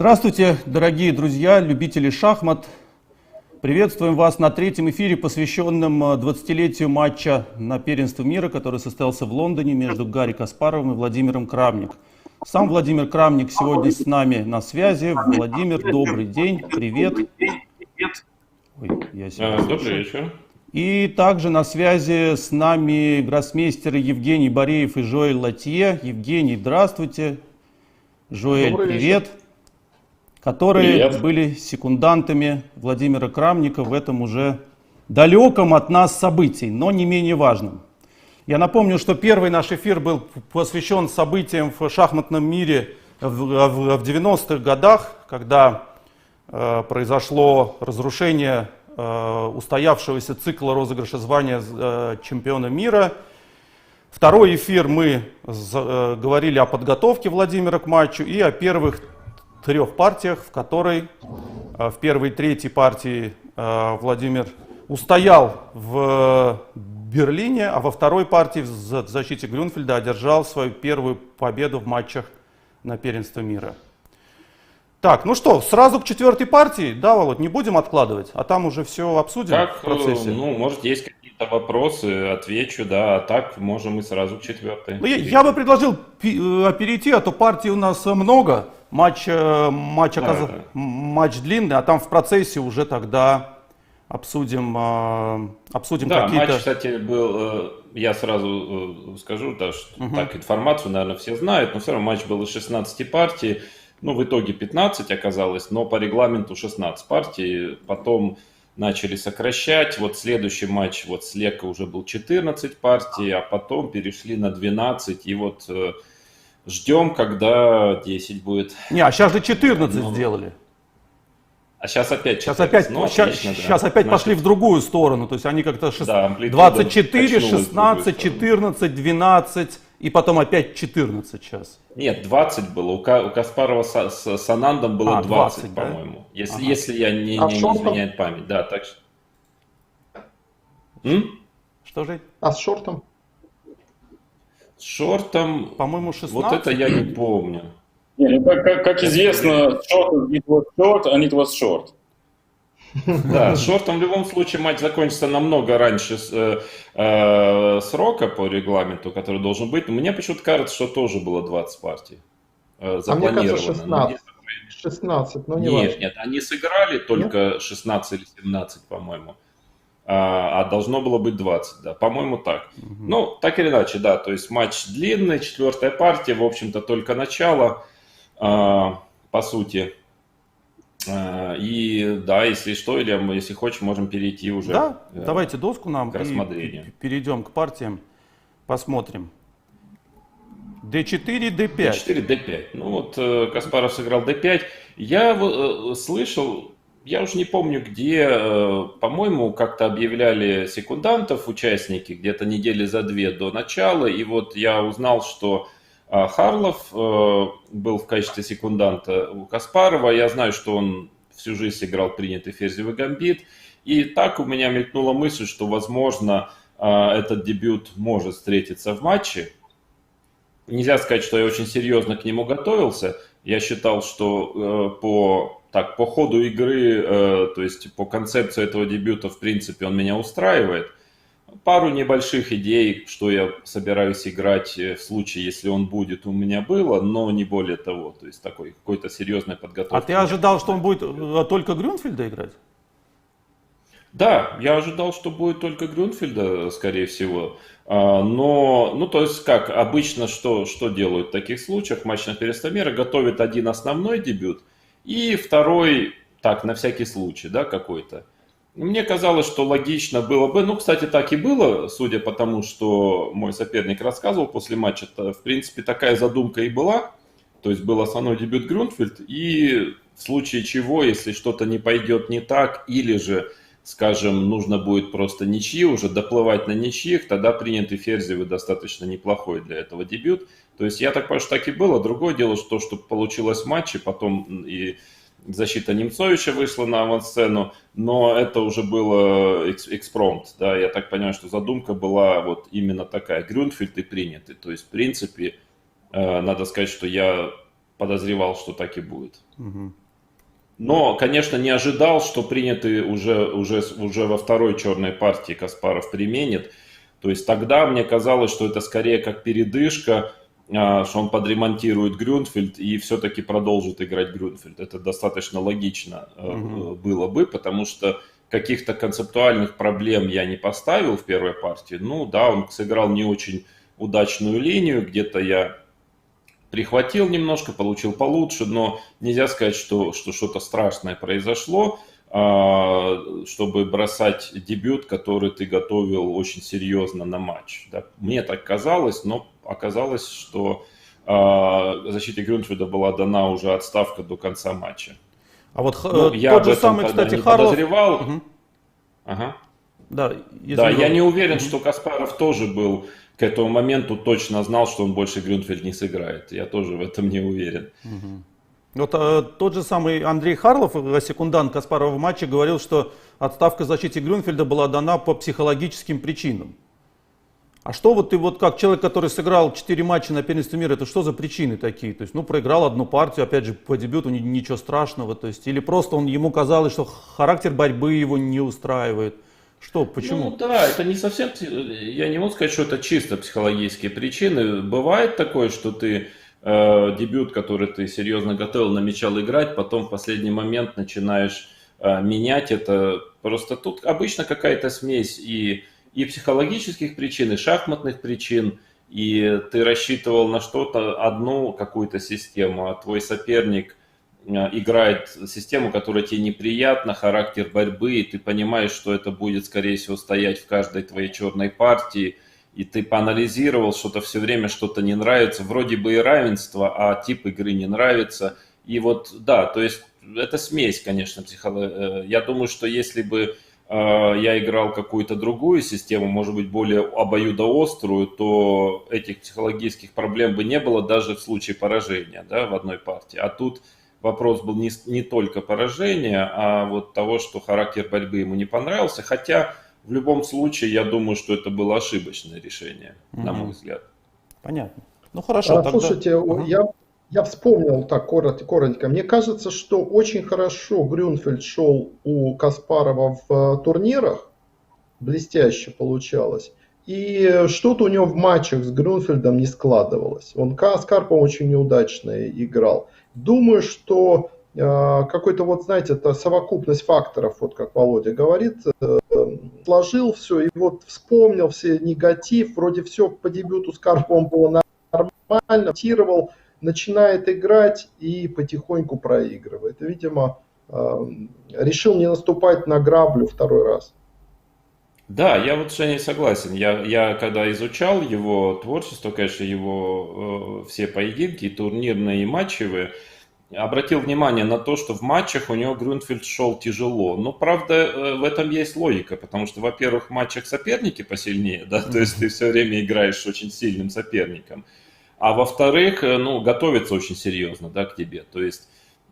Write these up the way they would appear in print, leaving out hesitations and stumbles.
Здравствуйте, дорогие друзья, любители шахмат. Приветствуем вас на третьем эфире, посвященном 20-летию матча на первенство мира, который состоялся в Лондоне между Гарри Каспаровым и Владимиром Крамник. Сам Владимир Крамник сегодня с нами на связи. Владимир, добрый день, привет. Ой, я себя слышу. Добрый вечер. И также на связи с нами гроссмейстеры Евгений Бореев и Жоэль Латье. Евгений, здравствуйте. Жоэль, привет. Которые были секундантами Владимира Крамника в этом уже далеком от нас событии, но не менее важном. Я напомню, что первый наш эфир был посвящен событиям в шахматном мире в 90-х годах, когда произошло разрушение устоявшегося цикла розыгрыша звания чемпиона мира. Второй эфир мы говорили о подготовке Владимира к матчу и о первых трех партиях, в которой в первой и третьей партии Владимир устоял в Берлине, а во второй партии в защите Грюнфельда одержал свою первую победу в матчах на первенство мира. Так, ну что, сразу к четвертой партии, да, Володь, не будем откладывать, а там уже все обсудим в процессе. Ну, может, есть какие-то вопросы, отвечу, да, а так можем и сразу к четвертой. Ну, я бы предложил перейти, а то партий у нас много, матч длинный, а там в процессе уже тогда обсудим да, какие-то... матч, кстати, был, я сразу скажу, да, что так информацию, наверное, все знают, но все равно матч был из 16 партий. Ну, в итоге 15 оказалось, но по регламенту 16 партий. Потом начали сокращать. Вот следующий матч вот с Лекко уже был 14 партий, а потом перешли на 12. И вот ждем, когда 10 будет. Не, а сейчас же 14 сделали. А сейчас опять 14. Сейчас опять пошли в другую сторону. То есть они как-то 24, 16, 14, 12 и потом опять 14 сейчас. Нет, 20 было. У Каспарова с Анандом было 20, по-моему. Да? Если я не изменяет память. Да, так что... Что же? А с шортом? С шортом, по-моему, 16. Вот это я не помню. Как известно, it was short and it was short. Да, с шортом в любом случае матч закончится намного раньше срока по регламенту, который должен быть. Но мне почему-то кажется, что тоже было 20 партий запланировано. А мне кажется 16, но не важно. Нет, они сыграли только 16 или 17, по-моему. А должно было быть 20, да, по-моему, так. Ну, так или иначе, да, то есть матч длинный, четвертая партия, в общем-то, только начало, по сути. И да, если что, или если хочешь, можем перейти уже. Да, давайте доску нам к рассмотрению. И перейдем к партиям, посмотрим. D4, D5. D4, D5. Ну вот Каспаров сыграл D5. Я слышал, я уже не помню где, по-моему, как-то объявляли секундантов участники где-то недели за две до начала. И вот я узнал, что Харлов был в качестве секунданта у Каспарова. Я знаю, что он всю жизнь играл принятый ферзевый гамбит. И так у меня мелькнула мысль, что, возможно, этот дебют может встретиться в матче. Нельзя сказать, что я очень серьезно к нему готовился. Я считал, что по ходу игры, то есть по концепции этого дебюта, в принципе, он меня устраивает. Пару небольших идей, что я собираюсь играть в случае, если он будет, у меня было, но не более того. То есть такой какой-то серьезной подготовки. А ты ожидал, что он будет только Грюнфельда играть? Да, я ожидал, что будет только Грюнфельда, скорее всего. Но, ну, то есть, как обычно, что делают в таких случаях? Матч на первенство мира готовит один основной дебют и второй, так, на всякий случай, да, какой-то. Мне казалось, что логично было бы, ну, кстати, так и было, судя по тому, что мой соперник рассказывал после матча, в принципе, такая задумка и была. То есть был основной дебют Грюнфельд, и в случае чего, если что-то не пойдет не так, или же, скажем, нужно будет просто ничьи, уже доплывать на ничьих, тогда принятый ферзевый достаточно неплохой для этого дебют. То есть я так понимаю, что так и было. Другое дело, что получилось в матче, потом и защита Немцовича вышла на авансцену, но это уже было экспромт, да, я так понимаю, что задумка была вот именно такая, Грюнфельд и принятый, то есть в принципе надо сказать, что я подозревал, что так и будет. Но, конечно, не ожидал, что принятый уже во второй черной партии Каспаров применит. То есть тогда мне казалось, что это скорее как передышка, что он подремонтирует Грюнфельд и все-таки продолжит играть Грюнфельд. Это достаточно логично было бы, потому что каких-то концептуальных проблем я не поставил в первой партии. Ну да, он сыграл не очень удачную линию, где-то я прихватил немножко, получил получше, но нельзя сказать, что что-то страшное произошло, чтобы бросать дебют, который ты готовил очень серьезно на матч. Да? Мне так казалось, но оказалось, что защите Грюнфельда была дана уже отставка до конца матча. А вот я тот же самый, кстати, Харлов... подозревал. Да, да, я не уверен, что Каспаров тоже был к этому моменту точно знал, что он больше Грюнфельд не сыграет. Я тоже в этом не уверен. Вот тот же самый Андрей Харлов, секундант Каспарова в матче, говорил, что отставка защите Грюнфельда была дана по психологическим причинам. А что вот ты вот как человек, который сыграл 4 матча на первенстве мира, это что за причины такие? То есть, ну, проиграл одну партию, опять же, по дебюту ничего страшного. То есть, или просто ему казалось, что характер борьбы его не устраивает. Что, почему? Ну да, это не совсем, я не могу сказать, что это чисто психологические причины. Бывает такое, что ты дебют, который ты серьезно готовил, намечал играть, потом в последний момент начинаешь менять это. Просто тут обычно какая-то смесь и психологических причин, и шахматных причин, и ты рассчитывал на что-то, одну какую-то систему, а твой соперник играет систему, которая тебе неприятна, характер борьбы, и ты понимаешь, что это будет, скорее всего, стоять в каждой твоей черной партии, и ты поанализировал, что-то все время что-то не нравится, вроде бы и равенство, а тип игры не нравится. И вот, да, то есть это смесь, конечно, Я думаю, что если бы я играл какую-то другую систему, может быть, более обоюдоострую, то этих психологических проблем бы не было даже в случае поражения, да, в одной партии. А тут вопрос был не только поражения, а вот того, что характер борьбы ему не понравился. Хотя в любом случае, я думаю, что это было ошибочное решение, на мой взгляд. Понятно. Ну хорошо, тогда... Слушайте, я вспомнил так коротко. Мне кажется, что очень хорошо Грюнфельд шел у Каспарова в турнирах, блестяще получалось. И что-то у него в матчах с Грюнфельдом не складывалось. Он с Карповым очень неудачно играл. Думаю, что какой-то, вот знаете, это совокупность факторов, вот как Володя говорит, сложил все и вот вспомнил все негатив, вроде все по дебюту с Карповым было нормально, тировал, начинает играть и потихоньку проигрывает. И, видимо, решил не наступать на граблю второй раз. Да, я вот с Женей согласен. Я когда изучал его творчество, конечно, его все поединки, и турнирные, и матчевые, обратил внимание на то, что в матчах у него Грюнфельд шел тяжело. Но, правда, в этом есть логика, потому что, во-первых, в матчах соперники посильнее, да, то есть ты все время играешь с очень сильным соперником. А во-вторых, ну, готовится очень серьезно, да, к тебе, то есть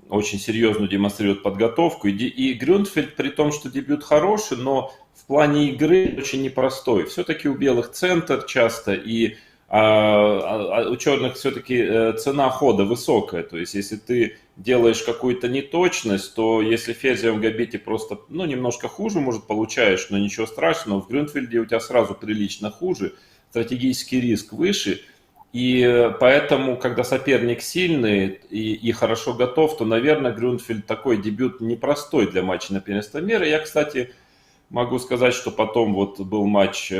очень серьезно демонстрирует подготовку. И Грюнфельд, при том, что дебют хороший, но в плане игры очень непростой. Все-таки у белых центр часто, и у черных все-таки цена хода высокая. То есть если ты делаешь какую-то неточность, то если в ферзевом гамбите просто, ну, немножко хуже, может, получаешь, но ничего страшного. В Грюнфельде у тебя сразу прилично хуже, стратегический риск выше. И поэтому, когда соперник сильный и хорошо готов, то, наверное, Грюнфельд такой дебют непростой для матча на первенство мира. Я, кстати, могу сказать, что потом вот был матч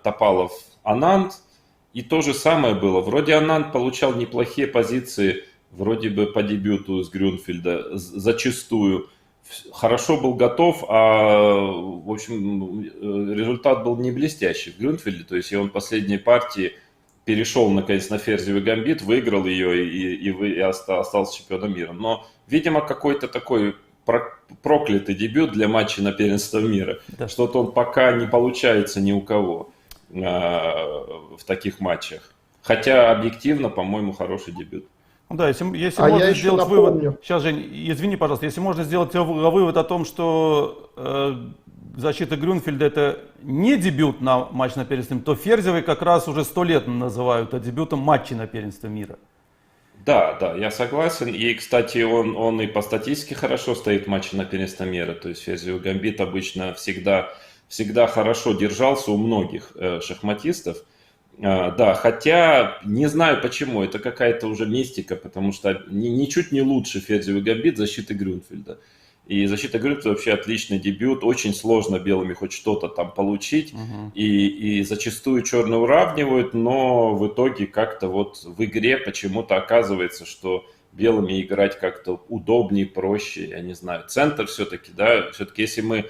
Топалов-Ананд, и то же самое было. Вроде Ананд получал неплохие позиции, вроде бы по дебюту с Грюнфельда, зачастую. Хорошо был готов, а, в общем, результат был не блестящий в Грюнфельде. То есть, и он в последней партии перешел, наконец, на ферзевый гамбит, выиграл ее и остался чемпионом мира. Но, видимо, какой-то такой проклятый дебют для матча на первенство мира. Да. Что-то он пока не получается ни у кого в таких матчах. Хотя, объективно, по-моему, хороший дебют. Ну да, если можно сделать вывод... Сейчас, Жень, извини, пожалуйста, если можно сделать вывод о том, что защита Грюнфельда это не дебют на матч на первенстве, то ферзевый как раз уже 100 лет называют дебютом матча на первенство мира. Да, да, я согласен. И, кстати, он и по статистике хорошо стоит в матче на перстомеры. То есть Ферзевый гамбит обычно всегда хорошо держался у многих шахматистов. Да, хотя не знаю почему, это какая-то уже мистика, потому что ничуть не лучше Ферзевый гамбит защиты Грюнфельда. И защита Грюнфельда вообще отличный дебют, очень сложно белыми хоть что-то там получить, и зачастую черные уравнивают, но в итоге как-то вот в игре почему-то оказывается, что белыми играть как-то удобнее, проще, я не знаю. Центр все-таки, да, все-таки если мы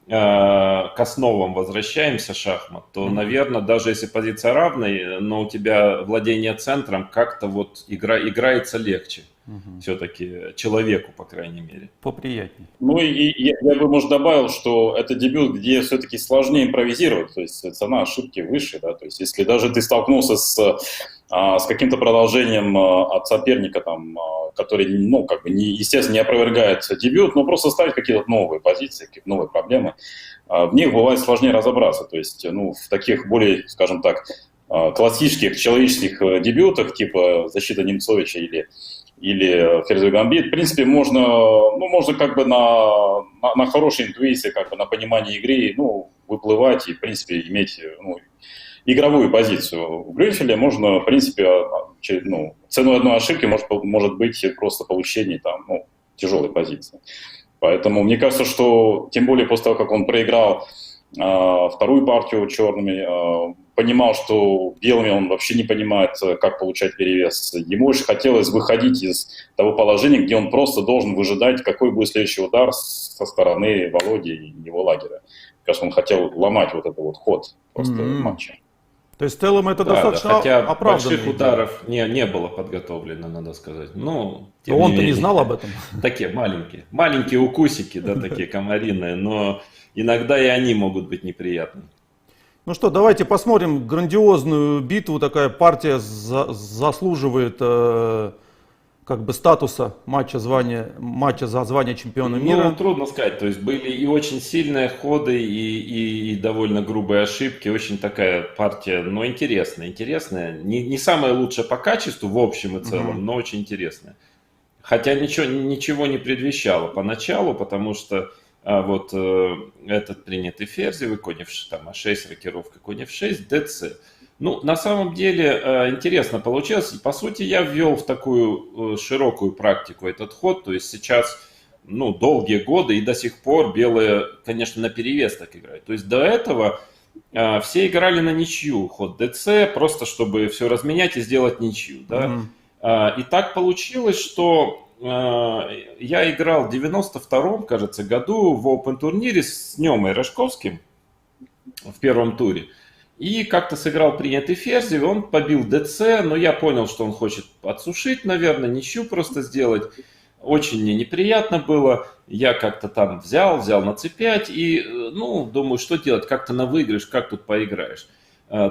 к основам возвращаемся шахмат, то, наверное, даже если позиция равная, но у тебя владение центром, как-то вот играется легче. Все-таки человеку, по крайней мере. Поприятнее. Ну и я бы, может, добавил, что это дебют, где все-таки сложнее импровизировать, то есть цена ошибки выше, да, то есть если даже ты столкнулся с каким-то продолжением от соперника, там, который, ну, как бы, естественно, не опровергает дебют, но просто ставить какие-то новые позиции, какие-то новые проблемы, в них бывает сложнее разобраться, то есть, ну, в таких более, скажем так, классических человеческих дебютах, типа защита Немцовича или Ферзевый гамбит, в принципе, можно как бы на хорошей интуиции, как бы на понимании игры, ну, выплывать и, в принципе, иметь, ну, игровую позицию. В Грюнфельде можно, в принципе, ну, ценой одной ошибки может быть просто получение там, ну, тяжелой позиции. Поэтому мне кажется, что тем более после того, как он проиграл вторую партию черными, понимал, что белыми он вообще не понимает, как получать перевес. Ему очень хотелось выходить из того положения, где он просто должен выжидать, какой будет следующий удар со стороны Володи и его лагеря. Кажется, он хотел ломать вот этот вот ход просто матча. То есть в целом это Да, достаточно хотя оправданно. больших ударов не было подготовлено, надо сказать. Ну, но он-то не знал об этом. Такие маленькие укусики, да, такие комариные, но иногда и они могут быть неприятны. Ну что, давайте посмотрим грандиозную битву. Такая партия заслуживает как бы статуса матча за звание чемпиона мира. Ну, трудно сказать. То есть были и очень сильные ходы, и довольно грубые ошибки. Очень такая партия, но интересная. Не самая лучшая по качеству в общем и целом, но очень интересная. Хотя ничего не предвещало поначалу, потому что вот этот принятый Ферзевый, конь f6, там А6, рокировка, конь f6, dc. Ну, на самом деле интересно получилось. По сути, я ввел в такую широкую практику этот ход. То есть сейчас, ну, долгие годы и до сих пор белые, конечно, наперевес так играют. То есть до этого все играли на ничью ход dc, просто чтобы все разменять и сделать ничью. Да? И так получилось, что я играл в 92-м, кажется, году в Open турнире с Немой Рожковским в первом туре. И как-то сыграл принятый Ферзев, он побил dc, но я понял, что он хочет отсушить, наверное, ничью просто сделать. Очень мне неприятно было. Я как-то там взял на c5 и, ну, думаю, что делать, как-то на выигрыш, как тут поиграешь.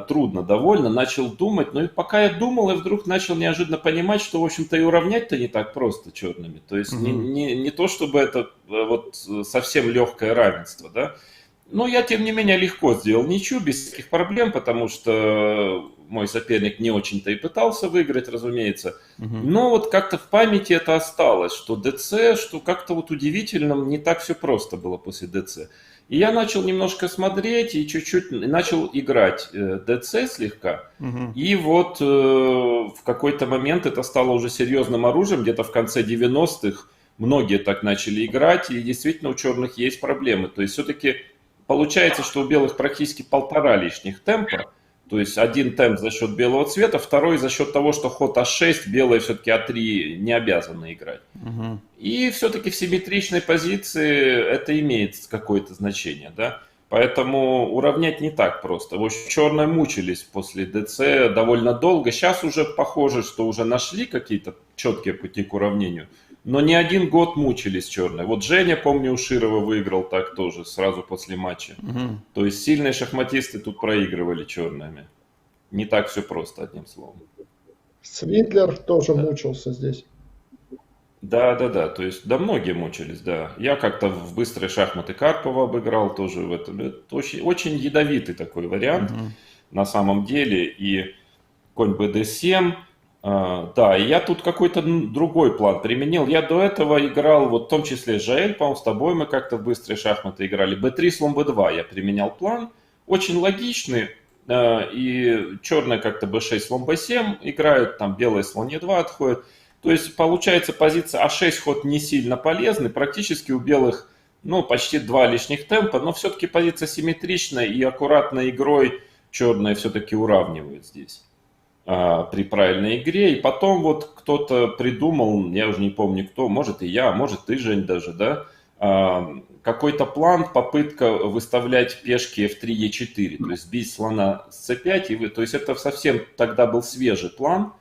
Трудно довольно, начал думать, но и пока я думал, я вдруг начал неожиданно понимать, что, в общем-то, и уравнять-то не так просто черными. То есть не то, чтобы это вот совсем легкое равенство, да. Но я, тем не менее, легко сделал ничью, без всяких проблем, потому что мой соперник не очень-то и пытался выиграть, разумеется. Но вот как-то в памяти это осталось, что dc, что как-то вот удивительно, не так все просто было после dc. И я начал немножко смотреть и чуть-чуть начал играть dc слегка. И вот в какой-то момент это стало уже серьезным оружием, где-то в конце 90-х многие так начали играть, и действительно у черных есть проблемы. То есть все-таки получается, что у белых практически 1,5 лишних темпа. То есть один темп за счет белого цвета, второй за счет того, что ход А6 белые все-таки А3 не обязаны играть. И все-таки в симметричной позиции это имеет какое-то значение, да. Поэтому уравнять не так просто. В общем, черные мучились после dc довольно долго. Сейчас уже похоже, что уже нашли какие-то четкие пути к уравнению. Но не один год мучились черные. Вот Женя, помню, у Широва выиграл так тоже, сразу после матча. То есть сильные шахматисты тут проигрывали черными. Не так все просто, одним словом. Свидлер тоже мучился здесь. Да. То есть, да, многие мучились, да. Я как-то в быстрые шахматы Карпова обыграл тоже в этом. Это очень ядовитый такой вариант на самом деле. И конь bd7. Да, и я тут какой-то другой план применил. Я до этого играл, вот в том числе Жаэль, по-моему, с тобой мы как-то в быстрые шахматы играли. b3, слон b2 я применял план. Очень логичный. И черная как-то b6, слон b7 играют, там белый слон e2 отходит. То есть получается позиция а6 ход не сильно полезный. Практически у белых почти 2 лишних темпа, но все-таки позиция симметричная и аккуратной игрой черная все-таки уравнивает здесь при правильной игре. И потом вот кто-то придумал, я уже не помню кто, может и я, может ты, Жень, даже, да, какой-то план, попытка выставлять пешки f3, e4, то есть сбить слона с c5, то есть это совсем тогда был свежий план.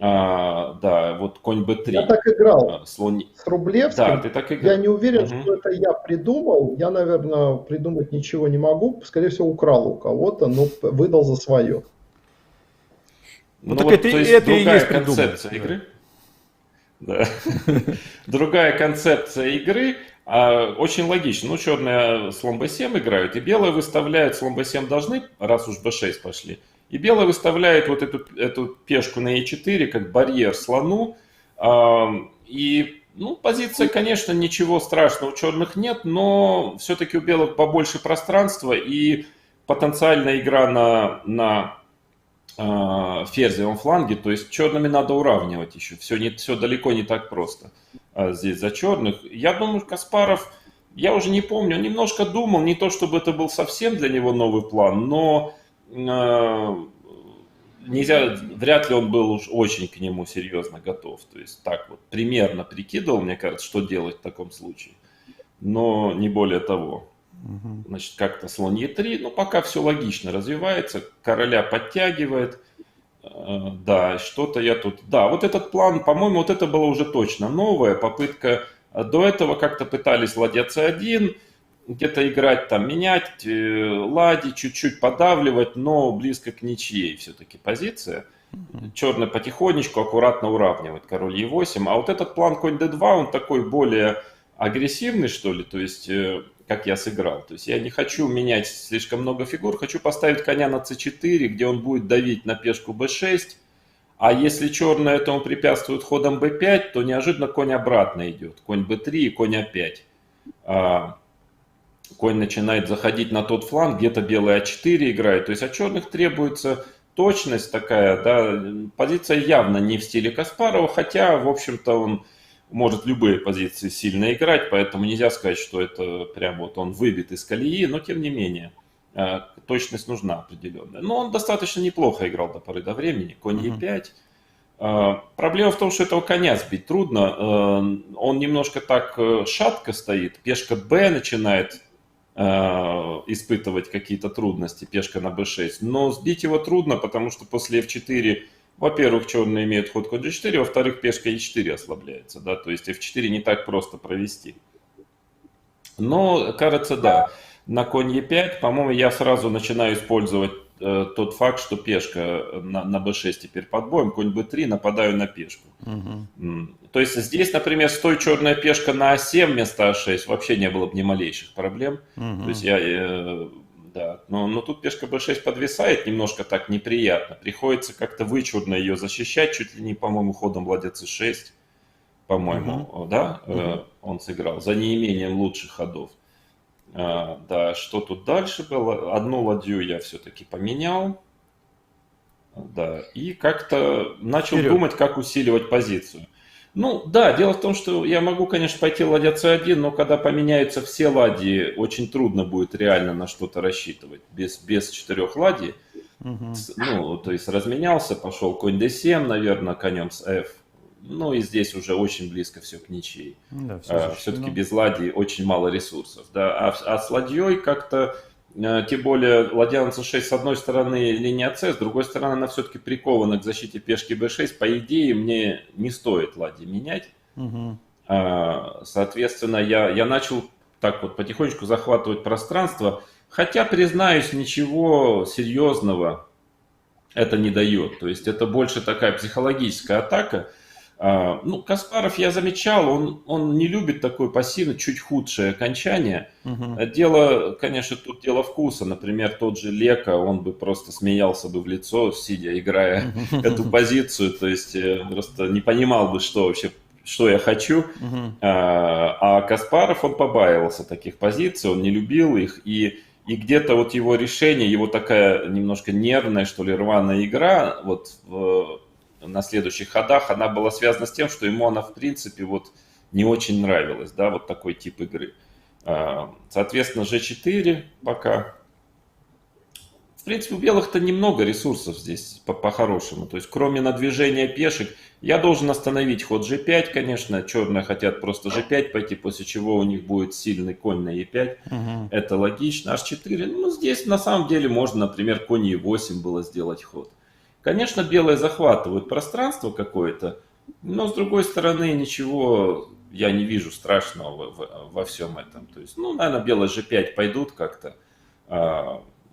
Да, вот конь b3. Я так играл слон... с Рублевским. Да, ты так играл. Я не уверен, что это я придумал. Я, наверное, придумать ничего не могу. Скорее всего, украл у кого-то, но выдал за свое. Так вот, это и есть концепция игры. Да. Другая концепция игры. Очень логично. Черные слон b7 играют, и белые выставляют слон b7 должны, раз уж b6 пошли. И белые выставляют вот эту пешку на e4 как барьер слону. И позиция, конечно, ничего страшного у черных нет, но все-таки у белых побольше пространства, и потенциальная игра на ферзевом фланге, то есть черными надо уравнивать еще. Все далеко не так просто здесь за черных. Я думаю, Каспаров, я уже не помню, он немножко думал, не то чтобы это был совсем для него новый план, но вряд ли он был уж очень к нему серьезно готов. То есть так вот примерно прикидывал, мне кажется, что делать в таком случае, но не более того. Значит, как-то слон Е3, пока все логично развивается, короля подтягивает, да, что-то я тут, да, вот этот план, по-моему, вот это было уже точно новая попытка, до этого как-то пытались ладья c1, где-то играть там, менять ладьи, чуть-чуть подавливать, но близко к ничьей все-таки позиция. Черный потихонечку, аккуратно уравнивает король Е8, а вот этот план конь d2, он такой более агрессивный, что ли, то есть как я сыграл. То есть я не хочу менять слишком много фигур, хочу поставить коня на c4, где он будет давить на пешку b6, а если черный этому препятствует ходом b5, то неожиданно конь обратно идет, конь b3 и конь a5. Конь начинает заходить на тот фланг, где-то белый а4 играет, то есть от черных требуется точность такая, да, позиция явно не в стиле Каспарова, хотя, в общем-то, он может любые позиции сильно играть, поэтому нельзя сказать, что это прям вот он выбит из колеи, но тем не менее точность нужна определенная. Но он достаточно неплохо играл до поры до времени, конь Е5. Проблема в том, что этого коня сбить трудно, он немножко так шатко стоит, пешка Б начинает испытывать какие-то трудности, пешка на b6, но сбить его трудно, потому что после f4, во-первых, черные имеют ход конь g4, во-вторых, пешка e4 ослабляется, да, то есть f4 не так просто провести. Но, кажется, да, на конь e5, по-моему, я сразу начинаю использовать тот факт, что пешка на b6 теперь под боем, конь b3, нападаю на пешку. То есть здесь, например, стой черная пешка на a7 вместо a6, вообще не было бы ни малейших проблем. То есть да, но тут пешка b6 подвисает, немножко так неприятно. Приходится как-то вычурно ее защищать, чуть ли не, по-моему, ходом ладья c6, по-моему, да, он сыграл, за неимением лучших ходов. Да, что тут дальше было? Одну ладью я все-таки поменял. Да, и как-то начал думать, как усиливать позицию. Да, дело в том, что я могу, конечно, пойти ладья c1, но когда поменяются все ладьи, очень трудно будет реально на что-то рассчитывать. Без 4 ладьей. То есть разменялся, пошел конь d7, наверное, конем с f. И здесь уже очень близко все к ничьей. Да, все-таки без ладьи очень мало ресурсов. Да? А с ладьей как-то, тем более ладья на c6 с одной стороны линия c, с другой стороны она все-таки прикована к защите пешки b6. По идее мне не стоит ладьи менять. Соответственно, я начал так вот потихонечку захватывать пространство. Хотя, признаюсь, ничего серьезного это не дает. То есть это больше такая психологическая атака. Ну, Каспаров я замечал, он не любит такое пассивное, чуть худшее окончание. Дело, конечно, тут дело вкуса. Например, тот же Лека, он бы просто смеялся бы в лицо, сидя, играя эту позицию. То есть просто не понимал бы, что вообще, что я хочу. А Каспаров, он побаивался таких позиций, он не любил их. И где-то вот его решение, его такая немножко нервная, что ли, рваная игра, вот на следующих ходах, она была связана с тем, что ему она, в принципе, вот не очень нравилась, да, вот такой тип игры. Соответственно, G4 пока. В принципе, у белых-то немного ресурсов здесь по-хорошему. То есть, кроме надвижения пешек, я должен остановить ход G5, конечно. Черные хотят просто G5 пойти, после чего у них будет сильный конь на E5. Это логично. H4, ну, здесь на самом деле можно, например, конь E8 было сделать ход. Конечно, белые захватывают пространство какое-то, но с другой стороны ничего я не вижу страшного во всем этом. То есть, ну, наверное, белые G5 пойдут как-то.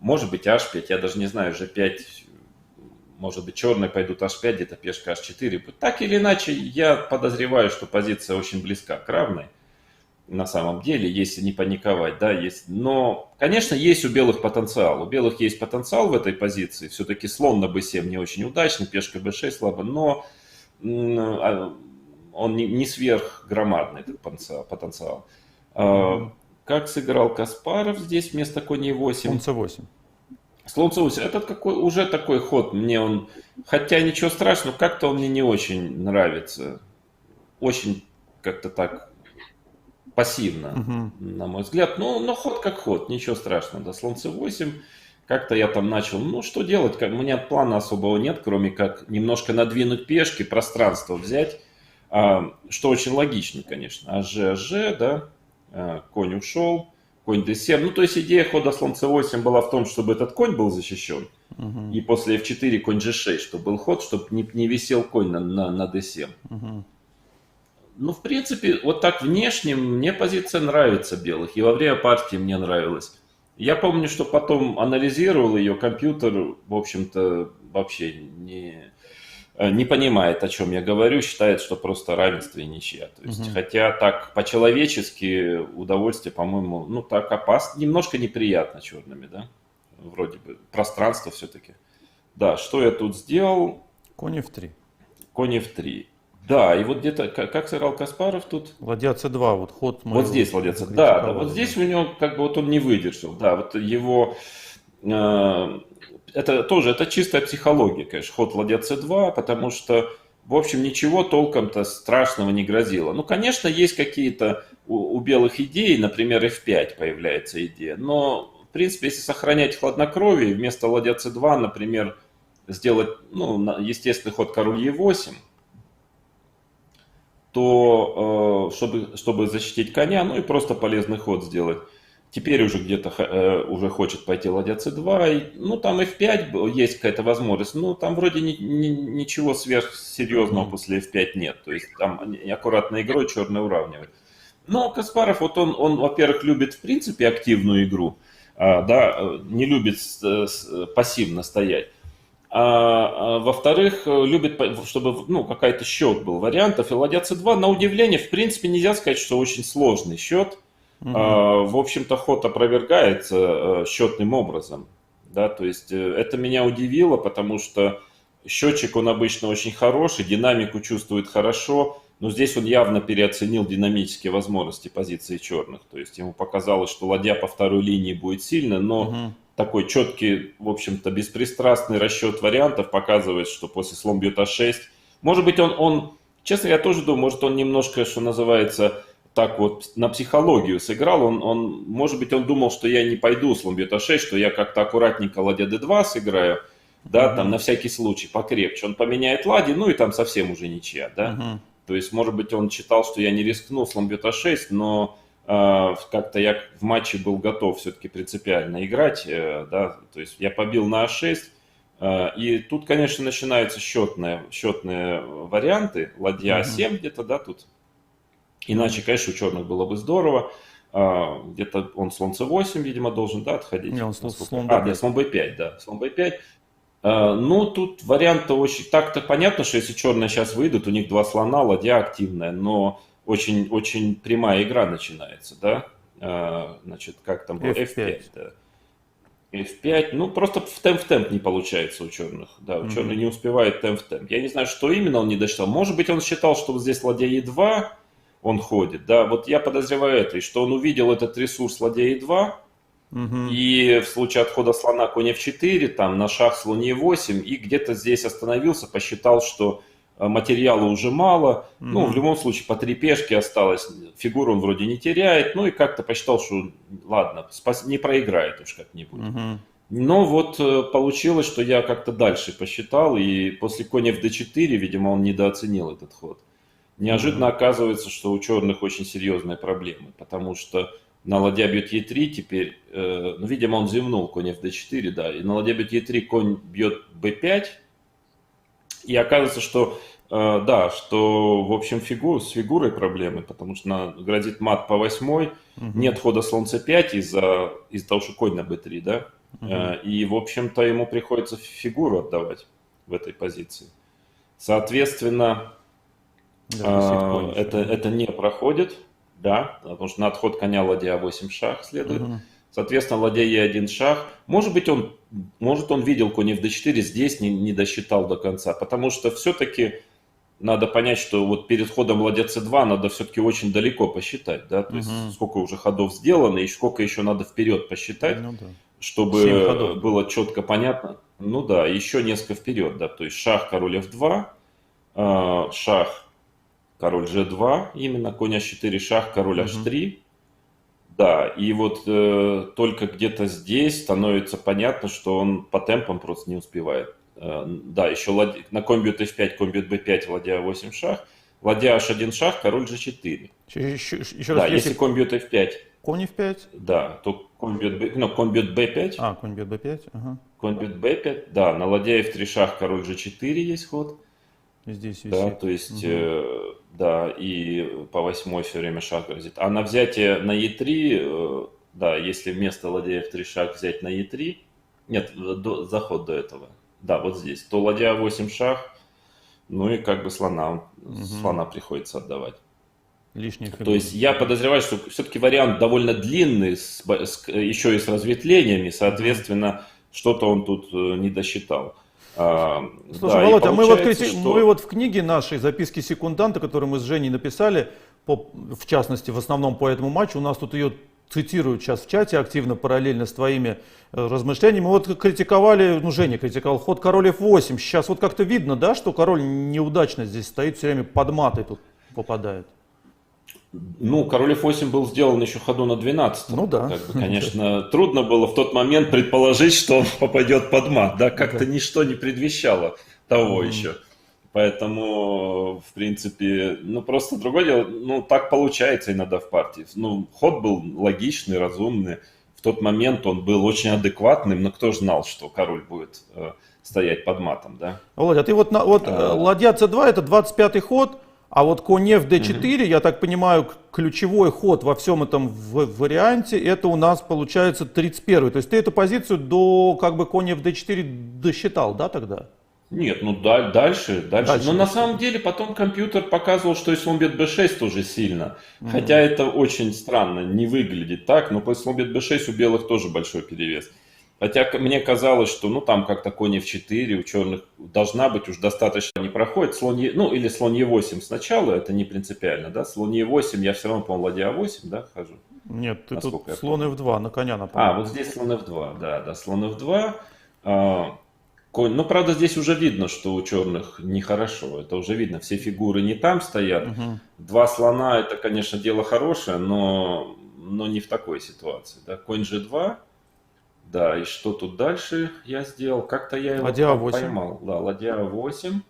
Может быть H5, я даже не знаю, G5, может быть черные пойдут H5, где-то пешка H4. Так или иначе, я подозреваю, что позиция очень близка к равной. На самом деле, если не паниковать, да, есть. Но, конечно, есть у белых потенциал. У белых есть потенциал в этой позиции. Все-таки слон на b7 не очень удачный, пешка b6 слабо, но он не сверхгромадный, этот потенциал. Как сыграл Каспаров здесь вместо коня e8? Слон c8. Слон c8. Это уже такой ход. Мне он, хотя ничего страшного, как-то он мне не очень нравится. Очень как-то так пассивно, на мой взгляд. Но ход как ход, ничего страшного. Да, слон c8. Как-то я там начал, ну что делать? У меня плана особого нет, кроме как немножко надвинуть пешки, пространство взять. Что очень логично, конечно. АЖ, да. Конь ушел, конь d7. Ну, то есть идея хода слон c8 была в том, чтобы этот конь был защищен. И после f4 конь g6, чтобы был ход, чтобы не висел конь на d7. Ну, в принципе, вот так внешне мне позиция нравится белых. И во время партии мне нравилась. Я помню, что потом анализировал ее, компьютер, в общем-то, вообще не понимает, о чем я говорю, считает, что просто равенство и ничья. То есть, хотя так по-человечески удовольствие, по-моему, ну так опасно, немножко неприятно черными, да, вроде бы, пространство все-таки. Да, что я тут сделал? Конь f3. Конь f3. Да, и вот где-то, как сыграл Каспаров тут? Ладья c2, вот ход. Вот здесь ладья c2. Да, вот здесь у него как бы вот он не выдержал. Да, вот его... Это чистая психология, конечно, ход ладья c2, потому что, в общем, ничего толком-то страшного не грозило. Ну, конечно, есть какие-то у белых идеи, например, f5 появляется идея, но, в принципе, если сохранять хладнокровие, вместо ладья c2, например, сделать, ну, естественный ход король e8, то, чтобы защитить коня, ну и просто полезный ход сделать. Теперь уже где-то уже хочет пойти ладья c2, и, ну там f5 есть какая-то возможность, ну там вроде ничего сверхсерьезного после f5 нет, то есть там аккуратной игрой черный уравнивает. Но Каспаров, вот он во-первых, любит в принципе активную игру, да, не любит пассивно стоять. А во-вторых, любит, чтобы ну, какой-то счет был вариантов. И ладья c2, на удивление, в принципе, нельзя сказать, что очень сложный счет. В общем-то, ход опровергается счетным образом. Да? То есть это меня удивило, потому что счетчик, он обычно очень хороший, динамику чувствует хорошо, но здесь он явно переоценил динамические возможности позиции черных. То есть ему показалось, что ладья по второй линии будет сильно, но такой четкий, в общем-то, беспристрастный расчет вариантов показывает, что после слон бьет а6. Может быть, он, честно, я тоже думаю, может, он немножко, что называется, так вот на психологию сыграл. Может быть, он думал, что я не пойду слон бьет а6, что я как-то аккуратненько ладья d2 сыграю, да, там на всякий случай покрепче. Он поменяет ладьи, ну и там совсем уже ничья, да. То есть, может быть, он считал, что я не рискну слон бьет а6, но как-то я в матче был готов все-таки принципиально играть, да, то есть я побил на а6, и тут, конечно, начинаются счетные варианты, ладья а7 где-то, да, тут, иначе, конечно, у черных было бы здорово, где-то он слон c8, видимо, должен, да, отходить. Не, он слон b5. Нет, слон b5, да, слон b5. Ну, тут варианты очень... Так-то понятно, что если черные сейчас выйдут, у них два слона, ладья активная, но очень, очень прямая игра начинается, да? Значит, как там было? F5. F5, да. F5, ну, просто в темп не получается у черных. Да, у черных не успевает темп в темп. Я не знаю, что именно он не досчитал. Может быть, он считал, что вот здесь ладья E2 он ходит, да? Вот я подозреваю это, и что он увидел этот ресурс ладья E2, и в случае отхода слона конь f4, там на шах слон e8, и где-то здесь остановился, посчитал, что материала уже мало. Ну, в любом случае, по 3 пешки осталось, фигуру он вроде не теряет, ну и как-то посчитал, что ладно, не проиграет уж как-нибудь. Но вот получилось, что я как-то дальше посчитал, и после конь fd4, видимо, он недооценил этот ход. Неожиданно оказывается, что у черных очень серьезные проблемы, потому что на ладья бьет e3 теперь, ну, видимо, он зевнул, конь fd4, да, и на ладья бьет e3 конь бьет b5, и оказывается, что, да, что, в общем, с фигурой проблемы, потому что грозит мат по 8, нет хода слон c5 из-за того, что конь на b3, да, и, в общем-то, ему приходится фигуру отдавать в этой позиции. Соответственно, Да, это не проходит. Да, потому что на отход коня ладья a8 шах следует. Соответственно, ладья e1 шах. Может он видел конь fd4, здесь не досчитал до конца. Потому что все-таки надо понять, что вот перед ходом ладья c2 надо все-таки очень далеко посчитать. Да? То есть сколько уже ходов сделано и сколько еще надо вперед посчитать, чтобы было четко понятно. Ну да, еще несколько вперед. Да? То есть шах, король f2, шах, король g2, именно конь h4, шах, король h3. Да, и вот только где-то здесь становится понятно, что он по темпам просто не успевает. Да, еще на конь бьет f5, конь бьет b5, ладья a8 шах, ладья h1 шах, король g4. Еще Да, раз, если конь бьет f5. Конь f5? Да, то конь бьет b5. А, конь бьет b5, ага. Конь бьет b5, да, на ладья f3 шах, король g4 есть ход. Здесь висит. Да, то есть, да, и по 8 все время шаг грозит. А на взятие на e3, да, если вместо ладья f3 шаг взять на e3, нет, заход до этого, да, вот здесь, то ладья 8 шаг, ну и как бы слона приходится отдавать. Лишний фигур. То есть я подозреваю, что все-таки вариант довольно длинный, еще и с разветвлениями, соответственно, что-то он тут не досчитал. Слушай, да, Володя, мы что... в книге нашей «Записки секунданта», которую мы с Женей написали, в частности, в основном по этому матчу, у нас тут ее цитируют сейчас в чате активно, параллельно с твоими размышлениями. Вот критиковали, ну, Женя критиковал ход король f8. Сейчас вот как-то видно, да, что король неудачно здесь стоит, все время под матой тут попадает. Ну, король f8 был сделан еще ходу на 12. Ну да. Как бы, конечно, трудно было в тот момент предположить, что он попадет под мат. Да, как-то ничто не предвещало того еще. Поэтому, в принципе, ну просто другое дело, ну так получается иногда в партии. Ну, ход был логичный, разумный. В тот момент он был очень адекватным, но кто знал, что король будет стоять под матом, да? Володя, а ты вот ладья c2 это 25-й ход. А вот конь fd4, я так понимаю, ключевой ход во всем этом варианте, это у нас получается 31-й. То есть ты эту позицию до как бы конь fd4 досчитал, да, тогда? Нет, ну дальше. Но на самом деле потом компьютер показывал, что и слон бьет b6 тоже сильно. Хотя это очень странно, не выглядит так, но после слон бьет b6 у белых тоже большой перевес. Хотя мне казалось, что ну там как-то конь f4 у черных должна быть уж достаточно не проходит. Слон ну или слон e8 сначала, это не принципиально, да? Слон e8, я все равно, по-моему, ладья a8, да, хожу? Нет, ты тут слон f2, на коня напал. А, вот здесь слон f2, да, слон f2. Конь, ну, правда, здесь уже видно, что у черных нехорошо. Это уже видно, все фигуры не там стоят. Два слона, это, конечно, дело хорошее, но не в такой ситуации. Да? Конь g2. Да, и что тут дальше я сделал? Как-то я его поймал. Да, ладья a8.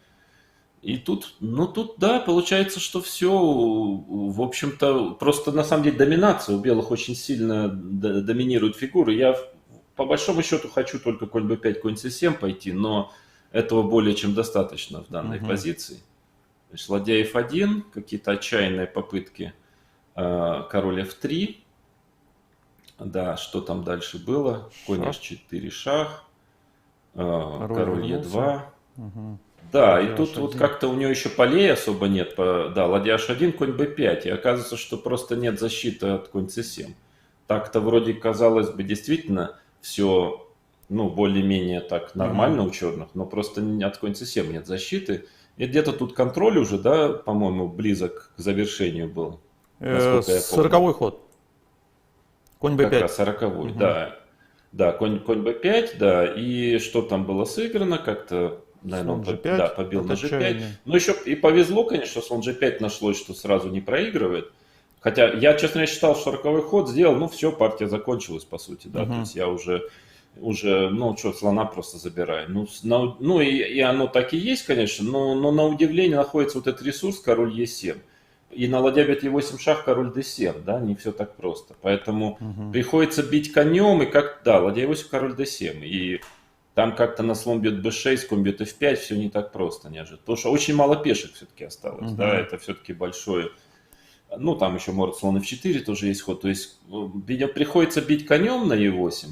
И тут, ну тут, да, получается, что все, в общем-то, просто на самом деле доминация у белых очень сильно доминирует фигуры. Я по большому счету хочу только конь b5, конь c7 пойти, но этого более чем достаточно в данной позиции. Значит, ладья f1, какие-то отчаянные попытки, король f3. Да, что там дальше было? Конь h4, шах. король вернулся. Е2. Угу. Да, Ладья и тут вот H1. как-то у него еще полей особо нет. Да, ладья H1, конь B5. И оказывается, что просто нет защиты от конь C7. Так-то вроде казалось бы действительно все, ну, более-менее так нормально у черных, но просто от конь C7 нет защиты. И где-то тут контроль уже, да, по-моему, близок к завершению был, насколько я помню. 40-й ход. Конь Как B5. раз 40-й, да. Да, конь B5, да. И что там было сыграно, как-то, наверное, Слон он G5. да, побил От на G5. отчаяния. Но еще и повезло, конечно, слон G5 нашлось, что сразу не проигрывает. Хотя я, честно говоря, считал, что 40-й ход сделал, ну все, партия закончилась, по сути, да. То есть я уже, ну что, слона просто забираю. Ну и оно так и есть, конечно, но на удивление находится вот этот ресурс король Е7. И на ладья бьет Е8 шах, король d7, да, не все так просто. Поэтому приходится бить конем, и как, да, ладья Е8, король d7. И там как-то на слон бьет b6, конь бьет f5, все не так просто неожиданно. Потому что очень мало пешек все-таки осталось, да, это все-таки большое. Ну, там еще может слон f4 тоже есть ход. То есть, видимо, приходится бить конем на Е8,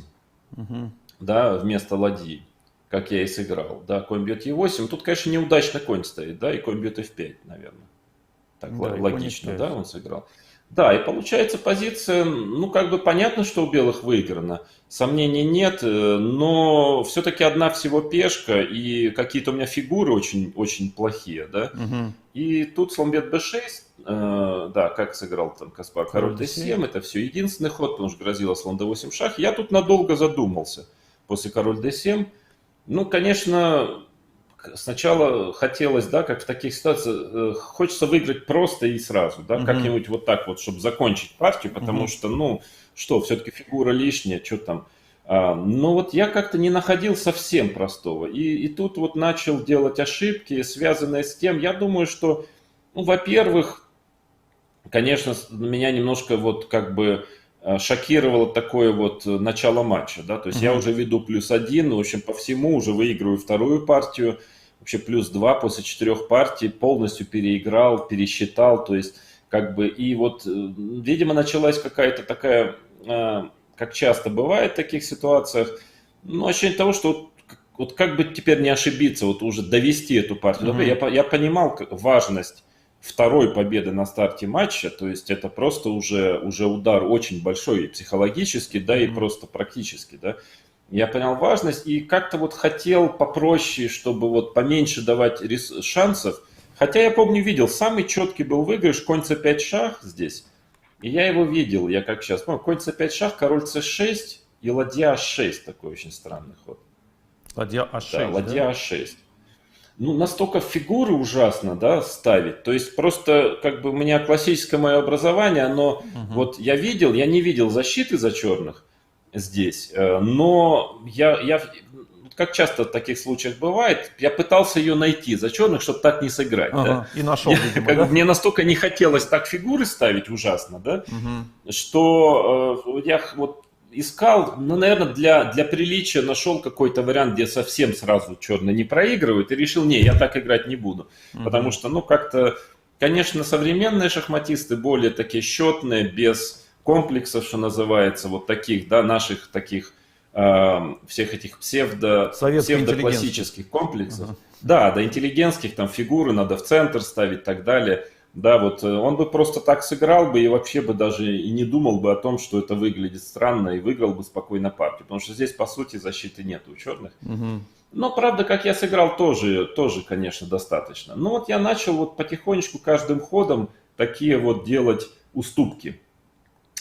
да, вместо ладьи, как я и сыграл. Да, конь бьет Е8. Тут, конечно, неудачно конь стоит, да, и конь бьет f5, наверное. Так Да, логично, и да, он сыграл. Да, и получается позиция, ну, как бы понятно, что у белых выиграно, сомнений нет, но все-таки одна всего пешка, и какие-то у меня фигуры очень, очень плохие, да. И тут слон бьет b6, да, как сыграл там Каспар, король d7, это все единственный ход, потому что грозило слон d8 шах. Я тут надолго задумался после король d7. Ну, конечно, сначала хотелось, да, как в таких ситуациях, хочется выиграть просто и сразу, да, как-нибудь вот так вот, чтобы закончить партию, потому что, ну, что, все-таки фигура лишняя, что там. Но вот я как-то не находил совсем простого. И тут вот начал делать ошибки, связанные с тем, я думаю, что, ну, во-первых, конечно, меня немножко вот как бы шокировало такое вот начало матча, да, то есть я уже веду +1, в общем, по всему уже выигрываю вторую партию, вообще +2 после 4 партий, полностью переиграл, пересчитал, то есть как бы и вот, видимо, началась какая-то такая, как часто бывает в таких ситуациях, ну, ощущение того, что вот как бы теперь не ошибиться, вот уже довести эту партию. Я понимал важность второй победы на старте матча, то есть это просто уже удар очень большой и психологически, да, и просто практически, да. Я понял важность и как-то вот хотел попроще, чтобы вот поменьше давать шансов. Хотя я помню, видел, самый четкий был выигрыш, конь c5 шах здесь. И я его видел, я как сейчас помню, конь c5 шах, король c6 и ладья h6, такой очень странный ход. Ладья А6, да? Ладья А6. Ну, настолько фигуры ужасно, да, ставить. То есть просто, как бы, у меня классическое мое образование, оно, вот я не видел защиты за черных здесь, но я, как часто в таких случаях бывает, я пытался ее найти за черных, чтобы так не сыграть. Да? И нашел, видимо, да? Мне настолько не хотелось так фигуры ставить ужасно, да, что я вот искал, ну, наверное, для приличия нашел какой-то вариант, где совсем сразу черный не проигрывает, и решил, не, я так играть не буду. Потому что, ну, как-то, конечно, современные шахматисты более такие счетные, без комплексов, что называется, вот таких, да, наших таких, всех этих псевдоклассических комплексов. Да, интеллигентских, там, фигуры надо в центр ставить и так далее. Да, вот он бы просто так сыграл бы и вообще бы даже и не думал бы о том, что это выглядит странно, и выиграл бы спокойно партию. Потому что здесь, по сути, защиты нет у черных. Но, правда, как я сыграл, тоже, конечно, достаточно. Но вот я начал вот потихонечку каждым ходом такие вот делать уступки,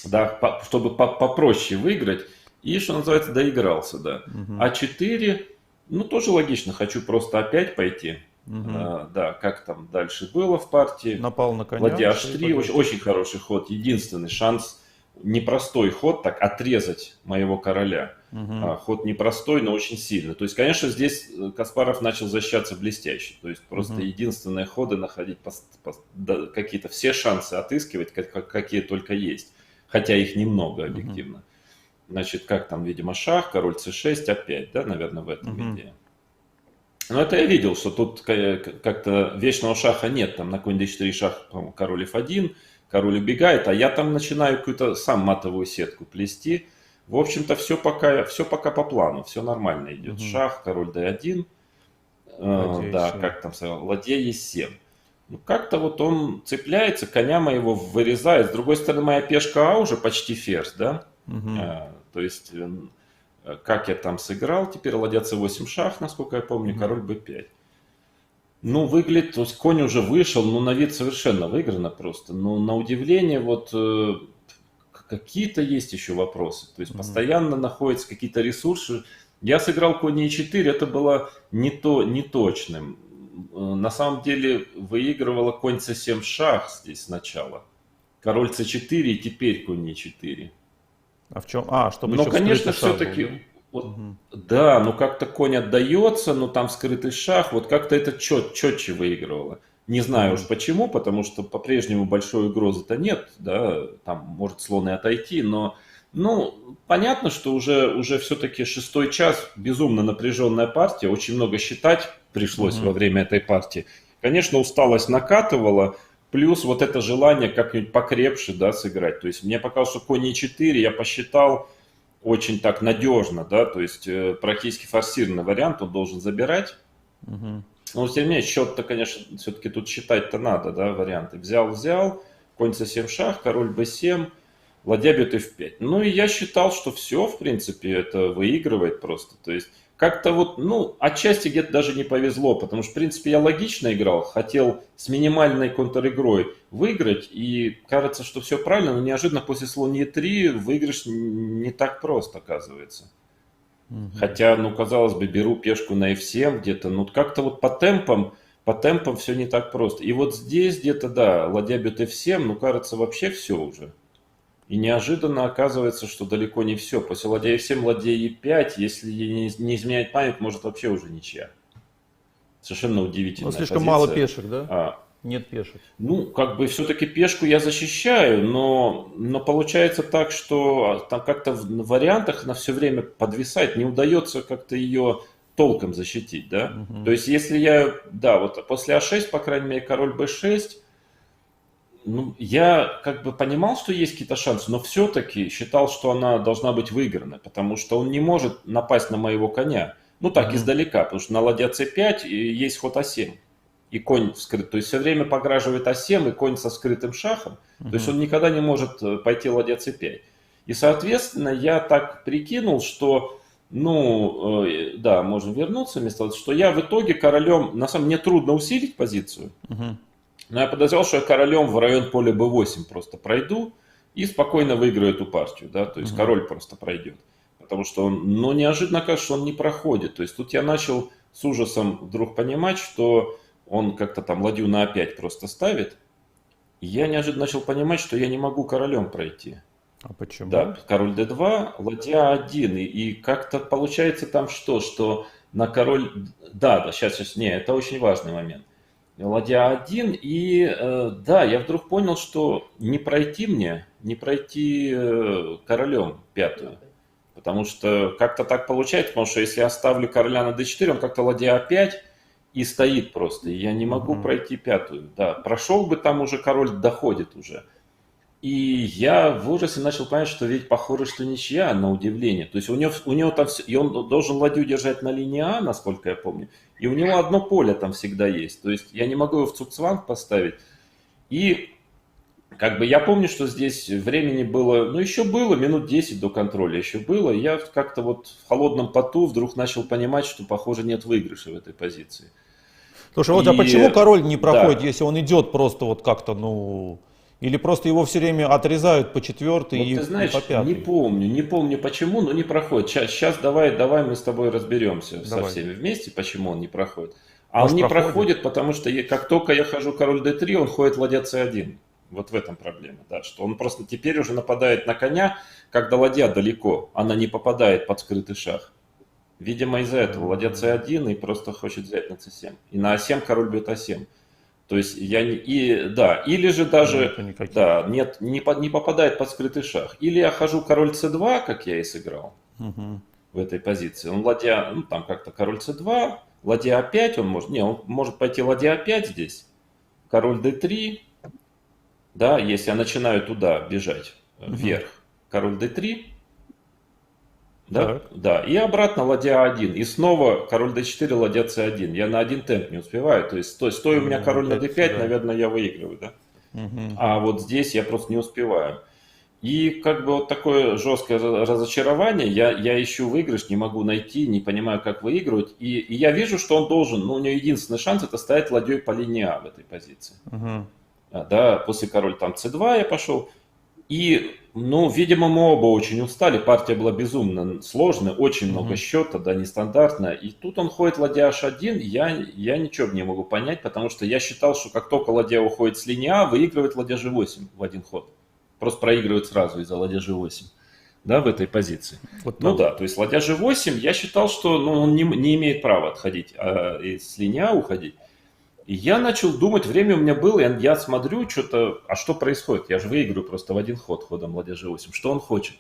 да, чтобы попроще выиграть. И, что называется, доигрался, да. А4, ну, тоже логично, хочу просто опять пойти. Да, как там дальше было в партии. Напал на коня. Ладья H3, очень хороший ход, единственный шанс, непростой ход, так отрезать моего короля. Ход непростой, но очень сильный. То есть, конечно, здесь Каспаров начал защищаться блестяще. То есть, просто единственные ходы находить, какие-то все шансы отыскивать, какие только есть. Хотя их немного, объективно. Значит, как там, видимо, шах, король c6, опять, да, наверное, в этом идея. Но это я видел, что тут как-то вечного шаха нет. Там на конь d4 шах, король f1, король убегает, а я там начинаю какую-то сам матовую сетку плести. В общем-то, все пока по плану, все нормально идет. Шах, король d1, да, как там сказал, ладья e7. Ну, как-то вот он цепляется, коня моего вырезает. С другой стороны, моя пешка А уже почти ферзь, да? То есть, как я там сыграл, теперь ладья c8 шах, насколько я помню, король b5. Ну, выглядит, то есть конь уже вышел, но на вид совершенно выиграно просто. Но на удивление, вот какие-то есть еще вопросы. То есть постоянно находятся какие-то ресурсы. Я сыграл конь e4, это было не точным. На самом деле выигрывала конь c7 шах здесь сначала. Король c4 и теперь конь e4. А в чем? Чтобы Но, еще конечно, вскрытый шаг был, все-таки, да? вот, да, ну как-то конь отдается, но там скрытый шах, вот как-то это четче выигрывало. Не знаю уж почему, потому что по-прежнему большой угрозы-то нет, да, там может слон и отойти, но, ну, понятно, что уже все-таки 6-й час, безумно напряженная партия, очень много считать пришлось во время этой партии. Конечно, усталость накатывала, плюс вот это желание как-нибудь покрепше, да, сыграть. То есть мне показалось, что конь e4 я посчитал очень так надежно, да, то есть практически форсированный вариант, он должен забирать. Но тем не менее, счет-то, конечно, все-таки тут считать-то надо, да, варианты. Взял, конь c7 шах, король b7, ладья бьет f5. Ну и я считал, что все, в принципе, это выигрывает просто. То есть как-то вот, ну, отчасти где-то даже не повезло, потому что, в принципе, я логично играл, хотел с минимальной контр-игрой выиграть, и кажется, что все правильно, но неожиданно после слон e3 выигрыш не так просто, оказывается. Хотя, ну, казалось бы, беру пешку на f7 где-то, ну, как-то вот по темпам все не так просто. И вот здесь где-то, да, ладья бьет f7, ну, кажется, вообще все уже. И неожиданно оказывается, что далеко не все. После ладья e7, ладья e5, если не изменяет память, может вообще уже ничья. Совершенно удивительная Ну, слишком позиция. мало пешек, да? Нет пешек. Ну, как бы все-таки пешку я защищаю, но получается так, что там как-то в вариантах она все время подвисает, не удается как-то ее толком защитить, да? То есть если я, да, вот после А6, по крайней мере, король Б6, ну, я как бы понимал, что есть какие-то шансы, но все-таки считал, что она должна быть выиграна, потому что он не может напасть на моего коня. Ну так, издалека, потому что на ладья c5 есть ход А7. И конь вскрыт. То есть все время пограживает А7 и конь со скрытым шахом. То есть он никогда не может пойти ладья c5. И, соответственно, я так прикинул, что, ну, да, можем вернуться вместо того, что я в итоге королем, на самом деле, мне трудно усилить позицию, но я подозревал, что я королем в район поля b8 просто пройду и спокойно выиграю эту партию, да, то есть король просто пройдет. Потому что он, ну, неожиданно кажется, что он не проходит. То есть тут я начал с ужасом вдруг понимать, что он как-то там ладью на А5 просто ставит. И я неожиданно начал понимать, что я не могу королем пройти. А почему? Да, король d2, ладья А1. И как-то получается там что на король... Да, сейчас, не, это очень важный момент. Ладья А1, и да, я вдруг понял, что не пройти королем пятую. Потому что как-то так получается, потому что если я оставлю короля на d4, он как-то ладья А5 и стоит просто. И я не могу пройти пятую. Да, прошел бы, там уже король доходит уже. И я в ужасе начал понять, что ведь похоже, что ничья, на удивление. То есть у него там, и он должен ладью держать на линии А, насколько я помню. И у него одно поле там всегда есть. То есть я не могу его в цуцванг поставить. И как бы я помню, что здесь времени было, ну еще было, минут 10 до контроля еще было. И я как-то вот в холодном поту вдруг начал понимать, что, похоже, нет выигрыша в этой позиции. Слушай, вот а почему король не проходит, да, если он идет просто вот как-то, ну... Или просто его все время отрезают по четвертой вот и, ты знаешь, и по пятой? не помню почему, но не проходит. Сейчас давай мы с тобой разберемся со всеми вместе, почему он не проходит. А может, он не проходит, потому что как только я хожу король d3, он ходит ладья c1. Вот в этом проблема, да, что он просто теперь уже нападает на коня, когда ладья далеко, она не попадает под скрытый шах. Видимо, из-за этого ладья c1 и просто хочет взять на c7. И на a7 король бьет a7. То есть я или же даже не попадает под скрытый шах. Или я хожу король c2, как я и сыграл в этой позиции. Он ладья, ну там как-то король c2, ладья a5, он может пойти ладья a5 здесь, король d3, да, если я начинаю туда бежать вверх, король d3, Да, Так. да. И обратно ладья А1. И снова король d4, ладья c1. Я на один темп не успеваю. То есть, стоя у меня король на Опять d5, сюда. наверное, я выигрываю, да? Мгм. А вот здесь я просто не успеваю. И как бы вот такое жесткое разочарование, я ищу выигрыш, не могу найти, не понимаю, как выигрывать. И я вижу, что он должен, ну, у него единственный шанс это стоять ладьей по линии А в этой позиции. Мгм. Да, после король там c2 я пошел. И, ну, видимо, мы оба очень устали, партия была безумно сложная, очень много счета, да, нестандартная. И тут он ходит ладья h1, я ничего не могу понять, потому что я считал, что как только ладья уходит с линии А, выигрывает ладья g8 в один ход. Просто проигрывает сразу из-за ладья g8, да, в этой позиции. Вот Ну так. да, то есть ладья g8, я считал, что ну, он не имеет права отходить, и с линии А уходить. И я начал думать, время у меня было, я смотрю, что-то, а что происходит? Я же выиграю просто в один ход ходом ладья g8. Что он хочет?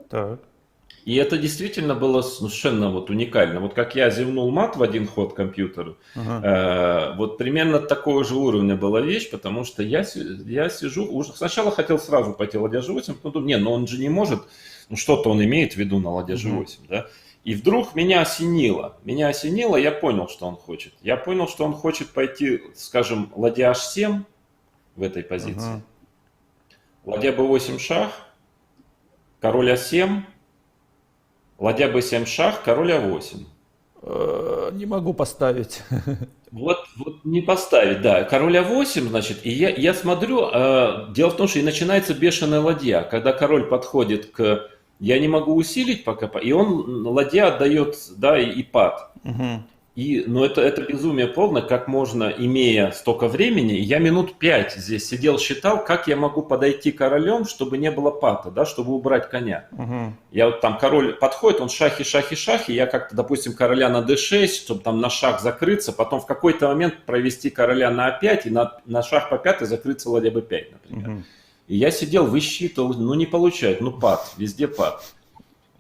Так. И это действительно было совершенно вот уникально. Вот как я зевнул мат в один ход компьютеру, вот примерно такого же уровня была вещь, потому что я сижу, уже сначала хотел сразу пойти ладья g8, потом думаю, не, но он же не может, ну что-то он имеет в виду на ладья g8, да? И вдруг меня осенило, я понял, что он хочет. Я понял, что он хочет пойти, скажем, ладья h7 в этой позиции, ладья b8 шах, король a7, ладья b7 шах, король a8. Не могу поставить. Вот не поставить, да. Король а8, значит, и я смотрю, дело в том, что и начинается бешеная ладья. Когда король подходит к... Я не могу усилить пока, и он, ладья отдает, да, и пад. Но это безумие полное, как можно, имея столько времени, я минут 5 здесь сидел, считал, как я могу подойти королем, чтобы не было пата, да, чтобы убрать коня. Я вот там, король подходит, он шахи, я как-то, допустим, короля на d6, чтобы там на шах закрыться, потом в какой-то момент провести короля на a5 и на шах по 5 закрыться ладья b5, например. И я сидел, высчитывал, ну не получает, ну пад, везде пад.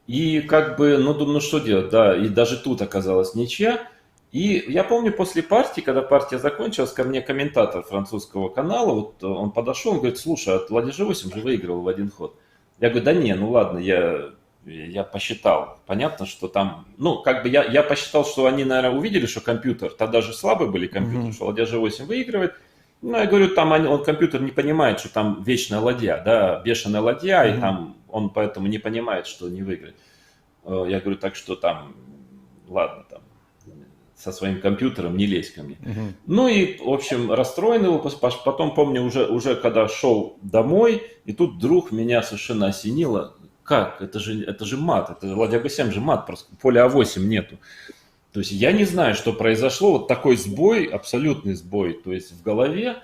И как бы, ну думаю, ну что делать, да, и даже тут оказалась ничья. И я помню, после партии, когда партия закончилась, ко мне комментатор французского канала, вот он подошел, он говорит, слушай, а ладья g8 же выиграл в один ход. Я говорю, да не, ну ладно, я посчитал. Понятно, что там, ну, как бы я посчитал, что они, наверное, увидели, что компьютер, тогда же слабые были компьютеры, что ладья g8 выигрывает. Ну, я говорю, там он, компьютер не понимает, что там вечная ладья, да, бешеная ладья, и там он поэтому не понимает, что не выиграет. Я говорю, так что там, ладно, там, со своим компьютером не лезь ко мне. Ну и, в общем, расстроен его, потом, помню, уже когда шел домой, и тут вдруг меня совершенно осенило, как, это же мат, это ладья b7 же мат, просто поля а8 нету. То есть я не знаю, что произошло, вот такой сбой, абсолютный сбой, то есть в голове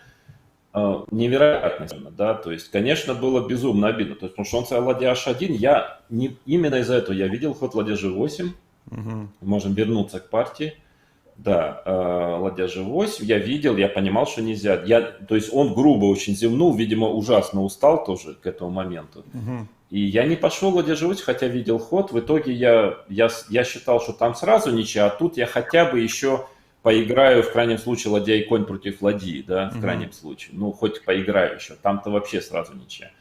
невероятно, да, то есть, конечно, было безумно обидно, то есть, потому что он стоял ладья h1, именно из-за этого я видел ход ладья g8, можем вернуться к партии, да, ладья g8, я видел, я понимал, что нельзя, то есть он грубо очень зевнул, видимо, ужасно устал тоже к этому моменту. И я не пошел ладья g8, хотя видел ход. В итоге я считал, что там сразу ничья, а тут я хотя бы еще поиграю, в крайнем случае, ладья и конь против ладьи, да, в крайнем случае. Ну, хоть поиграю еще. Там-то вообще сразу ничья.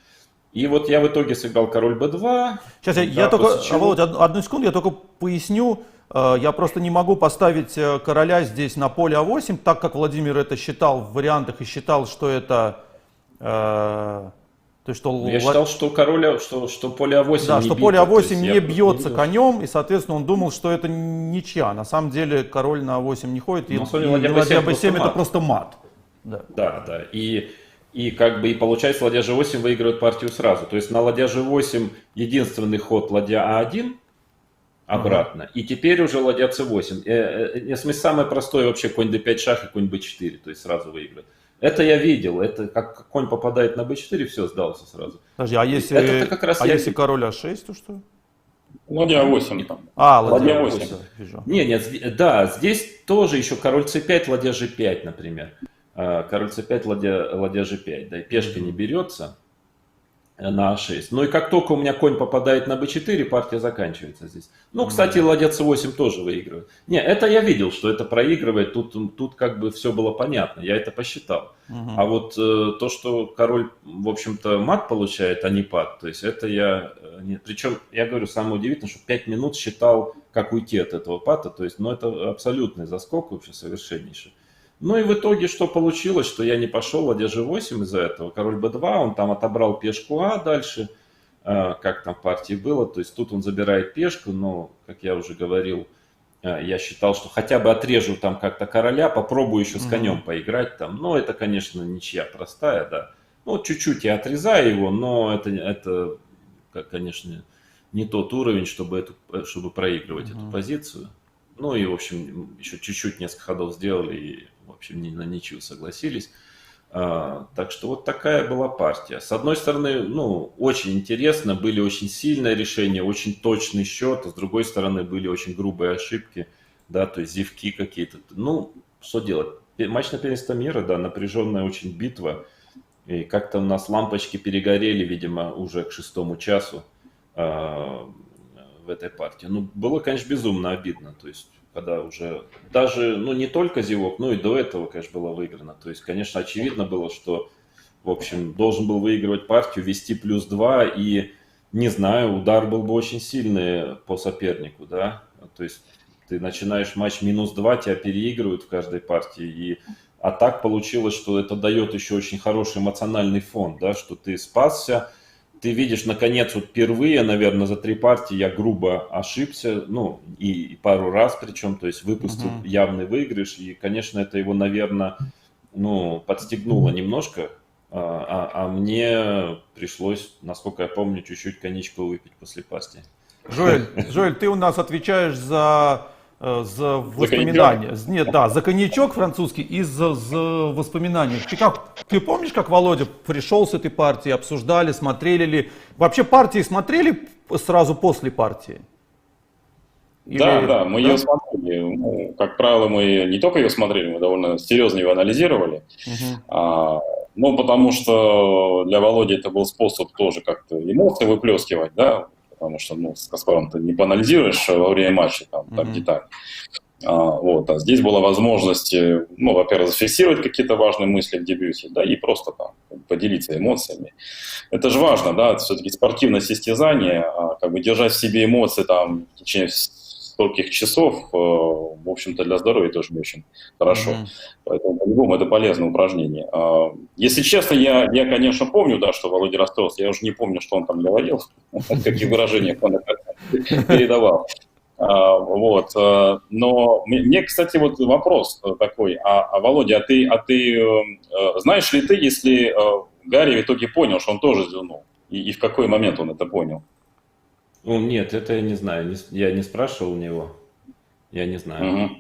И вот я в итоге сыграл король b2. Сейчас да, я только, чего... Володя, одну секунду, я только поясню. Я просто не могу поставить короля здесь на поле а8, так как Владимир это считал в вариантах и считал, что это... То есть, что я считал, что что поле а8 да, не что бито, поле а8 не я бьется конем, и, соответственно, он думал, что это ничья. На самом деле король на а8 не ходит, и ладья b7 это просто мат. Да, да. И как бы и получается ладья g8 выигрывает партию сразу. То есть на ладья g8 единственный ход ладья а1 обратно. И теперь уже ладья c8. В смысле, самое простое вообще конь d5 шах и конь b4, то есть сразу выигрывает. Это я видел, это как конь попадает на b4, все, сдался сразу. Подожди, а если, как раз если король а6, то что? Ладья а8 там. Ладья а8. Вижу. Нет, да, здесь тоже еще король c5, ладья g5, например. Король c5, ладья g5, да, и пешка не берется. на А6. Ну и как только у меня конь попадает на b4, партия заканчивается здесь. Ну, кстати, ладья c8 тоже выигрывает. Не, это я видел, что это проигрывает. Тут как бы все было понятно. Я это посчитал. А вот то, что король, в общем-то, мат получает, а не пад, то есть это я... Причем, я говорю, самое удивительное, что 5 минут считал, как уйти от этого пата. То есть, ну, это абсолютный заскок вообще совершеннейший. Ну и в итоге что получилось, что я не пошел ладья g8 из-за этого. Король b2, он там отобрал пешку А дальше, как там в партии было. То есть тут он забирает пешку, но, как я уже говорил, я считал, что хотя бы отрежу там как-то короля, попробую еще с конем поиграть там. Но это, конечно, ничья простая, да. Ну, чуть-чуть я отрезаю его, но это конечно, не тот уровень, чтобы проигрывать эту позицию. Ну и, в общем, еще чуть-чуть несколько ходов сделали и, в общем, на ничью согласились. Так что вот такая была партия. С одной стороны, ну, очень интересно, были очень сильные решения, очень точный счет, а с другой стороны были очень грубые ошибки, да, то есть зевки какие-то. Ну, что делать? Матч на первенство мира, да, напряженная очень битва. И как-то у нас лампочки перегорели, видимо, уже к 6 часу в этой партии. Ну, было, конечно, безумно обидно. То есть, когда уже даже, ну, не только зевок, но и до этого, конечно, было выиграно. То есть, конечно, очевидно было, что, в общем, должен был выигрывать партию, вести +2, и, не знаю, удар был бы очень сильный по сопернику, да. То есть, ты начинаешь матч -2, тебя переигрывают в каждой партии, а так получилось, что это дает еще очень хороший эмоциональный фон, да, что ты спасся. Ты видишь, наконец, вот впервые, наверное, за 3 партии я грубо ошибся, ну, и пару раз причем, то есть выпустил явный выигрыш, и, конечно, это его, наверное, ну, подстегнуло немножко, а мне пришлось, насколько я помню, чуть-чуть коньячку выпить после партии. Жоэль, ты у нас отвечаешь за воспоминания. Нет, да, за коньячок французский и за воспоминания. Ты помнишь, как Володя пришел с этой партии, обсуждали, смотрели ли? Вообще партии смотрели сразу после партии? Да, мы ее смотрели. Ну, как правило, мы не только ее смотрели, мы довольно серьезно ее анализировали. Ну, потому что для Володи это был способ тоже как-то эмоции выплескивать, да, потому что, ну, с Каспаром ты не поанализируешь во время матча там так детально. Вот, а здесь была возможность, ну, во-первых, зафиксировать какие-то важные мысли в дебюте, да, и просто там поделиться эмоциями. Это же важно, да, все-таки спортивное состязание, как бы держать в себе эмоции там в течение стольких часов, в общем-то, для здоровья тоже не очень хорошо. Поэтому, по-любому, это полезное упражнение. Если честно, я, конечно, помню, да, что Володя расстроился, я уже не помню, что он там говорил, какие выражения он передавал. Вот. Но мне, кстати, вот вопрос такой. Володя, а ты знаешь ли ты, если Гарри в итоге понял, что он тоже зевнул? И в какой момент он это понял? Ну, нет, это я не знаю. Я не спрашивал у него. Я не знаю.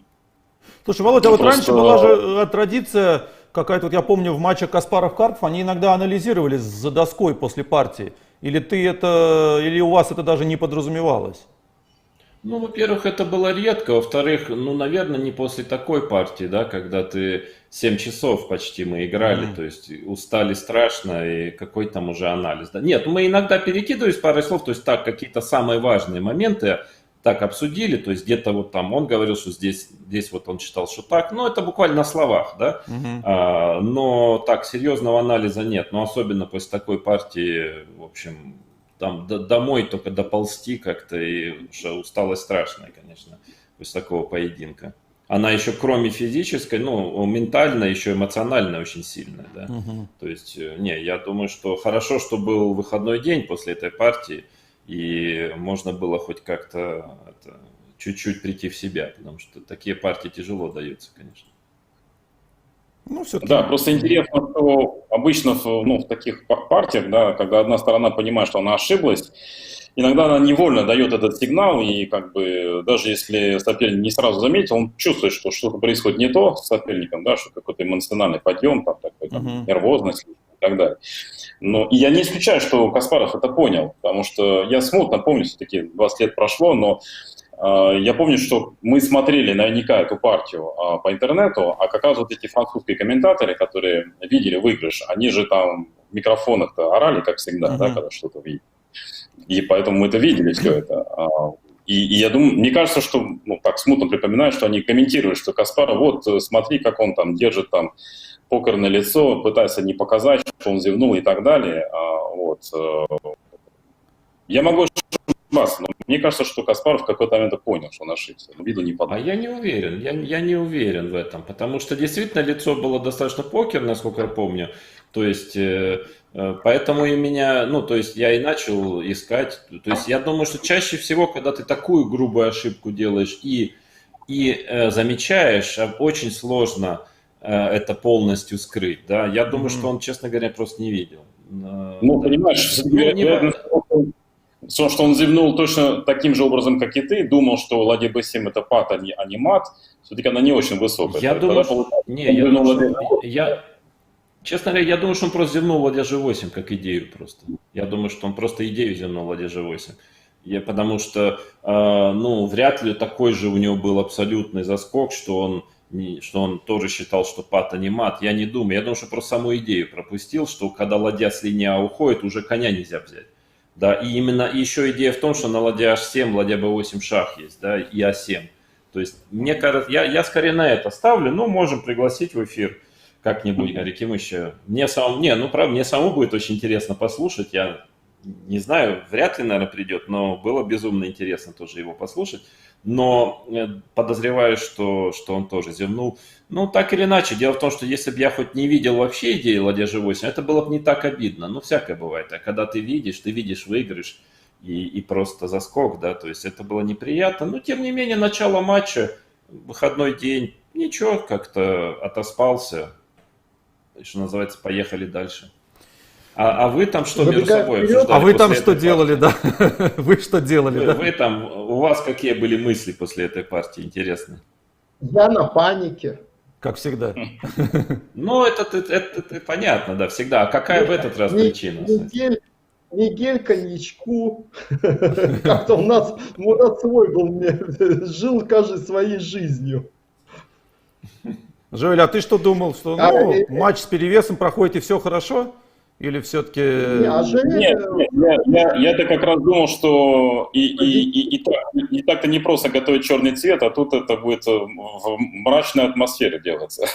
Слушай, Володя, вот раньше была же традиция какая-то, вот я помню, в матчах Каспаров-Карпов они иногда анализировали за доской после партии. Или у вас это даже не подразумевалось? Ну, во-первых, это было редко. Во-вторых, ну, наверное, не после такой партии, да, когда ты 7 часов почти мы играли, то есть устали страшно, и какой там уже анализ. Да? Нет, мы иногда перекидывались парой слов, то есть так, какие-то самые важные моменты так обсудили, то есть где-то вот там он говорил, что здесь вот он считал, что так, ну, это буквально на словах, да, но так, серьезного анализа нет, но особенно после такой партии, в общем... Там домой только доползти как-то, и усталость страшная, конечно, после такого поединка. Она еще кроме физической, ну, ментально, еще эмоционально очень сильная, да. То есть, не, я думаю, что хорошо, что был выходной день после этой партии, и можно было хоть как-то чуть-чуть прийти в себя, потому что такие партии тяжело даются, конечно. Ну, да, просто интересно, что обычно в таких партиях, да, когда одна сторона понимает, что она ошиблась, иногда она невольно дает этот сигнал, и как бы даже если соперник не сразу заметил, он чувствует, что что-то происходит не то с соперником, да, что какой-то эмоциональный подъем, там, такой, там, нервозность и так далее. Но и я не исключаю, что Каспаров это понял, потому что я смутно помню, все-таки 20 лет прошло, но я помню, что мы смотрели наверняка эту партию по интернету, а как раз вот эти французские комментаторы, которые видели выигрыш, они же там микрофонах-то орали, как всегда, да, когда что-то видели. И поэтому мы это видели, все это. И я думаю, мне кажется, что, ну, так смутно припоминаю, что они комментируют, что Каспаров, вот, смотри, как он там держит там покерное лицо, пытается не показать, что он зевнул и так далее. Вот. Я могу ошибаться, но мне кажется, что Каспаров в какой-то момент понял, что он ошибся. Но виду не подал. А я не уверен, я не уверен в этом, потому что действительно лицо было достаточно покер, насколько я помню. То есть, поэтому и меня, ну, то есть я и начал искать. То есть я думаю, что чаще всего, когда ты такую грубую ошибку делаешь и замечаешь, очень сложно это полностью скрыть. Да? Я думаю, что он, честно говоря, просто не видел. Ну, понимаешь, что он зевнул точно таким же образом, как и ты, думал, что ладья b7 это пат, а не мат, все-таки она не очень высокая. Я думаю, честно говоря, я думаю, что он просто зевнул ладья g8 как идею просто. Я думаю, что он просто идею зевнул ладья g8. Потому что, ну, вряд ли такой же у него был абсолютный заскок, что он тоже считал, что пат, а не мат. Я не думаю. Я думаю, что просто саму идею пропустил, что когда ладья с линии А уходит, уже коня нельзя взять. Да, и именно еще идея в том, что на ладья H7, ладья B8 шах есть, да, и А7. То есть, мне кажется, я скорее на это ставлю, но можем пригласить в эфир как-нибудь Гарри Кимыча. Мне самому будет очень интересно послушать. Я не знаю, вряд ли, наверное, придет, но было безумно интересно тоже его послушать. Но подозреваю, что он тоже зевнул. Ну, так или иначе, дело в том, что если бы я хоть не видел вообще идеи ладья g8, это было бы не так обидно. Ну, всякое бывает. А когда ты видишь выигрыш и просто заскок, да, то есть это было неприятно. Но, тем не менее, начало матча, выходной день, ничего, как-то отоспался. Что называется, поехали дальше. А вы там что между собой обсуждали? А вы там что делали, да? Вы что делали, да? Вы там, у вас какие были мысли после этой партии, интересно? Я на панике. Как всегда. Ну, это понятно, да, всегда. А какая в этот раз причина? Недель коньячку. Как-то у нас свой был, жил каждый своей жизнью. Жоэль, а ты что думал, что матч с перевесом проходит и все хорошо? Или все-таки... Нет, я-то как раз думал, что и так-то не просто готовить черный цвет, а тут это будет в мрачной атмосфере делаться.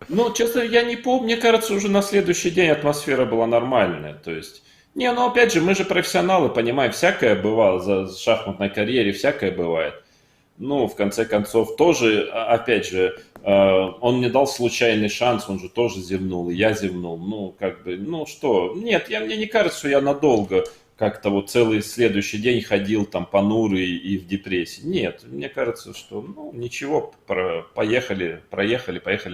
Ну, честно, я не помню, мне кажется, уже на следующий день атмосфера была нормальная, то есть... Не, ну опять же, мы же профессионалы, понимаем, всякое бывало в шахматной карьере, всякое бывает. Ну, в конце концов, тоже, опять же, он мне дал случайный шанс, он же тоже зевнул, и я зевнул. Ну, как бы, ну что, нет, мне не кажется, что я надолго как-то вот целый следующий день ходил там понурый и в депрессии. Нет, мне кажется, что, ну, ничего, поехали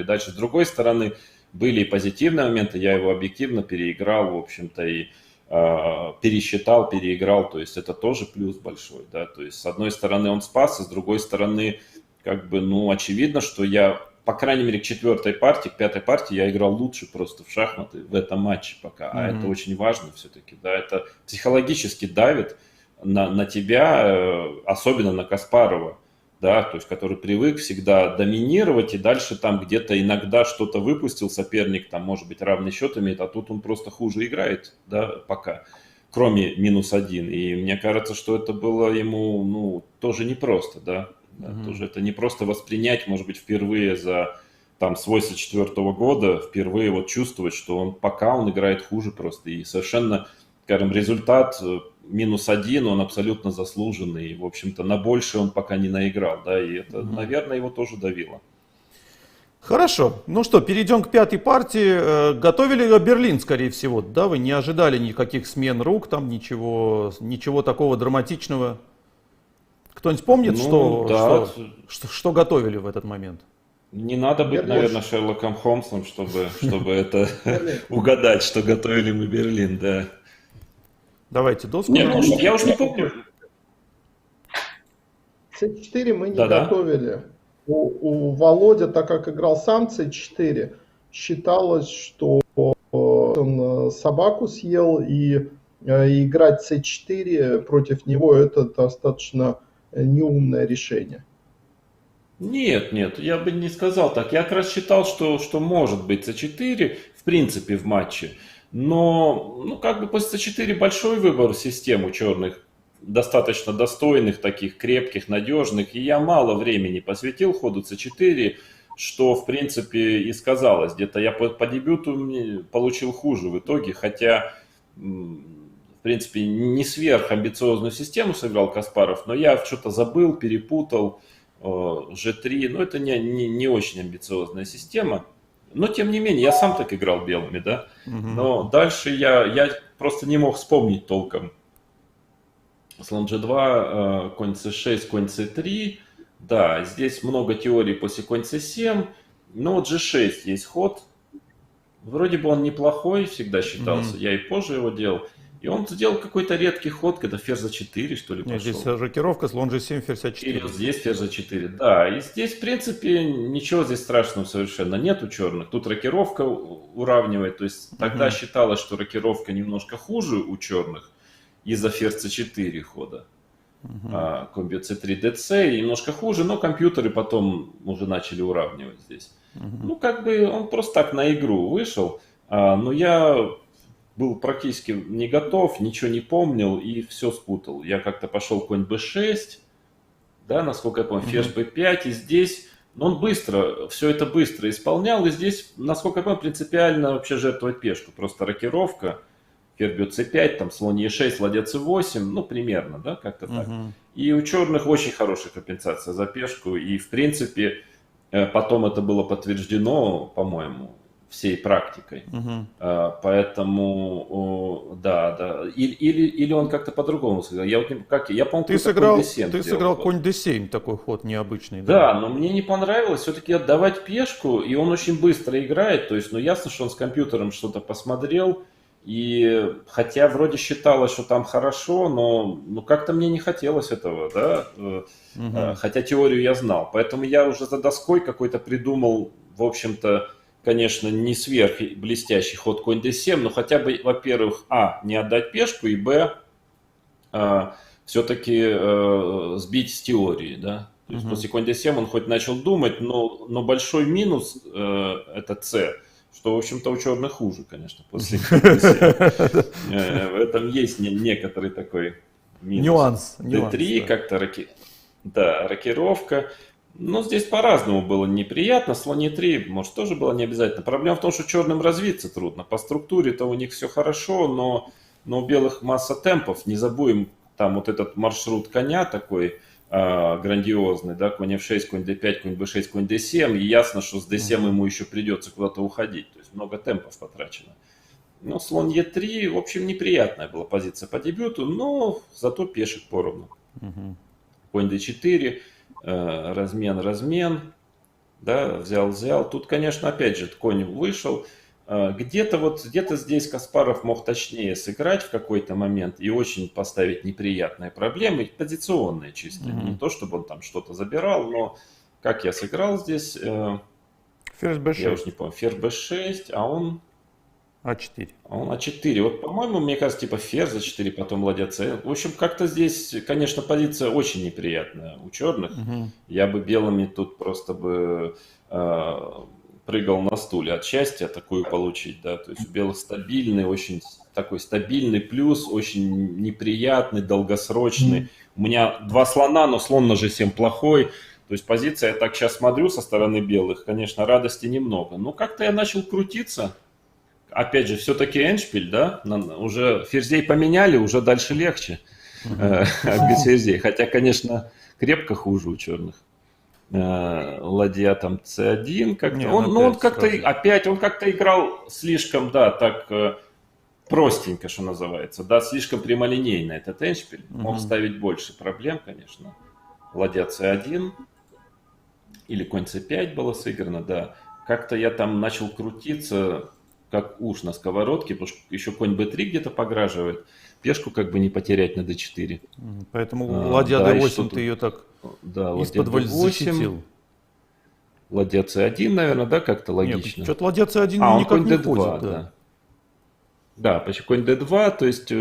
дальше. С другой стороны, были и позитивные моменты, я его объективно переиграл, в общем-то, и пересчитал, переиграл, то есть это тоже плюс большой, да, то есть с одной стороны он спас, а с другой стороны, как бы, ну, очевидно, что я, по крайней мере, к четвертой партии, к пятой партии я играл лучше просто в шахматы в этом матче пока, а это очень важно все-таки, да, это психологически давит на тебя, особенно на Каспарова, да, то есть который привык всегда доминировать, и дальше там где-то иногда что-то выпустил соперник, там, может быть, равный счет имеет, а тут он просто хуже играет, да, пока, кроме -1. И мне кажется, что это было ему, ну, тоже непросто, да, тоже это не просто воспринять, может быть, впервые за, там, с 84 года, впервые вот чувствовать, что он пока он играет хуже просто, и совершенно, скажем, результат -1, он абсолютно заслуженный. И, в общем-то, на больше он пока не наиграл. Да, и это, наверное, его тоже давило. Хорошо. Ну что, перейдем к пятой партии. Готовили Берлин, скорее всего. Да, вы не ожидали никаких смен рук, там ничего такого драматичного. Кто-нибудь помнит, что готовили в этот момент? Не надо быть, наверное, Шерлоком Холмсом, чтобы это угадать, что готовили мы Берлин, да. Давайте доску. Нет, я уже не помню. c4 мы не готовили. У Володя, так как играл сам c4, считалось, что он собаку съел, и играть c4 против него это достаточно неумное решение. Нет, нет, я бы не сказал так. Я как раз считал, что может быть c4, в принципе, в матче. Но, ну, как бы после c4 большой выбор систем у черных, достаточно достойных, таких крепких, надежных. И я мало времени посвятил ходу c4, что, в принципе, и сказалось. Где-то я по дебюту получил хуже в итоге, хотя, в принципе, не сверхамбициозную систему сыграл Каспаров, но я что-то забыл, перепутал. G3, ну это не очень амбициозная система, но тем не менее, я сам так играл белыми, да, но дальше я просто не мог вспомнить толком. Слон G2, конь C6, конь C3, да, здесь много теорий после конь C7, но вот G6 есть ход, вроде бы он неплохой всегда считался, я и позже его делал. И он сделал какой-то редкий ход, когда ферзь за 4, что ли, пошел. Здесь рокировка, слон G7, ферзь А4. И вот здесь ферзь за 4, да. И здесь, в принципе, ничего здесь страшного совершенно нет у черных. Тут рокировка уравнивает. То есть тогда считалось, что рокировка немножко хуже у черных из-за ферзь C4 хода. Конь бьет C3, DC, и немножко хуже, но компьютеры потом уже начали уравнивать здесь. Ну, как бы он просто так на игру вышел. Но я был практически не готов, ничего не помнил и все спутал. Я как-то пошел конь b6, да, насколько я помню, ферзь b5, и здесь, ну, он быстро, все это быстро исполнял, и здесь, насколько я помню, принципиально вообще жертвовать пешку, просто рокировка, ферзь бьет c5, там слон e6, ладья c8, ну, примерно, да, как-то так. И у черных очень хорошая компенсация за пешку, и, в принципе, потом это было подтверждено, по-моему, всей практикой. Поэтому, да. Или он как-то по-другому сыграл. Я помню, Ты сыграл конь d7, такой ход необычный. Да, но мне не понравилось все-таки отдавать пешку, и он очень быстро играет. То есть, ну, ясно, что он с компьютером что-то посмотрел. И хотя вроде считалось, что там хорошо, но ну, как-то мне не хотелось этого, да. Хотя теорию я знал. Поэтому я уже за доской какой-то придумал, в общем-то, конечно, не сверх блестящий ход конь d7, но хотя бы, во-первых, не отдать пешку, и все-таки сбить с теории, да. То есть после конь d7 он хоть начал думать, но большой минус это c, что, в общем-то, у черных хуже, конечно, после конь d7. В этом есть некоторый такой минус. Нюанс. d3 как-то рокировка. Ну, здесь по-разному было неприятно. Слон e3, может, тоже было не обязательно. Проблема в том, что черным развиться трудно. По структуре-то у них все хорошо, но у белых масса темпов. Не забудем, там вот этот маршрут коня такой грандиозный, да, конь f6, конь d5, конь b6, конь d7. И ясно, что с d7 ему еще придется куда-то уходить. То есть много темпов потрачено. Но слон e3, в общем, неприятная была позиция по дебюту, но зато пешек поровну. Конь d4. Размен, да, взял. Тут, конечно, опять же, конь вышел. Где-то здесь Каспаров мог точнее сыграть в какой-то момент и очень поставить неприятные проблемы, позиционные чисто. Не то, чтобы он там что-то забирал, но как я сыграл здесь? Ферзь b6. Я уже не помню. Ферзь b6, а он... А4. Он А4. Вот, по-моему, мне кажется, типа ферзь А4, потом ладья С. В общем, как-то здесь, конечно, позиция очень неприятная у черных. Я бы белыми тут просто бы прыгал на стуле от счастья такую получить, да. То есть у белых стабильный, очень такой стабильный плюс, очень неприятный, долгосрочный. У меня 2 слона, но слон на G7 плохой. То есть позиция, я так сейчас смотрю со стороны белых, конечно, радости немного. Но как-то я начал крутиться. Опять же, все-таки эндшпиль, да, уже ферзей поменяли, уже дальше легче без ферзей. Хотя, конечно, крепко хуже у черных. Ладья там c1, как-то. Он как-то играл слишком, да, так простенько, что называется, да, слишком прямолинейно этот эндшпиль. Мог ставить больше проблем, конечно. Ладья c1 или конь c5 было сыграно, да. Как-то я там начал крутиться, как уж на сковородке, потому что еще конь b3 где-то пограживает. Пешку как бы не потерять на d4. Поэтому ладья d8 ты ее так из-под защитил. Ладья c1, наверное, да, как-то логично. Нет, что-то ладья c1 никак не d2, ходит. Да, почти конь d2, то есть,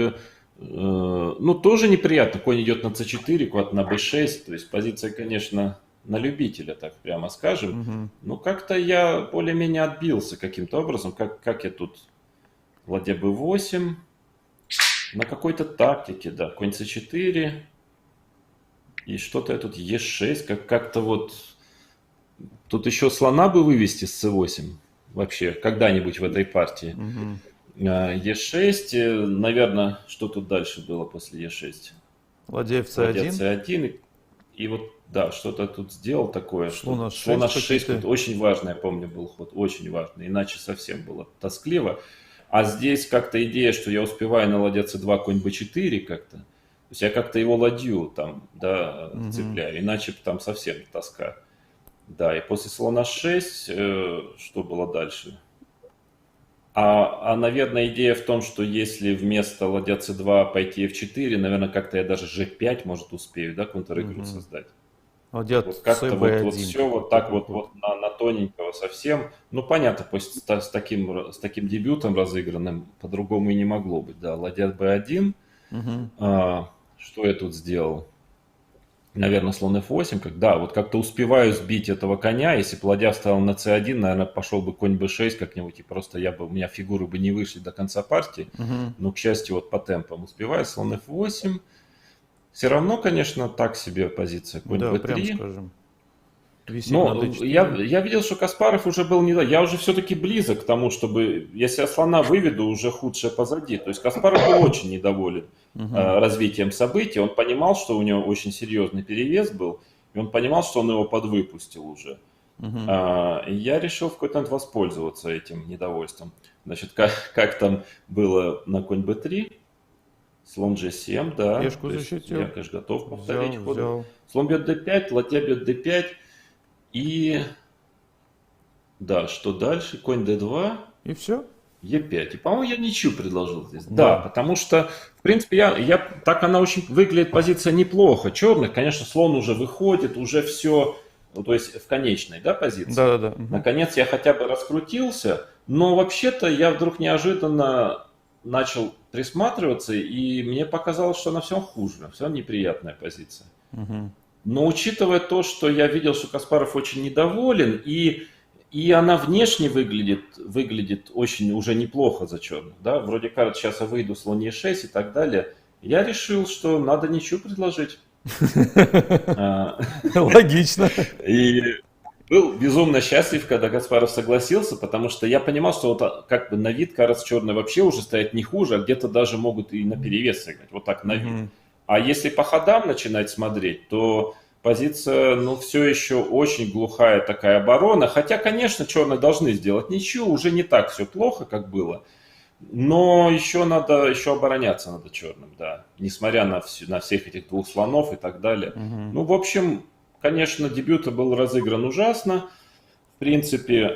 ну, тоже неприятно. Конь идет на c4, куда-то на b6, то есть позиция, конечно, на любителя, так прямо скажем. Мгм. Ну, как-то я более-менее отбился каким-то образом. Как я тут? Ладья b8. На какой-то тактике, да. Конь c4. И что-то я тут e6. Как-то вот... Тут еще слона бы вывести с c8. Вообще, когда-нибудь в этой партии. Мгм. e6. Наверное, что тут дальше было после e6? Ладья Ладья f1. c1. И вот, да, что-то тут сделал такое, Слон что слон h6 h6 какие-то. очень важный, я помню, был ход, очень важный, иначе совсем было тоскливо. А здесь как-то идея, что я успеваю на ладья c2, конь b4 как-то, то есть я как-то его ладью там, да, Мгм. цепляю, иначе бы там совсем тоска. Да, и после слона h6, что было дальше? Наверное, идея в том, что если вместо ладья c2 пойти f4, наверное, как-то я даже g5, может, успею, да, контр-игру Мгм. создать. Ладья Вот как-то cb1. вот все вот так вот на тоненького совсем. Ну, понятно, с таким дебютом разыгранным по-другому и не могло быть. Да, ладья b1. Мгм. Что я тут сделал? Наверное, слон f8. Да, вот как-то успеваю сбить этого коня. Если бы ладья встала на c1, наверное, пошел бы конь b6 как-нибудь. И просто у меня фигуры бы не вышли до конца партии. Мгм. Но, к счастью, вот по темпам успеваю. Слон f8. Все равно, конечно, так себе позиция. Конь Да, прям b3. скажем. Висит на Но d4. я видел, что Каспаров уже был не... Я уже все-таки близок к тому, чтобы... Если я слона выведу, уже худшее позади. То есть Каспаров был очень недоволен Мгм. развитием событий. Он понимал, что у него очень серьезный перевес был. И он понимал, что он его подвыпустил уже. Мгм. И я решил в какой-то момент воспользоваться этим недовольством. Значит, как там было на конь b3? Слон g7, да. Пешку То есть защитил. я, конечно, готов повторить ход. Взял. Слон бьет d5, ладья бьет d5. И да, что дальше? Конь d2, И все. e5. И, по-моему, я ничью предложил здесь. Да. Да, потому что, в принципе, так она очень выглядит, позиция неплохо. Черных, конечно, слон уже выходит, уже все, ну, то есть в конечной, да, позиции. Да. Наконец я хотя бы раскрутился, но вообще-то я вдруг неожиданно начал присматриваться, и мне показалось, что она все хуже, все неприятная позиция. Мгм. Но учитывая то, что я видел, что Каспаров очень недоволен, и она внешне выглядит очень уже неплохо за черных, да, вроде кажется, сейчас я выйду слон e6 и так далее, я решил, что надо ничью предложить. А, Логично. И был безумно счастлив, когда Каспаров согласился, потому что я понимал, что вот как бы на вид, кажется, черные вообще уже стоят не хуже, а где-то даже могут и на перевес сыграть, вот так на вид. Мгм. А если по ходам начинать смотреть, то позиция, ну, все еще очень глухая такая оборона. Хотя, конечно, черные должны сделать ничью, уже не так все плохо, как было. Но еще обороняться надо черным, да. Несмотря на всех этих двух слонов и так далее. Мгм. Ну, в общем, конечно, дебют был разыгран ужасно, в принципе,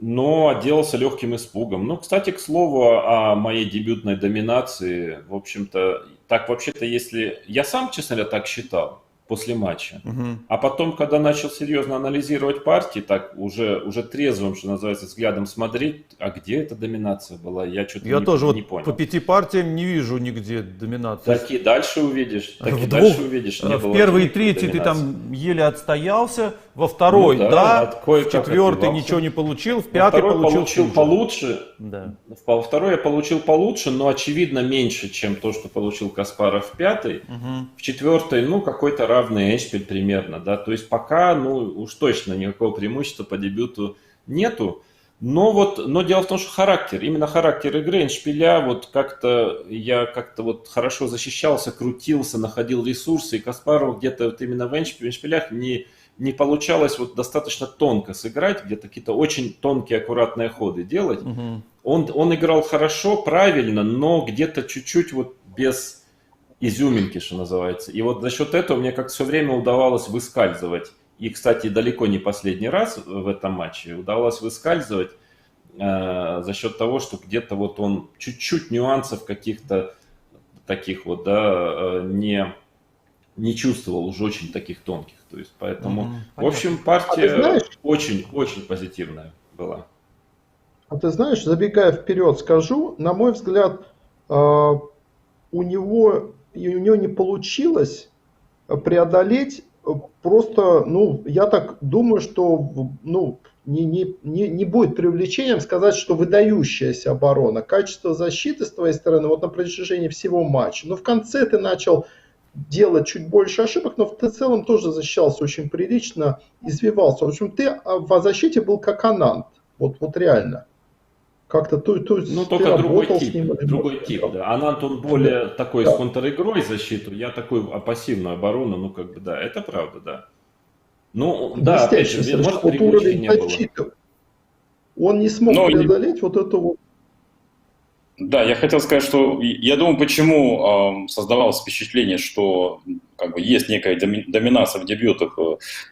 но отделался легким испугом. Ну, кстати, к слову о моей дебютной доминации, в общем-то, так вообще-то, если... Я сам, честно говоря, так считал после матча. Мгм. А потом, когда начал серьезно анализировать партии, так уже трезвым, что называется, взглядом смотреть, а где эта доминация была, я что-то Я тоже не вот понял. по 5 партиям не вижу нигде доминации. Так и дальше увидишь, В двух- не в было первой и никакой третьей ты доминации. там еле отстоялся, во второй, Ну да, да, от кое-как в четвертой отбивался. ничего не получил, в Во пятой второй получил хуже. получше. Да. Во второй я получил получше, но очевидно меньше, чем то, что получил Каспаров в пятой. Мгм. В четвертой, ну, какой-то равный эшпиль примерно, да. То есть пока, ну, уж точно никакого преимущества по дебюту нету. Но дело в том, что именно характер игры, эндшпиля, я как-то вот хорошо защищался, крутился, находил ресурсы, и Каспаров где-то вот именно в эндшпилях не получалось вот достаточно тонко сыграть, где-то какие-то очень тонкие, аккуратные ходы делать. Мгм. Он играл хорошо, правильно, но где-то чуть-чуть вот без изюминки, что называется. И вот за счет этого мне как все время удавалось выскальзывать. И, кстати, далеко не последний раз в этом матче удавалось выскальзывать за счет того, что где-то вот он чуть-чуть нюансов каких-то таких вот, да, не чувствовал уже очень таких тонких. То есть, поэтому, Мгм. в общем, А ты партия знаешь- очень-очень позитивная была. А ты знаешь, забегая вперед, скажу, на мой взгляд, у него не получилось преодолеть просто, ну, я так думаю, что, ну, не будет преувеличением сказать, что выдающаяся оборона. Качество защиты с твоей стороны вот на протяжении всего матча. Но в конце ты начал делать чуть больше ошибок, но в целом тоже защищался очень прилично, извивался. В общем, ты в защите был как Ананд. Вот реально. Как-то Ну, только другой тип, да. Ананд, он более такой с контр-игрой защиту, я такой пассивную оборону, ну, как бы, да, это правда, да. Ну, да, опять же, может, привычки не было. Он не смог преодолеть вот это вот. Да, я хотел сказать, что я думаю, почему создавалось впечатление, что как бы есть некая доминация в дебютах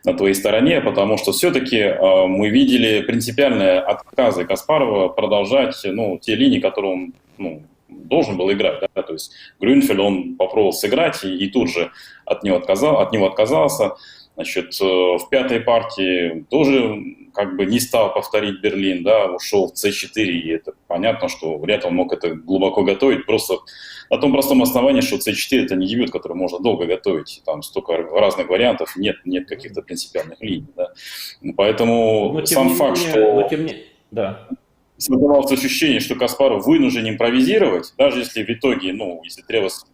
на твоей стороне, потому что все-таки мы видели принципиальные отказы Каспарова продолжать, ну, те линии, которые он, ну, должен был играть. Да? То есть Грюнфельд он попробовал сыграть и тут же от него отказался. Значит, в пятой партии тоже как бы не стал повторить Берлин, да, ушел в c4, и это понятно, что вряд ли он мог это глубоко готовить, просто на том простом основании, что c4 это не дебют, который можно долго готовить, там столько разных вариантов, нет каких-то принципиальных линий, да. Поэтому сам факт, что... Да. Создавалось ощущение, что Каспаров вынужден импровизировать, даже если в итоге, ну, если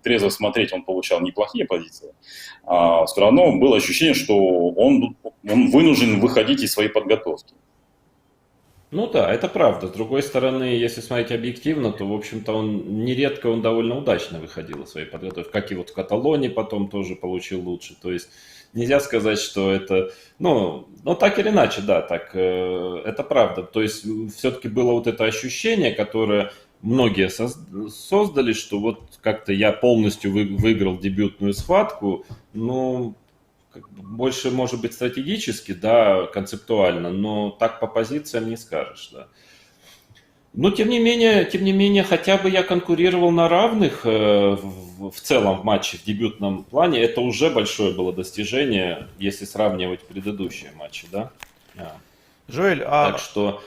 трезво смотреть, он получал неплохие позиции, все равно было ощущение, что он вынужден выходить из своей подготовки. Ну да, это правда. С другой стороны, если смотреть объективно, то, в общем-то, нередко он довольно удачно выходил из своей подготовки, как и вот в Каталонии потом тоже получил лучше. То есть нельзя сказать, что это, ну так или иначе, да, так, это правда. То есть все-таки было вот это ощущение, которое многие создали, что вот как-то я полностью выиграл дебютную схватку, ну, больше, может быть, стратегически, да, концептуально, но так по позициям не скажешь, да. Но, тем не менее, хотя бы я конкурировал на равных в целом в матче, в дебютном плане. Это уже большое было достижение, если сравнивать предыдущие матчи, да. Жоэль, так что...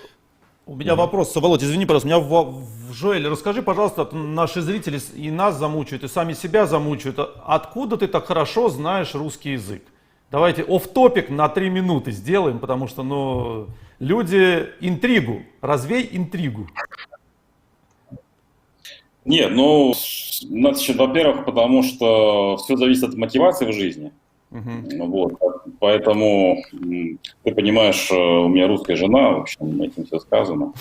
У меня вопрос, Володь, извини, пожалуйста, Жоэль, расскажи, пожалуйста, наши зрители и нас замучают, и сами себя замучают. Откуда ты так хорошо знаешь русский язык? Давайте офф-топик на 3 минуты сделаем, потому что, ну, люди, интригу, развей интригу. Нет, ну, значит, во-первых, потому что все зависит от мотивации в жизни. Вот, поэтому, ты понимаешь, у меня русская жена, в общем, этим все сказано.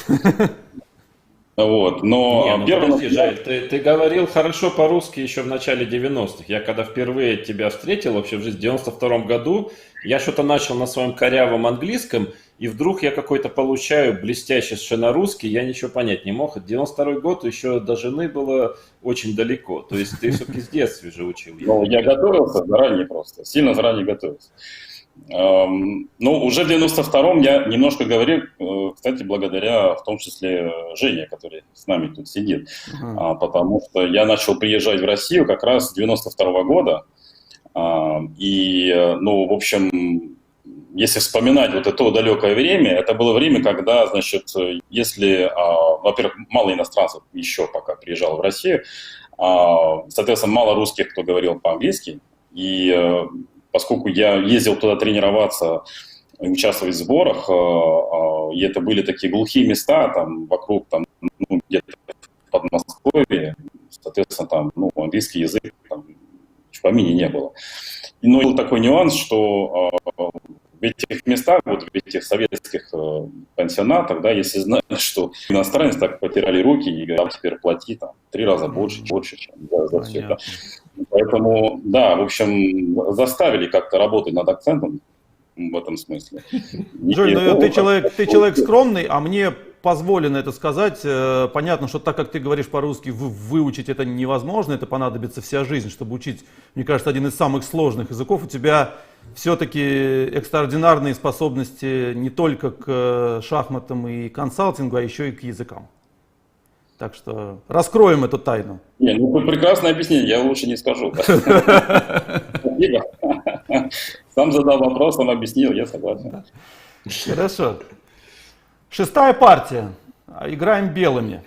Вот, но подожди, Жаль, ты говорил хорошо по-русски еще в начале 90-х. Я когда впервые тебя встретил вообще в жизни, в 92-м году, я что-то начал на своем корявом английском, и вдруг я какой-то получаю блестящий совершенно русский, я ничего понять не мог. 92-й год еще до жены было очень далеко. То есть ты все-таки с детства же учил. Ну, я готовился заранее просто, сильно заранее готовился. Ну, уже в 92-м я немножко говорил, кстати, благодаря в том числе Жене, который с нами тут сидит, потому что я начал приезжать в Россию как раз с 92-го года, и, ну, в общем, если вспоминать вот это далекое время, это было время, когда, значит, если, во-первых, мало иностранцев еще пока приезжало в Россию, соответственно, мало русских, кто говорил по-английски, и поскольку я ездил туда тренироваться, участвовать в сборах, и это были такие глухие места, там вокруг, там, ну, где-то в Подмосковье, соответственно, там, ну, английский язык там, в помине не было. Но был такой нюанс, что в этих местах, вот в этих советских пансионатах, да, если знаешь, что иностранец, так потирали руки и говорят, теперь плати там 3 раза больше, чем за все это. Поэтому, да, в общем, заставили как-то работать над акцентом в этом смысле. Жень, ну ты человек скромный, а мне позволено это сказать. Понятно, что так как ты говоришь по-русски, выучить это невозможно, это понадобится вся жизнь, чтобы учить, мне кажется, один из самых сложных языков. У тебя все-таки экстраординарные способности не только к шахматам и консалтингу, а еще и к языкам. Так что раскроем эту тайну. Не, ну прекрасное объяснение, я лучше не скажу. Спасибо. Сам задал вопрос, он объяснил, я согласен. Хорошо. 6-я партия. Играем белыми.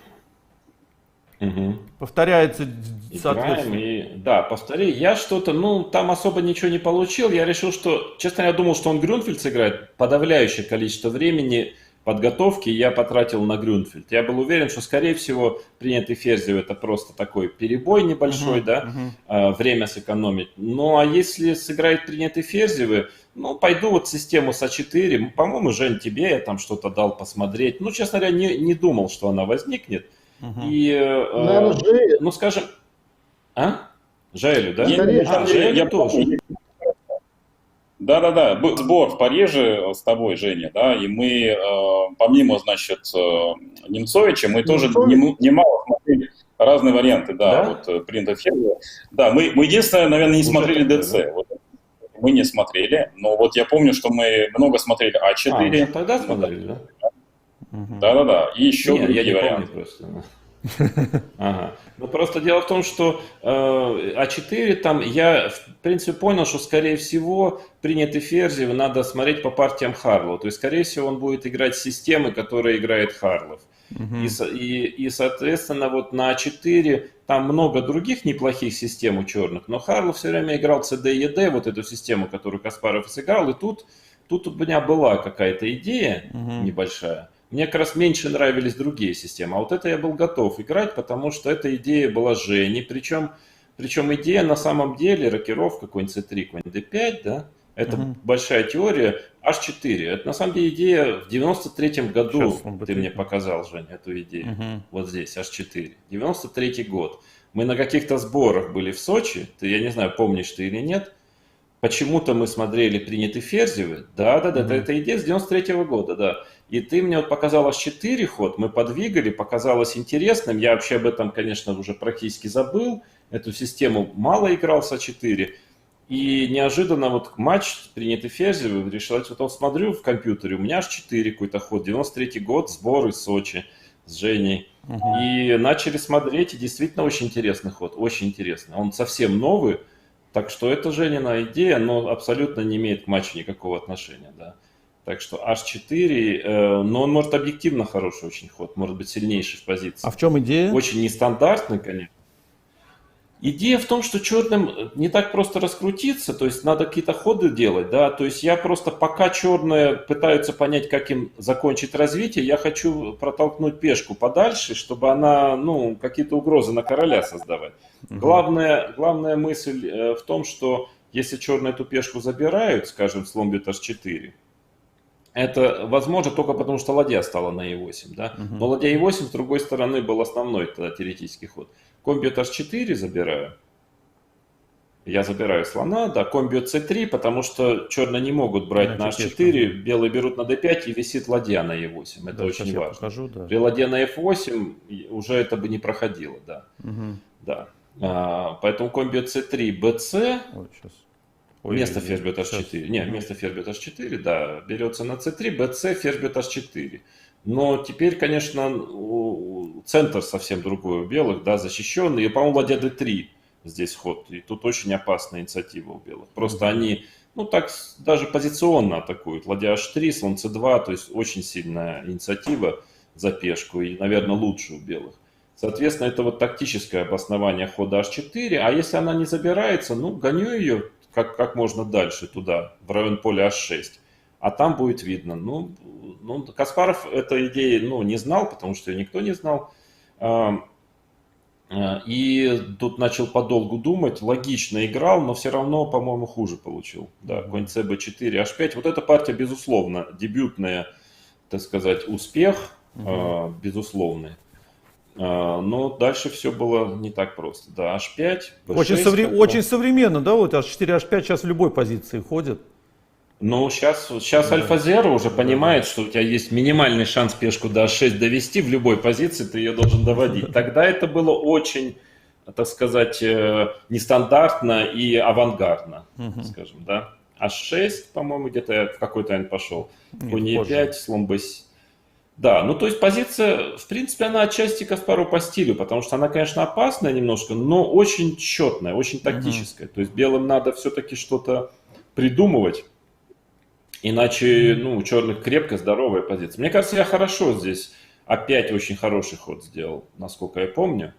Мгм. Повторяется, Играем соответственно. и, да, повтори. Я что-то, ну, там особо ничего не получил. Я решил, что, честно, я думал, что он Грюнфельд сыграет. Подавляющее количество времени подготовки я потратил на Грюнфельд. Я был уверен, что, скорее всего, принятый Ферзев это просто такой перебой небольшой, Мгм, да, мгм. время сэкономить. Ну, а если сыграет принятый Ферзевы, ну, пойду вот систему с А4. По-моему, Жень, тебе я там что-то дал посмотреть. Ну, честно говоря, не думал, что она возникнет. Мгм. И, Наверное, же, ну, скажем, а? Жаэлю, да? скорее На самом деле, Жаэлю я тоже. помню, да-да-да, был сбор в Париже с тобой, Женя, да, и мы, помимо, значит, Немцовича, мы тоже Немцович, немало смотрели разные варианты, да, Да? вот принято Ферзя. Да, мы единственное, наверное, не Уже смотрели тогда, ДЦ, да? вот, мы не смотрели, но вот я помню, что мы много смотрели Уже А4, тогда ну, да, смотрели, да? Мгм. да-да-да, и еще Не, я не другие помню варианты. просто. Ага. Ну, просто дело в том, что А4 там, я, в принципе, понял, что, скорее всего, принятый Ферзев надо смотреть по партиям Харлоу. То есть, скорее всего, он будет играть с системы, которые играет Харлов. Мгм. Соответственно, вот на А4 там много других неплохих систем у черных, но Харлов все время играл ЦД-ЕД, вот эту систему, которую Каспаров сыграл, и тут у меня была какая-то идея Мгм. небольшая. Мне как раз меньше нравились другие системы, а вот это я был готов играть, потому что эта идея была Жени, причем идея на самом деле, рокировка, какой-нибудь C3, какой-нибудь D5, да, это Мгм. большая теория, H4. Это на самом деле идея в 93-м Сейчас году, он ты мне быстрее. показал, Жень, эту идею. Мгм. Вот здесь, H4. 93-й год. Мы на каких-то сборах были в Сочи, ты, я не знаю, помнишь ты или нет, почему-то мы смотрели «Приняты Ферзевы». Да, Мгм. это идея с 93-го года, да. И ты мне вот показал H4 ход, мы подвигали, показалось интересным. Я вообще об этом, конечно, уже практически забыл. Эту систему мало играл с А4. И неожиданно вот матч «Принятый Ферзевы» решил, вот смотрю в компьютере, у меня H4 какой-то ход, 93-й год, сбор из Сочи с Женей. Мгм. И начали смотреть, и действительно очень интересный ход, очень интересный. Он совсем новый, так что это Женина идея, но абсолютно не имеет к матчу никакого отношения, да. Так что H4, но он может объективно хороший очень ход, может быть сильнейший в А позиции. в чем идея? Очень нестандартный, конечно. Идея в том, что черным не так просто раскрутиться, то есть надо какие-то ходы делать, да, то есть я просто пока черные пытаются понять, как им закончить развитие, я хочу протолкнуть пешку подальше, чтобы она, ну, какие-то угрозы на короля создавать. Мгм. Главная мысль в том, что если черные эту пешку забирают, скажем, слон бьет h4, это возможно только потому, что ладья стала на e8, да? Но Мгм. ладья e8 с другой стороны был основной тогда теоретический ход. Конь бьет h4 забираю. Я забираю слона, да, конь бьет c3, потому что черные не могут брать на Иначе пешка. h4, белые берут на d5 и висит ладья на e8. Это Да, сейчас очень я важно. покажу, да. При ладье на f8 уже это бы не проходило, да. Мгм. Да. Поэтому конь бьет c3, bc, Ой, сейчас. вместо ферзь бьет Сейчас. h4. Не, вместо ферзь бьет h4, да, берется на c3, bc, ферзь бьет h4. Но теперь, конечно, центр совсем другой у белых, да, защищенный. И, по-моему, ладья d3 здесь ход. И тут очень опасная инициатива у белых. Просто они, ну так, даже позиционно атакуют. Ладья h3, слон c2, то есть очень сильная инициатива за пешку. И, наверное, лучше у белых. Соответственно, это вот тактическое обоснование хода h4. А если она не забирается, ну, гоню ее как можно дальше туда, в район поля h6. А там будет видно. Ну, Каспаров этой идеи, ну, не знал, потому что ее никто не знал. И тут начал подолгу думать, логично играл, но все равно, по-моему, хуже получил. Да, конь cb4, h5. Вот эта партия, безусловно, дебютная, так сказать, успех, безусловный. Но дальше все было не так просто. Да, h5, b6. Очень современно, да, вот H4, H5 сейчас в любой позиции ходит. Ну, сейчас Альфа-Зеро уже понимает, что у тебя есть минимальный шанс пешку до h6 довести в любой позиции, ты ее должен доводить. Тогда это было очень, так сказать, нестандартно и авангардно, скажем, да. h6, по-моему, где-то я в какой-то момент пошел. Конь e5, слон b7. Да, ну то есть позиция, в принципе, она отчасти Каспару по стилю, потому что она, конечно, опасная немножко, но очень четная, очень тактическая. То есть белым надо все-таки что-то придумывать. Иначе, ну, у черных крепкая, здоровая позиция. Мне кажется, я хорошо здесь опять очень хороший ход сделал, насколько я помню.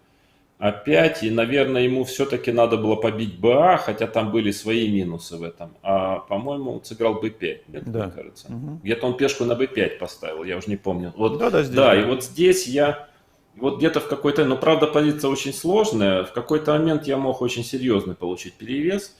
А5, и, наверное, ему все-таки надо было побить БА, хотя там были свои минусы в этом. А, по-моему, он сыграл Б5, мне кажется. Где-то он пешку на Б5 поставил, я уже не помню. Вот, да, и вот здесь я, вот где-то в какой-то, но правда позиция очень сложная, в какой-то момент я мог очень серьезный получить перевес.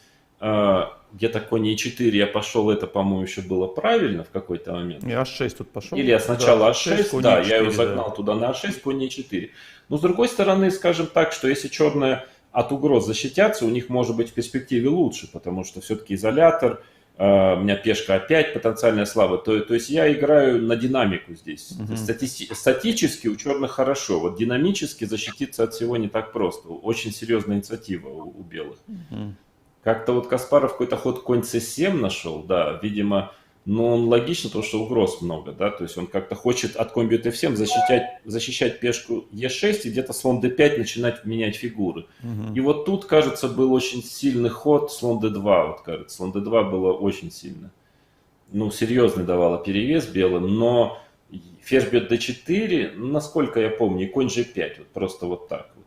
Где-то конь Е4 я пошел, это, по-моему, еще было правильно в какой-то момент. И H6 тут пошел. Или я сначала H6, да, E4, я его загнал туда на H6, конь Е4. Но с другой стороны, скажем так, что если черные от угроз защитятся, у них может быть в перспективе лучше, потому что все-таки изолятор, у меня пешка опять потенциальная слава. То есть я играю на динамику здесь. Статически у черных хорошо, вот динамически защититься от всего не так просто. Очень серьезная инициатива у белых. Как-то вот Каспаров какой-то ход конь c7 нашел, да, видимо, но он логично, потому что угроз много, да, то есть он как-то хочет от конь бьет f7 защищать пешку e6 и где-то слон d5 начинать менять фигуры. И вот тут, кажется, был очень сильный ход слон d2, вот кажется, слон d2 было очень сильно. Ну, серьезный давало перевес белым, но ферзь бьет d4, насколько я помню, и конь g5, вот просто вот так вот,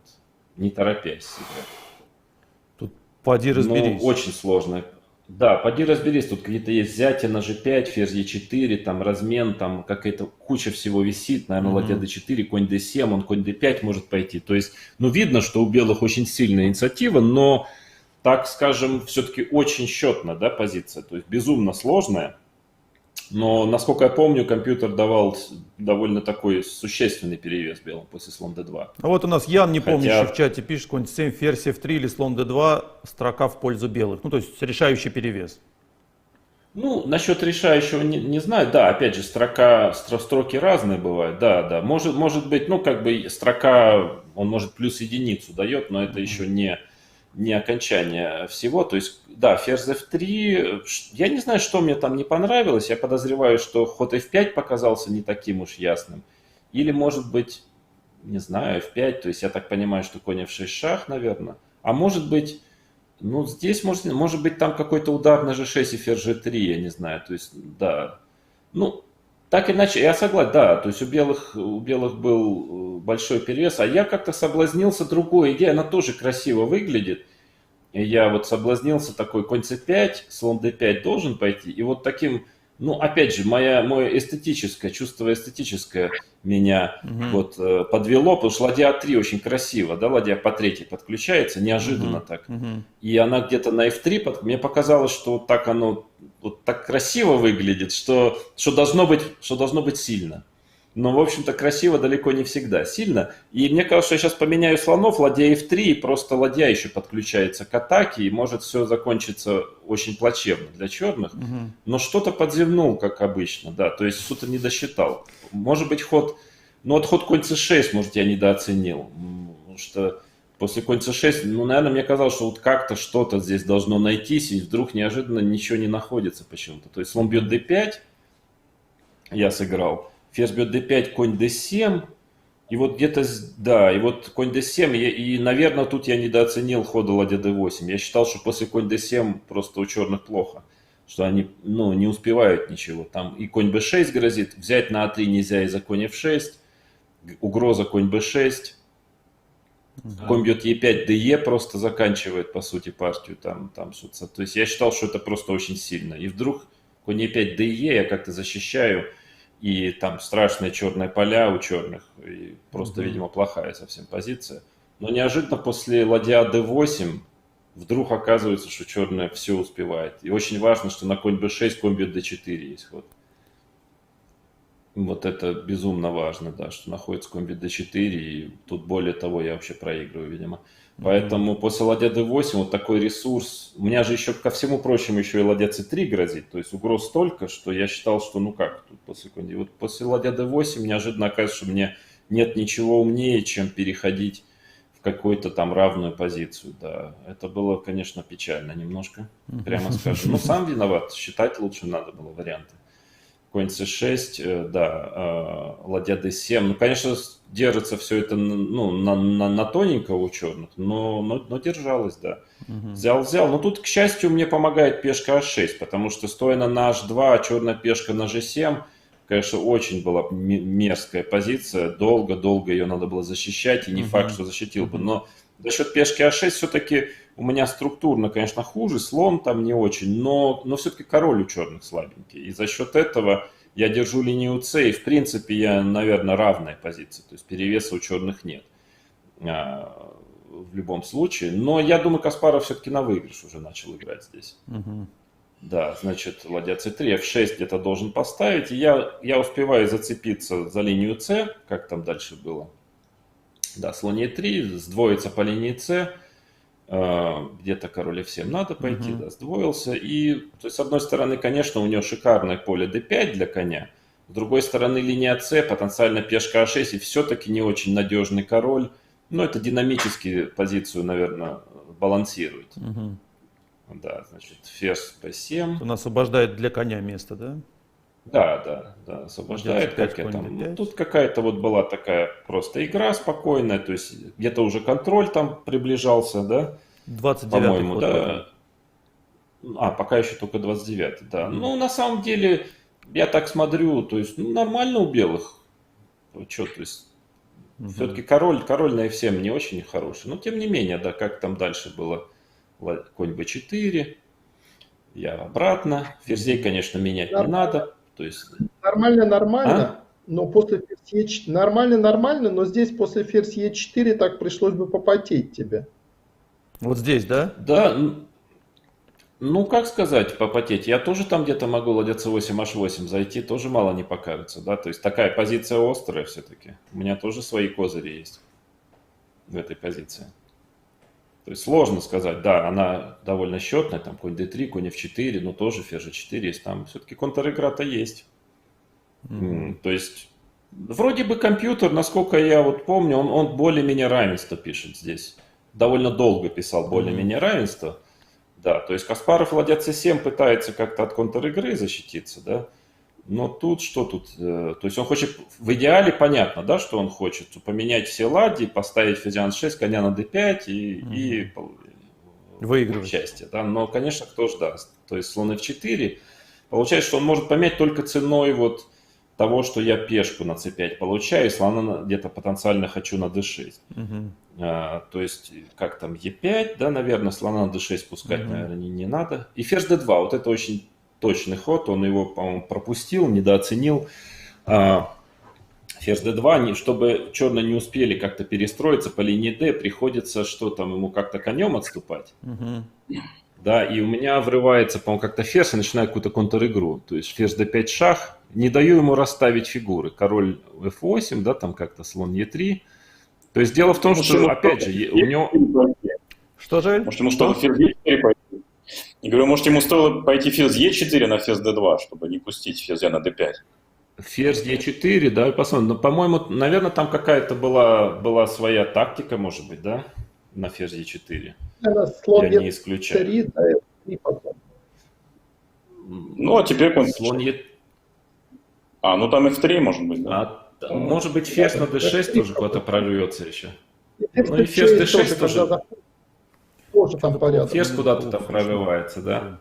не торопясь играть. Поди разберись. Ну, очень сложно. Да, поди разберись. Тут какие-то есть взятия на g5, ферзь e4, там размен, там какая-то куча всего висит. Наверное, ладья d4, конь d7, он конь d5 может пойти. То есть, ну, видно, что у белых очень сильная инициатива, но, так скажем, все-таки очень счетная, да, позиция. То есть, безумно сложная. Но, насколько я помню, компьютер давал довольно такой существенный перевес белым после слон d2. А вот у нас Ян, не помнящий, в чате пишет, конь 7, ферзь f3 или слон d2, строка в пользу белых. Ну, то есть решающий перевес. Ну, насчет решающего не знаю. Да, опять же, строки разные бывают. Да. Может быть, ну, как бы строка, он может плюс единицу дает, но это еще не окончание всего. То есть, да, ферзь f3, я не знаю, что мне там не понравилось. Я подозреваю, что ход f5 показался не таким уж ясным. Или, может быть, не знаю, f5, то есть я так понимаю, что конь f6 шах, наверное. А может быть, ну, здесь может быть там какой-то удар на g6 и ферзь g3, я не знаю. То есть, да, ну, так иначе, я согласен, да, то есть у белых был большой перевес, а я как-то соблазнился другой идеей, она тоже красиво выглядит. И я вот соблазнился такой, конь c5, слон d5 должен пойти, и вот таким, ну, опять же, мое эстетическое, чувство эстетическое меня вот подвело, потому что ладья a3 очень красиво, да, ладья по третьей подключается, неожиданно так. И она где-то на f3, мне показалось, что так оно вот так красиво выглядит, что должно быть сильно. Но, в общем-то, красиво далеко не всегда сильно. И мне кажется, что я сейчас поменяю слонов, ладья f3, и просто ладья еще подключается к атаке, и может все закончиться очень плачевно для черных. Но что-то подзевнул, как обычно, да, то есть что-то не досчитал. Может быть, ход конь c6, может, я недооценил, потому что после конь c6, ну, наверное, мне казалось, что вот как-то что-то здесь должно найтись, и вдруг неожиданно ничего не находится почему-то. То есть слон бьет d5, я сыграл. Ферзь бьет d5, конь d7, и вот где-то, да, и вот конь d7, и, наверное, тут я недооценил хода ладья d8. Я считал, что после конь d7 просто у черных плохо, что они, ну, не успевают ничего. Там и конь b6 грозит, взять на a3 нельзя из-за конь f6, угроза конь b6, конь бьет e5, de просто заканчивает, по сути, партию там что-то. То есть я считал, что это просто очень сильно. И вдруг конь e5, de я как-то защищаю, и там страшные черные поля у черных, и просто, видимо, плохая совсем позиция. Но неожиданно после ладья d8 вдруг оказывается, что черная все успевает. И очень важно, что на конь b6, конь бьет d4 есть ход. Вот это безумно важно, да, что находится конь бьет d4, и тут более того я вообще проигрываю, видимо. Поэтому после ладья d8 вот такой ресурс. У меня же еще, ко всему прочему, еще и ладья c3 грозит. То есть угроз столько, что я считал, что ну как тут после конь. Вот после ладья d8 неожиданно оказывается, что мне нет ничего умнее, чем переходить в какую-то там равную позицию. Да, это было, конечно, печально немножко, прямо скажем. Но сам виноват, считать лучше надо было варианты. Конь c6, да, ладья d7. Ну, конечно, держится все это, ну, на тоненького у черных, но держалось, да. Взял. Но тут, к счастью, мне помогает пешка a6, потому что стоя на h2, черная пешка на g7, конечно, очень была мерзкая позиция. Долго ее надо было защищать, и не факт, что защитил бы. Но За счет пешки А6 все-таки у меня структурно, конечно, хуже, слон там не очень, но все-таки король у черных слабенький. И за счет этого я держу линию С, и в принципе я, наверное, равная позиция. То есть перевеса у черных нет в любом случае. Но я думаю, Каспаров все-таки на выигрыш уже начал играть здесь. Мгм. Да, значит, ладья С3, F6 где-то должен поставить. И я успеваю зацепиться за линию С, как там дальше было. Да, слон Е3, сдвоиться по линии С. Где-то король F7 надо пойти, Мгм. да, сдвоился. И, то есть, с одной стороны, конечно, у него шикарное поле D5 для коня. С другой стороны, линия С, потенциально пешка А6 и все-таки не очень надежный король. Но это динамически позицию, наверное, балансирует. Мгм. Да, значит, ферзь P7. Он освобождает для коня место, да? Да, освобождает, Ладья как C5, я конь там. D5. Тут какая-то вот была такая просто игра спокойная, то есть где-то уже контроль там приближался, да, 29-й по-моему, ход. да. Пока еще только 29-й, да. Ну, на самом деле, я так смотрю, то есть, нормально у белых. Что, то есть, все-таки король на F7 не очень хороший. Но, тем не менее, да, как там дальше было. Конь B4, я обратно. Ферзей, конечно, менять не надо. То есть... Нормально, но после ферзь Е4... Нормально, но здесь после ферзь Е4 так пришлось бы попотеть тебе. Вот здесь, да? Да, ну как сказать, попотеть. Я тоже там где-то могу ладья C8, H8 зайти, тоже мало не покажется, да. То есть такая позиция острая все-таки. У меня тоже свои козыри есть в этой позиции. То есть сложно сказать, да, она довольно счетная, там конь D3, конь F4, но тоже ферзь G4 есть, там все-таки контр-игра-то есть. То есть вроде бы компьютер, насколько я вот помню, он более-менее равенство пишет здесь. Довольно долго писал более-менее равенство. Да, то есть Каспаров ладья C7 пытается как-то от контр-игры защититься, да. Но тут что тут? То есть он хочет, в идеале понятно, да, что он хочет. Поменять все ладьи, поставить ферзь 6, коня на d5 и Выигрывать. счастье. Да? Но, конечно, кто ж даст? То есть слон f4. Получается, что он может поменять только ценой вот того, что я пешку на c5 получаю, и слона где-то потенциально хочу на d6. То есть, как там, e5, да, наверное, слона на d6 пускать, наверное, не надо. И ферзь d2, вот это очень точный ход, он его, по-моему, пропустил, недооценил. Ферзь d2, чтобы черные не успели как-то перестроиться по линии d, приходится что там ему как-то конем отступать. Да, и у меня врывается, по-моему, как-то ферзь и начинает какую-то контр-игру. То есть ферзь d5 шах, не даю ему расставить фигуры. Король f8, да, там как-то слон e3. То есть дело в том, что, опять же, у него... Что же? Может, ему стоило ферзь e4 пойти? Я говорю, может, ему стоило пойти ферзь e4 на ферзь d2, чтобы не пустить ферзя на d5. Ферзь e4, да, посмотрим. Но, по-моему, наверное, там какая-то была своя тактика, может быть, да, на ферзь e4. Слон Я не исключаю. E3, да, F3 потом. Ну, а теперь конь... Слон e... ну там f3, может быть, да? Может быть, ферзь на d6 тоже куда-то прорвется еще. Ферзь Ну и ферзь D6 d6 тоже. Тоже там порядок. Ферзь куда-то там прорывается, да.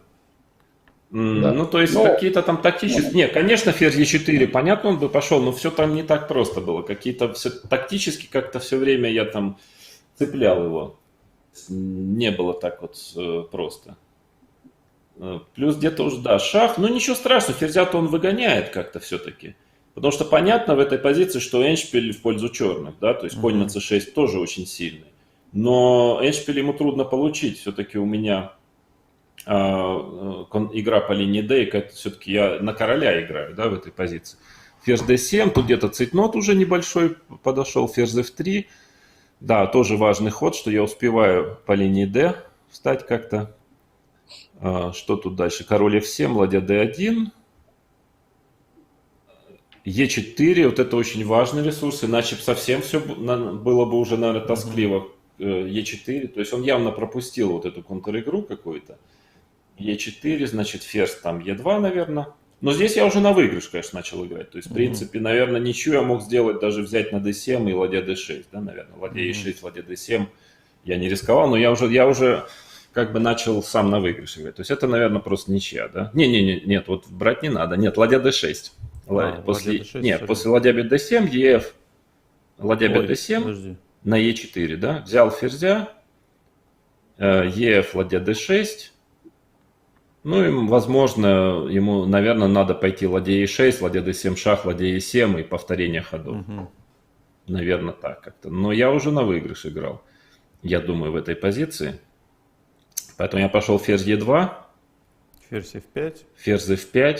Да. Ну, то есть какие-то там тактические... Не, конечно, ферзь e4, понятно, он бы пошел, но все там не так просто было. Какие-то все тактически как-то все время я там цеплял его. Не было так вот просто. Плюс где-то уже, да, шах. Ну, ничего страшного, ферзя-то он выгоняет как-то все-таки. Потому что понятно в этой позиции, что эндшпиль в пользу черных, да, то есть конь на c6 тоже очень сильный. Но эндшпиль ему трудно получить. Все-таки у меня игра по линии d, и все-таки я на короля играю, да, в этой позиции. Ферзь d7, тут где-то цейтнот уже небольшой подошел, ферзь f3. Да, тоже важный ход, что я успеваю по линии d встать как-то. Что тут дальше? Король f7, ладья d1. e4, вот это очень важный ресурс, иначе совсем все было бы уже, наверное, тоскливо. e4, то есть он явно пропустил вот эту контр-игру какую-то. e4, значит, ферзь там e2, наверное. Но здесь я уже на выигрыш, конечно, начал играть. То есть, в принципе, наверное, ничего я мог сделать, даже взять на d7 и ладья d6, да, наверное. Ладья e6, ладья d7 я не рисковал, но я уже как бы начал сам на выигрыш играть. То есть это, наверное, просто ничья, да? Нет, вот брать не надо. Нет, ладья d6. После ладья b7, ef, ладья b7. на Е4, да, взял ферзя, ЕФ, ладья d6, ну и, возможно, ему, наверное, надо пойти ладья Е6, ладья d7 шах, ладья Е7 и повторение ходов. Наверное, так как-то. Но я уже на выигрыш играл, я думаю, в этой позиции. Поэтому я пошел ферзь Е2. Ферзь F5. Ферзь F5.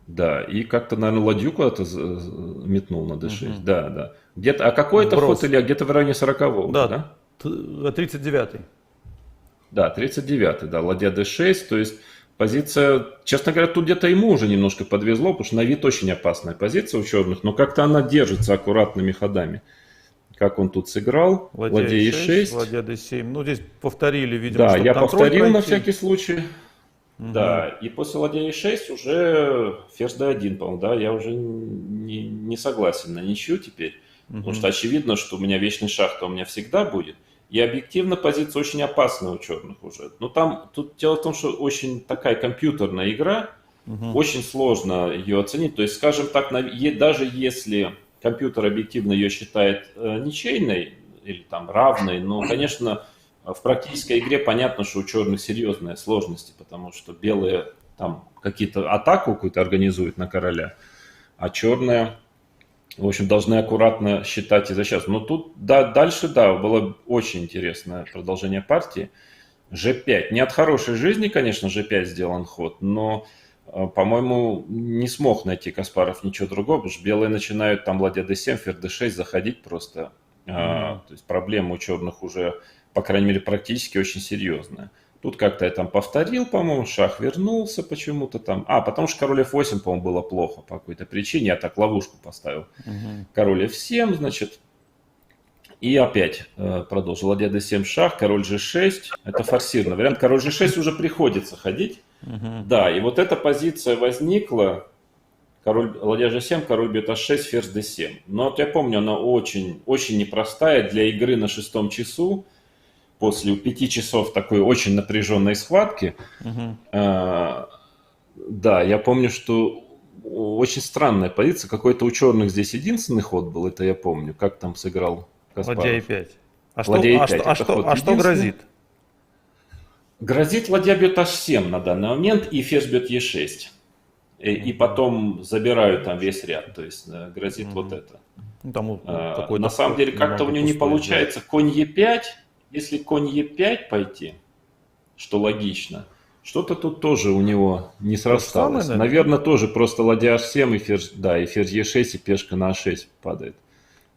Да, и как-то, наверное, ладью куда-то метнул на d6. Да, да. Где-то, а какой это ход или где-то в районе 40-го? Да, 39-й. Да, 39-й, да, ладья d6. То есть позиция, честно говоря, тут где-то ему уже немножко подвезло, потому что на вид очень опасная позиция у черных, но как-то она держится аккуратными ходами. Как он тут сыграл? Ладья E6. Ладья D7. Ну, здесь повторили, видимо, да, я повторил пройти. На всякий случай. Да, и после ладья E6 уже ферзь D1, по-моему, да, я уже не согласен на ничью теперь, потому что очевидно, что у меня вечный шах-то у меня всегда будет, и объективно позиция очень опасная у черных уже. Но там, тут дело в том, что очень такая компьютерная игра, очень сложно ее оценить, то есть, скажем так, даже если компьютер объективно ее считает ничейной или там равной, но, конечно, в практической игре понятно, что у черных серьезные сложности, потому что белые там какие-то атаку какую-то организуют на короля, а черные, в общем, должны аккуратно считать и защищаться. Но тут дальше, да, было очень интересное продолжение партии. G5. Не от хорошей жизни, конечно, G5 сделан ход, но, по-моему, не смог найти Каспаров ничего другого, потому что белые начинают там ладья D7, ферзь D6 заходить просто. То есть проблема у черных уже, по крайней мере, практически очень серьезная. Тут как-то я там повторил, по-моему, шах вернулся почему-то там. Потому что король F8, по-моему, было плохо по какой-то причине. Я так ловушку поставил. Король F7, значит. И опять продолжил. Ладья D7 шах, король G6. Это форсированный вариант. Король G6 уже приходится ходить. Да, и вот эта позиция возникла. Ладья G7, король бьет H6, ферзь D7. Но вот я помню, она очень, очень непростая для игры на 6 часу. После 5 часов такой очень напряженной схватки. Да, я помню, что очень странная позиция. Какой-то у черных здесь единственный ход был, это я помню. Как там сыграл Каспаров? Ладья E5. Ладья E5. Что грозит? Грозит ладья бьет H7 на данный момент и ферзь бьет E6. И потом забирают там весь ряд. То есть грозит вот это. Там на самом деле как-то у нее не получается. Конь Е5. Если конь Е5 пойти, что логично, что-то тут тоже у него не срасталось. Наверное, тоже просто ладья H7 и ферзь, да, и ферзь Е6, и пешка на А6 падает.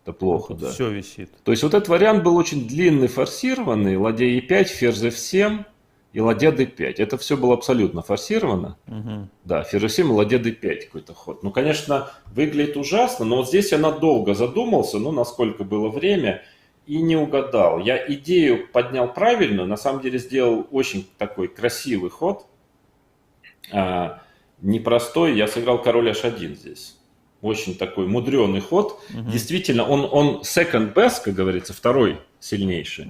Это плохо, да. Все висит. То есть вот этот вариант был очень длинный, форсированный. Ладья Е5, ферзь F7 и ладья D5. Это все было абсолютно форсировано. Да, ферзь F7 и ладья D5 какой-то ход. Ну, конечно, выглядит ужасно, но вот здесь я надолго задумался, насколько было время, и не угадал. Я идею поднял правильную, на самом деле сделал очень такой красивый ход, непростой. Я сыграл король H1 здесь. Очень такой мудреный ход. Действительно, он second best, как говорится, второй сильнейший.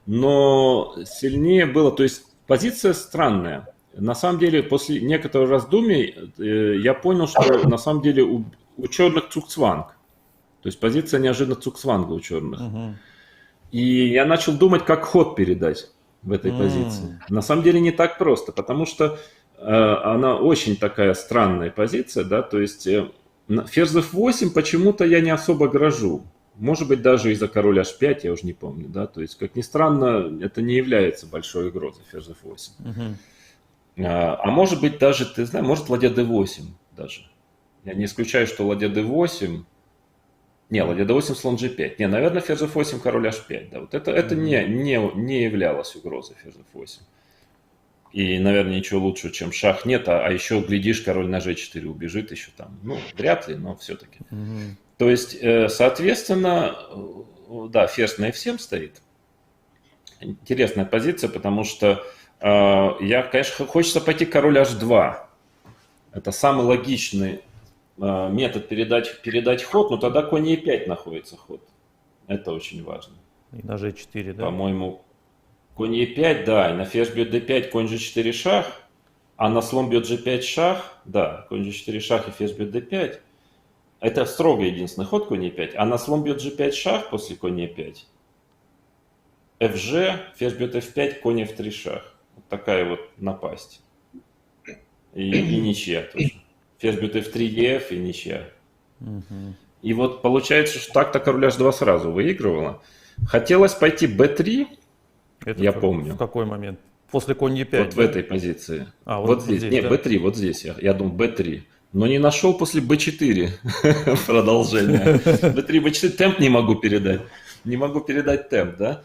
Но сильнее было, то есть позиция странная. На самом деле, после некоторых раздумий я понял, что на самом деле у черных цукцванг. То есть позиция неожиданно цукцванга у черных. И я начал думать, как ход передать в этой позиции. На самом деле не так просто, потому что она очень такая странная позиция, да, то есть ферзь F8 почему-то я не особо грожу. Может быть, даже из-за короля H5, я уже не помню, да, то есть, как ни странно, это не является большой угрозой ферзь F8. А может быть, даже, ты знаешь, может ладья D8 даже. Я не исключаю, что ладья D8... Не, ладья D8, слон G5. Не, наверное, ферзь F8, король H5. Да, вот это не являлось угрозой ферзь F8. И, наверное, ничего лучше, чем шах нет. А еще, глядишь, король на G4 убежит еще там. Ну, вряд ли, но все-таки. То есть, соответственно, да, ферзь на F7 стоит. Интересная позиция, потому что конечно, хочется пойти король H2. Это самый логичный метод передать ход, но тогда конь E5 находится ход. Это очень важно. И на G4, да? По-моему, конь E5, да, и на ферзь бьет D5, конь G4 шах, а на слон бьет G5 шах, да, конь G4 шах и ферзь бьет D5. Это строго единственный ход конь E5, а на слон бьет G5 шах после конь E5, FG, ферзь бьет F5, конь F3 шах. Вот такая вот напасть. И ничья тоже. Ферзь бьет F3, EF и ничья. И вот получается, что так-то король H2 сразу выигрывала. Хотелось пойти B3, я помню. В какой момент? После конь E5? Вот в этой позиции. Вот вот здесь. Нет, да? B3, вот здесь. Я думал B3. Но не нашел после B4 продолжение. B3, B4 темп не могу передать. Не могу передать темп, да?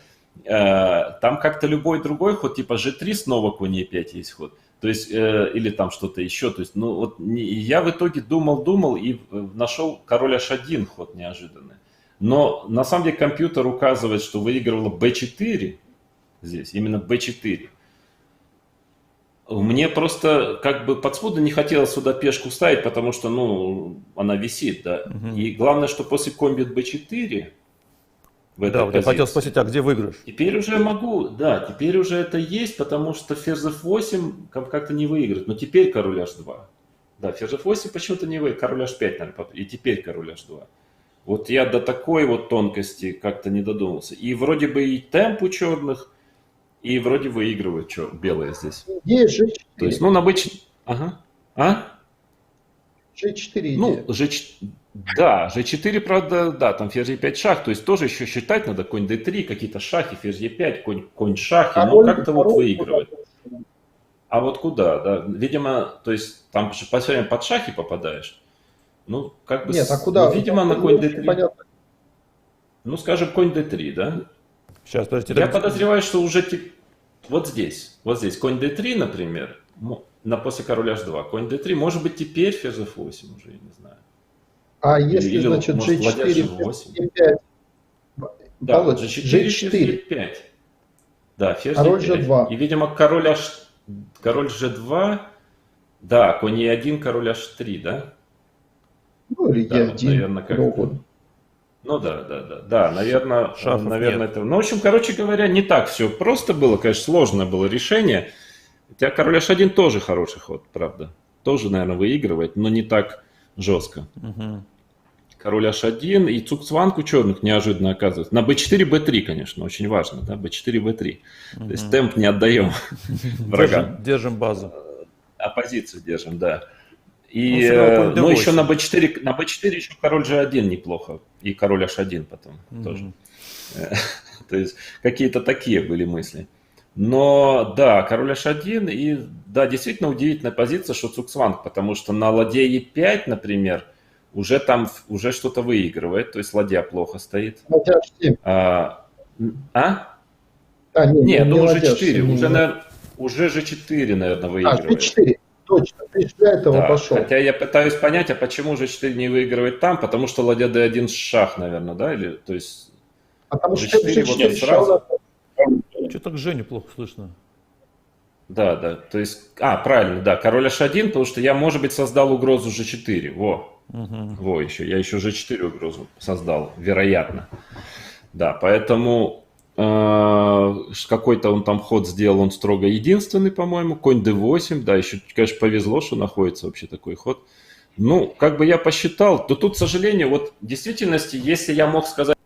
Там как-то любой другой ход, типа G3, снова конь E5 есть ход. То есть, или там что-то еще. То есть, ну, вот я в итоге думал и нашел король H1 ход неожиданный. Но на самом деле компьютер указывает, что выигрывала B4 здесь, именно B4. Мне просто как бы подспудно не хотелось сюда пешку ставить, потому что, ну, она висит, да. И главное, что после конь бьет B4 в этой вот я хотел спросить, а где выигрыш? Теперь уже могу, да, теперь уже это есть, потому что ферзь F8 как-то не выиграет. Но теперь король H2. Да, ферзь F8 почему-то не выиграет, король H5, наверное, и теперь король H2. Вот я до такой вот тонкости как-то не додумался. И вроде бы и темп у черных, и вроде выигрывают белые здесь. Есть G4. То есть, ну, на обычно... Ага. G4 Ну, идея. Да, G4, правда, да, там ферзь E5 шах, то есть тоже еще считать надо конь D3, какие-то шахи, ферзь E5, конь шахи, но как-то вот выигрывает. А вот куда, да, видимо, то есть там же по время под шахи попадаешь, ну, как бы... Нет, а куда? Ну, видимо, на конь D3. Понятно. Ну, скажем, конь D3, да? Сейчас, подождите. Я подозреваю, что уже вот здесь, конь D3, например, после короля H2, конь D3, может быть, теперь ферзь F8 уже, я не знаю. А если, или значит, может, G4, E5, да, получится G4, G4, G5. Да, ферзь король E5. G2. И, видимо, король G2, да, конь E1, король H3, да? Ну, или Да, E1, вот, наверное, как-то. угодно. Ну да, наверное, Шахов нет. это... Ну, в общем, короче говоря, не так все просто было, конечно, сложное было решение. Хотя король H1 тоже хороший ход, правда. Тоже, наверное, выигрывает, но не так жестко. Король H1 и цукцванг у черных неожиданно оказывается. На B4, B3, конечно, очень важно, да, B4, B3. То есть темп не отдаем врагам. Держим базу. А позицию держим, да. И, Ну, но еще на B4 еще король G1 неплохо. И король H1 потом тоже. То есть какие-то такие были мысли. Но да, король H1 и да, действительно удивительная позиция, что цукцванг, потому что на ладье E5, например, уже что-то выигрывает, то есть ладья плохо стоит. Ладья H7. Нет, думаю, ладья G4, H7. уже G4, наверное, выигрывает. G4, точно, ты для этого Да, пошел. хотя я пытаюсь понять, а почему G4 не выигрывает там, потому что ладья D1 шах, наверное, да, или, то есть... Потому что G4 вот G4 сразу... Что так Женю плохо слышно? Да, то есть, правильно, да, король H1, потому что я, может быть, создал угрозу G4, я еще G4 угрозу создал, вероятно. Да, поэтому какой-то он там ход сделал, он строго единственный, по-моему, конь D8, да, еще, конечно, повезло, что находится вообще такой ход. Ну, как бы я посчитал, то тут, к сожалению, вот в действительности, если я мог сказать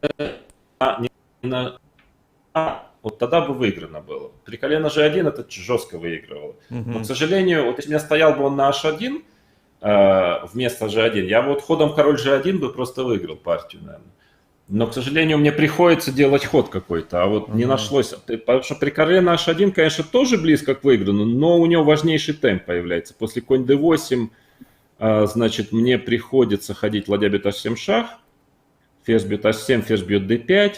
вот тогда бы выиграно было. При коне G1 это жестко выигрывало. Но, к сожалению, вот если у меня стоял бы он на H1 вместо G1, я вот ходом король G1 бы просто выиграл партию, наверное. Но, к сожалению, мне приходится делать ход какой-то, а вот не нашлось. Потому что при короле на H1, конечно, тоже близко к выигранному, но у него важнейший темп появляется. После конь D8, значит, мне приходится ходить ладья бьет H7 шах, ферзь бьет H7, ферзь бьет D5,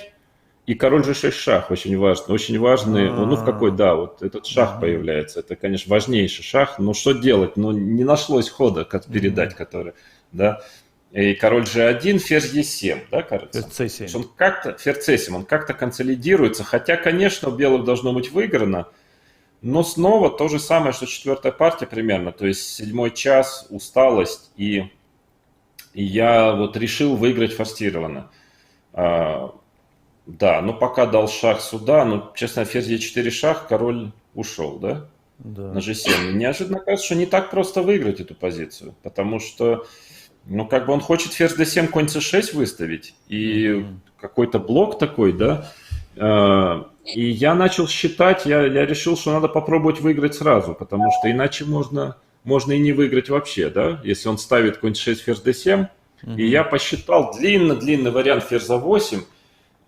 и король G6 шах очень важный. Очень важный, ну, в какой, да, вот этот шах появляется. Это, конечно, важнейший шах. Но что делать? Ну, не нашлось хода, как передать, который, да. И король G1, ферзь E7, да, кажется? Ферзь C7. Он как-то, ферзь C7, он как-то консолидируется. Хотя, конечно, у белых должно быть выиграно. Но снова то же самое, что четвертая партия примерно. То есть 7-й час, усталость. И я вот решил выиграть форсированно. Да, ну пока дал шах сюда, но, честно, ферзь Е4 шах, король ушел, да? На G7. Неожиданно кажется, что не так просто выиграть эту позицию, потому что, ну, как бы он хочет ферзь D7, конь C6 выставить, и какой-то блок такой, да? И я начал считать, я решил, что надо попробовать выиграть сразу, потому что иначе можно и не выиграть вообще, да, если он ставит какой-нибудь 6 ферзь d7. И я посчитал длинный вариант ферзь за 8,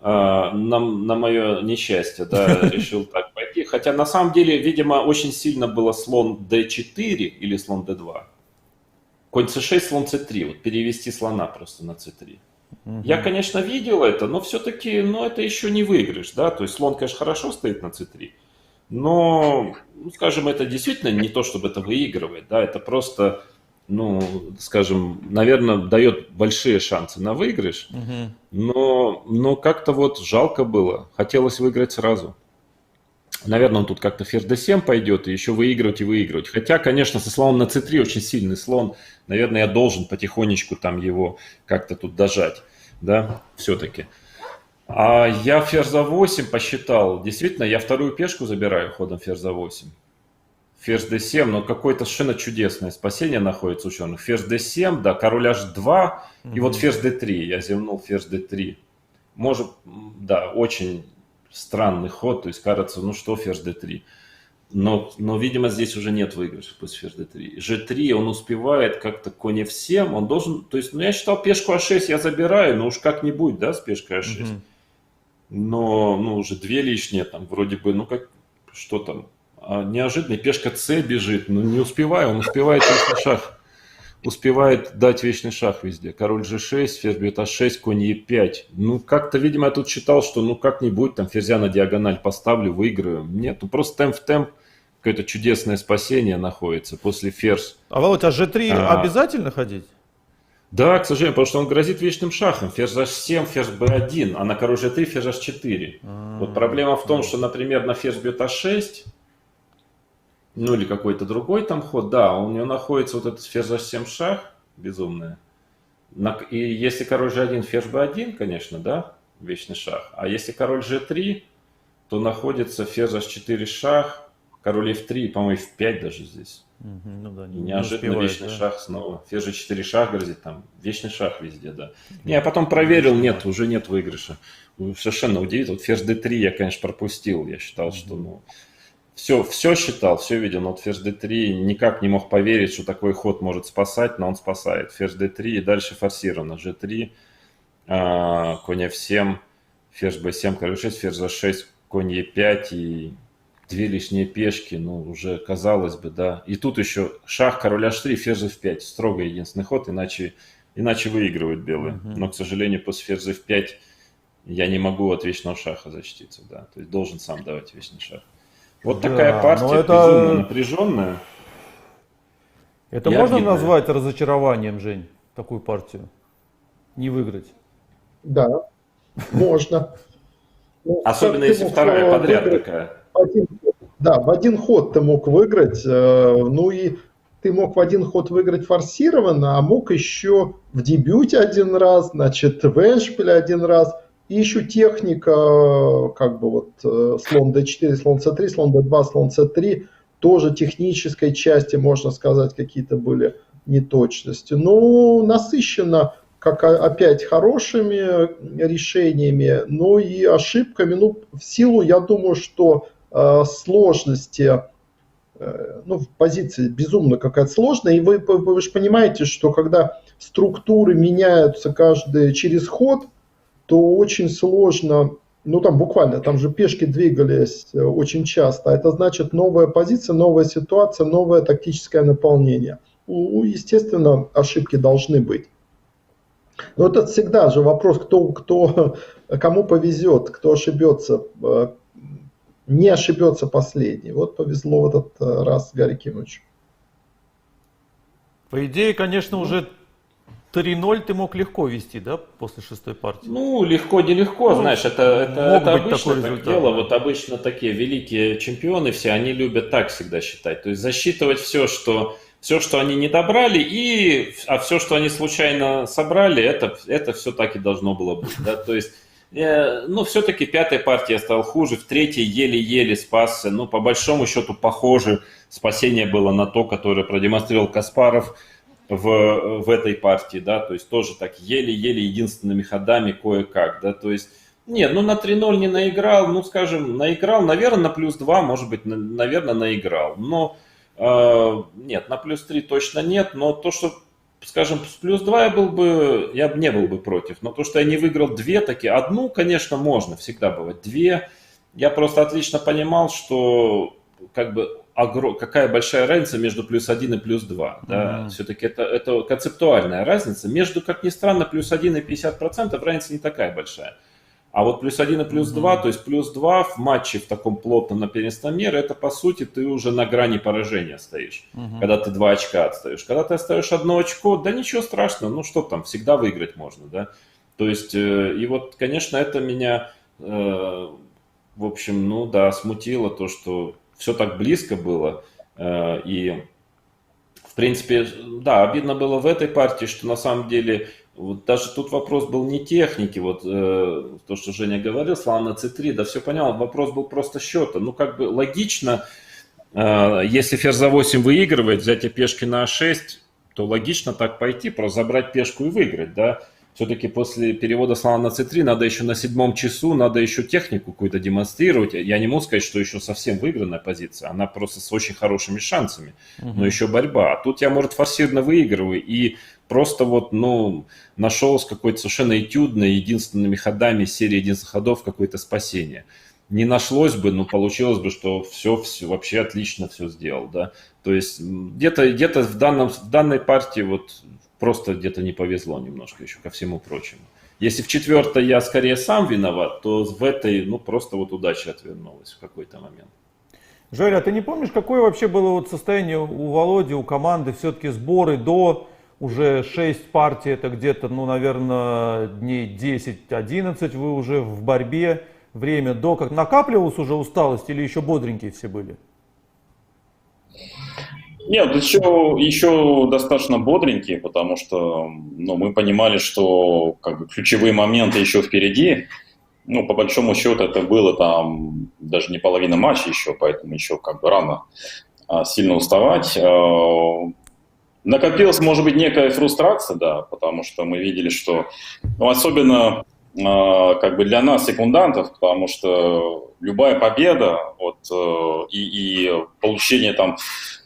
на мое несчастье, да, решил так пойти. Хотя на самом деле, видимо, очень сильно было слон d4 или слон d2. Конь c6, слон c3, вот перевести слона просто на c3. Я, конечно, видел это, но все-таки, это еще не выигрыш, да, то есть слон, конечно, хорошо стоит на c3, но, скажем, это действительно не то, чтобы это выигрывает, да, это просто, скажем, наверное, дает большие шансы на выигрыш, но как-то вот жалко было, хотелось выиграть сразу. Наверное, он тут как-то ферзь d7 пойдет и еще выигрывать и выигрывать. Хотя, конечно, со слоном на c3 очень сильный слон. Наверное, я должен потихонечку там его как-то тут дожать, да, все-таки. А я ферзь за 8 посчитал. Действительно, я вторую пешку забираю ходом ферзь за 8. Ферзь d7, но какое-то совершенно чудесное спасение находится у черных. Ферзь d7, да, король h2 и вот ферзь d3. Я зевнул ферзь d3. Может, да, очень странный ход, то есть кажется, что ферзь d3. Но, видимо, здесь уже нет выигрыша после ферзь d3. g3 он успевает как-то конь f7, он должен, то есть, я считал пешку a6 я забираю, но уж как-нибудь, да, с пешкой a6. Но, уже две лишние там, вроде бы, что там, а неожиданно пешка c бежит, не успеваю, он успевает вечный шах. Успевает дать вечный шах везде. Король g6, ферзь бьет a6, конь e5. Как-то, видимо, я тут считал, что как-нибудь там ферзя на диагональ поставлю, выиграю. Нет, просто темп в темп. Какое-то чудесное спасение находится после ферзь. А Володь, а g3 обязательно ходить? Да, к сожалению, потому что он грозит вечным шахом. Ферзь h7, ферзь b1, а на король g3 ферзь h4. Вот проблема в том, что, например, на ферзь бьет a6, или какой-то другой там ход, да, у него находится вот этот ферзь h7 шах, безумная. И если король g1, ферзь b1, конечно, да, вечный шах. А если король g3, то находится ферзь h4 шах, король f3, по-моему, f5 даже здесь. И неожиданно вечный шах снова. Ферзь g4 шах грозит, там вечный шах везде, да. Я потом проверил, нет, уже нет выигрыша. Совершенно удивительно. Вот ферзь d3 я, конечно, пропустил. Я считал, что, все считал, все видел, но вот ферзь d3 никак не мог поверить, что такой ход может спасать, но он спасает. Ферзь d3 и дальше форсировано. g3, конь f7, ферзь b7, король 6, ферзь a6, конь e5 и две лишние пешки, уже казалось бы, да. И тут еще шах, король h3, ферзь f5. Строго единственный ход, иначе выигрывают белые. Но, к сожалению, после ферзь f5 я не могу от вечного шаха защититься, да. То есть должен сам давать вечный шах. Вот такая партия, безумно напряженная. Это можно назвать разочарованием, Жень, такую партию? Не выиграть? Да, можно. Особенно если вторая подряд такая. В один ход ты мог выиграть, и ты мог в один ход выиграть форсированно, а мог еще в дебюте один раз, значит, в эндшпиле один раз. И еще техника, слон d4, слон c3, слон d2, слон c3, тоже технической части, можно сказать, какие-то были неточности. Но насыщенно, опять, хорошими решениями, но и ошибками. В силу, я думаю, что сложности, позиция безумно какая-то сложная. И вы же понимаете, что когда структуры меняются через ход, то очень сложно, буквально, там же пешки двигались очень часто. Это значит новая позиция, новая ситуация, новое тактическое наполнение. Естественно, ошибки должны быть. Но это всегда же вопрос, кому повезет, кто ошибется, не ошибется последний. Вот повезло в этот раз Гарри Кимовичу. По идее, конечно, уже 3-0 ты мог легко вести, да, после шестой партии? Легко, нелегко, знаешь, это обычно так дело. Вот обычно такие великие чемпионы все, они любят так всегда считать. То есть засчитывать все, что они не добрали, а все, что они случайно собрали, это все так и должно было быть. Да? То есть, все-таки пятая партия стала хуже, в третьей еле-еле спасся. По большому счету, похоже, спасение было на то, которое продемонстрировал Каспаров в этой партии, да, то есть тоже так еле-еле единственными ходами кое-как, да, то есть Нет, ну на 3:0 не наиграл, ну скажем, наиграл, наверное, на +2, может быть, наверное, наиграл. Но нет, на +3 точно нет, но то, что, скажем, с +2 я бы не был бы против. Но то, что я не выиграл две, таки одну, конечно, можно, всегда бывает. Две, я просто отлично понимал, что как бы какая большая разница между +1 и +2. Да? Все-таки это концептуальная разница. Между, как ни странно, +1 и 50% разница не такая большая. А вот +1 и +2, то есть +2 в матче в таком плотном на первенство мира, это по сути ты уже на грани поражения стоишь, когда ты 2 очка отстаешь. Когда ты остаешь 1 очко, да ничего страшного, ну что там, всегда выиграть можно, да. То есть, и вот, конечно, это меня, в общем, ну да, смутило то, что все так близко было. И, в принципе, да, обидно было в этой партии, что на самом деле... Вот даже тут вопрос был не техники, вот то, что Женя говорил, слон на c3, да все понятно, вопрос был просто счета. Ну как бы логично, если ферзь за 8 выигрывает, взятие пешки на a6, то логично так пойти, просто забрать пешку и выиграть, да. Все-таки после перевода слона на c3 надо еще на 7 часу, надо еще технику какую-то демонстрировать. Я не могу сказать, что еще совсем выигранная позиция, она просто с очень хорошими шансами, но еще борьба. А тут я, может, форсированно выигрываю и просто вот, ну, нашел с какой-то совершенно этюдной, единственными ходами, серии единственных ходов какое-то спасение. Не нашлось бы, но получилось бы, что все вообще отлично все сделал, да. То есть где-то в данной партии вот просто где-то не повезло немножко еще ко всему прочему. Если в четвертой я скорее сам виноват, то в этой, ну, просто вот удача отвернулась в какой-то момент. Жоля, а ты не помнишь, какое вообще было вот состояние у Володи, у команды, все-таки сборы до уже 6 партий, это где-то, ну, наверное, дней 10-11 вы уже в борьбе, время до, как накапливалась уже усталость или еще бодренькие все были? Нет, еще достаточно бодренькие, потому что ну, мы понимали, что как бы, ключевые моменты еще впереди. Ну, по большому счету, это было там даже не половина матча еще, поэтому еще как бы рано сильно уставать. Накопилась, может быть, некая фрустрация, да, потому что мы видели, что, ну, особенно как бы для нас, секундантов, потому что любая победа вот, и получение там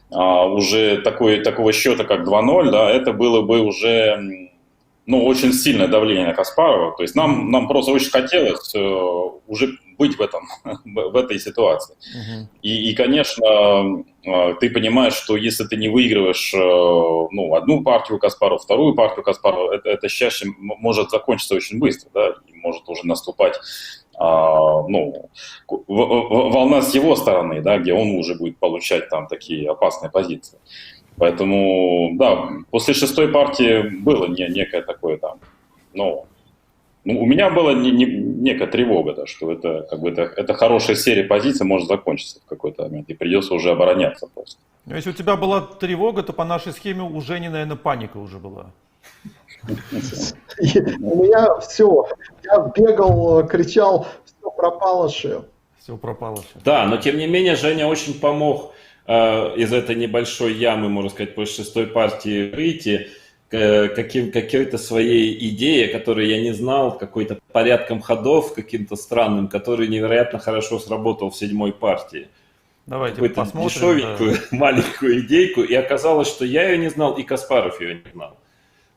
уже такого счета, как 2:0, да, это было бы уже, ну, очень сильное давление на Каспарова. То есть нам просто очень хотелось уже быть в этой ситуации. И, конечно, ты понимаешь, что если ты не выигрываешь ну, одну партию Каспарова, вторую партию Каспарова, это счастье может закончиться очень быстро, да, и может уже наступать ну, волна с его стороны, да, где он уже будет получать там такие опасные позиции. Поэтому, да, после 6-й партии было некое такое там, ну, у меня была некая тревога, да, что это как бы это хорошая серия позиций может закончиться в какой-то момент, и придется уже обороняться просто. Но если у тебя была тревога, то по нашей схеме у Жени, наверное, паника уже была. У меня все, я бегал, кричал, все пропало, шеф. Все пропало, шеф. Да, но тем не менее Женя очень помог из этой небольшой ямы, можно сказать, после 6-й партии выйти какой-то своей идеей, которую я не знал, какой-то порядком ходов каким-то странным, который невероятно хорошо сработал в 7-й партии. Давайте какую-то посмотрим. Дешевенькую, да, маленькую идейку, и оказалось, что я ее не знал, и Каспаров ее не знал.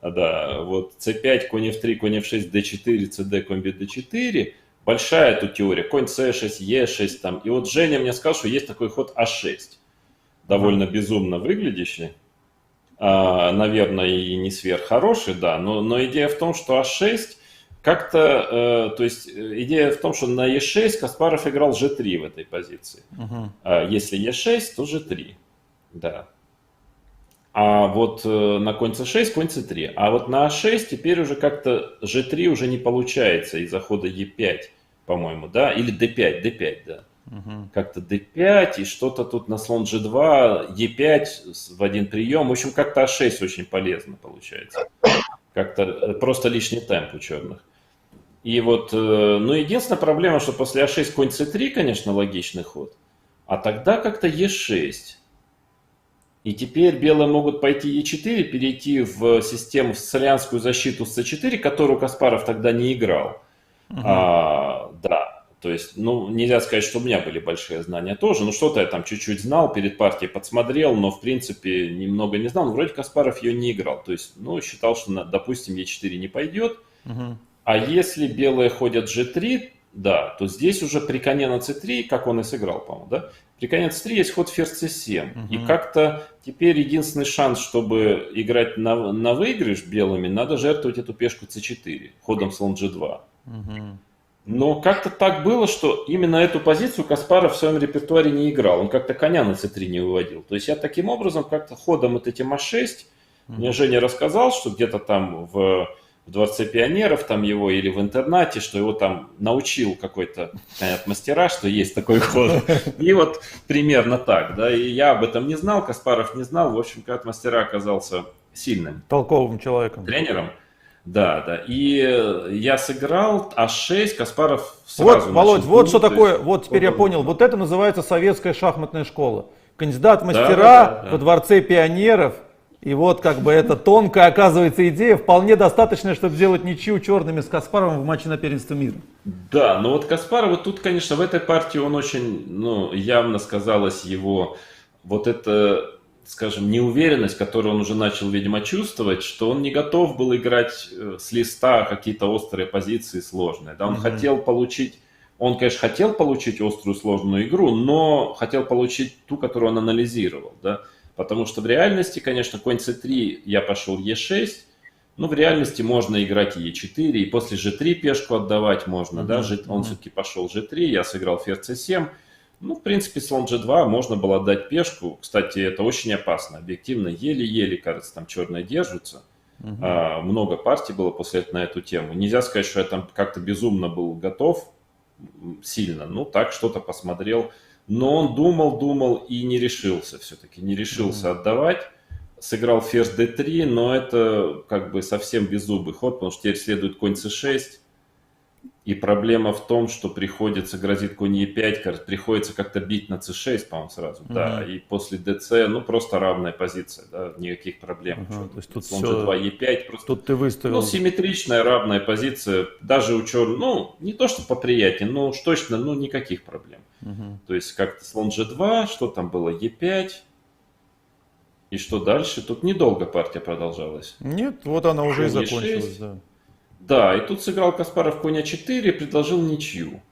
Да, вот c5, конь f3, конь f6, d4, cd, конь bd4. Большая тут теория. Конь c6, e6 там. И вот Женя мне сказал, что есть такой ход a6. Довольно безумно выглядящий. Наверное, и не сверххороший, да. Но идея в том, что a6 как-то... то есть идея в том, что на e6 Каспаров играл g3 в этой позиции. Если e6, то g3. Да. А вот на конь c6, конь c3. А вот на a6 теперь уже как-то g3 уже не получается из-за хода e5, по-моему, да? Или d5, да. Как-то d5 и что-то тут на слон g2, e5 в один прием. В общем, как-то a6 очень полезно получается. Как-то просто лишний темп у черных. И вот, ну, единственная проблема, что после a6 конь c3, конечно, логичный ход. А тогда как-то e6. И теперь белые могут пойти e4, перейти в систему, в солянскую защиту с c4, которую Каспаров тогда не играл. То есть, ну, нельзя сказать, что у меня были большие знания тоже. Ну, что-то я там чуть-чуть знал, перед партией подсмотрел, но, в принципе, немного не знал. Но вроде Каспаров ее не играл. То есть, ну, считал, что, допустим, Е4 не пойдет. А если белые ходят G3, да, то здесь уже при коне на C3, как он и сыграл, по-моему, да? При коне на C3 есть ход ферзь C7. И как-то теперь единственный шанс, чтобы играть на выигрыш белыми, надо жертвовать эту пешку C4 ходом слон G2. Но как-то так было, что именно эту позицию Каспаров в своем репертуаре не играл. Он как-то коня на c3 не выводил. То есть я таким образом как-то ходом вот этим А6, мне Женя рассказал, что где-то там в Дворце пионеров там его или в интернате, что его там научил какой-то мастера, что есть такой ход. И вот примерно так, да. И я об этом не знал, Каспаров не знал. В общем, как мастера оказался сильным. Толковым человеком. Тренером. Да, да. И я сыграл А6, Каспаров сразу... Вот, Володь, вот что такое, вот теперь я понял, вот это называется советская шахматная школа. Кандидат в мастера во Дворце пионеров, и вот как бы эта тонкая, оказывается, идея, вполне достаточная, чтобы сделать ничью черными с Каспаровым в матче на первенство мира. Да, но вот Каспаров, тут, конечно, в этой партии он очень, ну, явно сказалось его вот это... скажем, неуверенность, которую он уже начал, видимо, чувствовать, что он не готов был играть с листа какие-то острые позиции сложные. Да? Он хотел получить, он, конечно, хотел получить острую сложную игру, но хотел получить ту, которую он анализировал. Да? Потому что в реальности, конечно, конь c3, я пошел e6, но в реальности можно играть и e4, и после g3 пешку отдавать можно. Да? Он все-таки пошел g3, я сыграл ферзь c7. Ну, в принципе, слон G2 можно было отдать пешку. Кстати, это очень опасно. Объективно, еле-еле, кажется, там черные держатся. Много партий было после этого на эту тему. Нельзя сказать, что я там как-то безумно был готов сильно. Ну, так что-то посмотрел. Но он думал и не решился все-таки. Не решился отдавать. Сыграл ферзь D3, но это как бы совсем беззубый ход, потому что теперь следует конь C6. И проблема в том, что приходится, грозит конь e5, приходится как-то бить на c6, по-моему, сразу, да, и после dc, ну, просто равная позиция, да, никаких проблем. То есть тут слон g2, e5, просто, тут ты выставил... ну, симметричная, равная позиция, даже у черных, ну, не то, что поприятнее, но уж точно, ну, никаких проблем. То есть как-то слон g2, что там было, e5, и что дальше? Тут недолго партия продолжалась. Нет, вот она уже и закончилась, да. Да, и тут сыграл Каспаров конь А4 и предложил ничью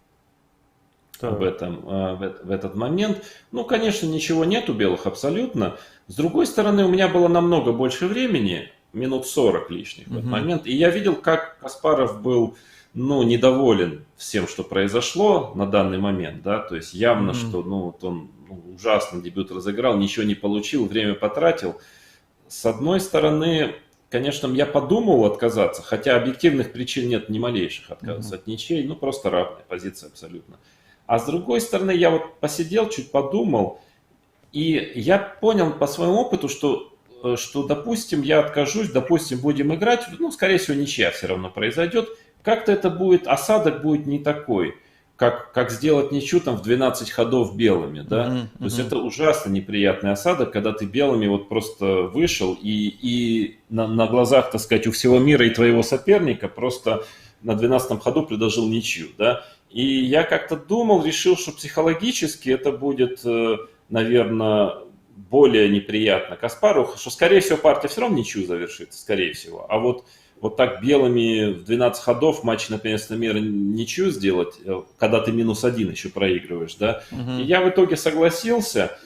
в этот момент. Ну, конечно, ничего нет у белых абсолютно. С другой стороны, у меня было намного больше времени, минут 40 лишних в этот момент. И я видел, как Каспаров был, ну, недоволен всем, что произошло на данный момент. Да? То есть явно, что ну, вот он ужасно дебют разыграл, ничего не получил, время потратил. С одной стороны... Конечно, я подумал отказаться, хотя объективных причин нет ни малейших отказаться от ничей, ну просто равная позиция абсолютно. А с другой стороны, я вот посидел, чуть подумал, и я понял по своему опыту, что допустим, я откажусь, допустим, будем играть, ну, скорее всего, ничья все равно произойдет, как-то это будет, осадок будет не такой. Как сделать ничью там в 12 ходов белыми, да? То есть это ужасно неприятный осадок, когда ты белыми вот просто вышел и на глазах, так сказать, у всего мира и твоего соперника просто на 12-м ходу предложил ничью, да? И я как-то думал, решил, что психологически это будет, наверное, более неприятно Каспару, что, скорее всего, партия все равно ничью завершится, скорее всего. А вот так белыми в 12 ходов матч на первенство мира ничью сделать, когда ты -1 еще проигрываешь, да. И я в итоге согласился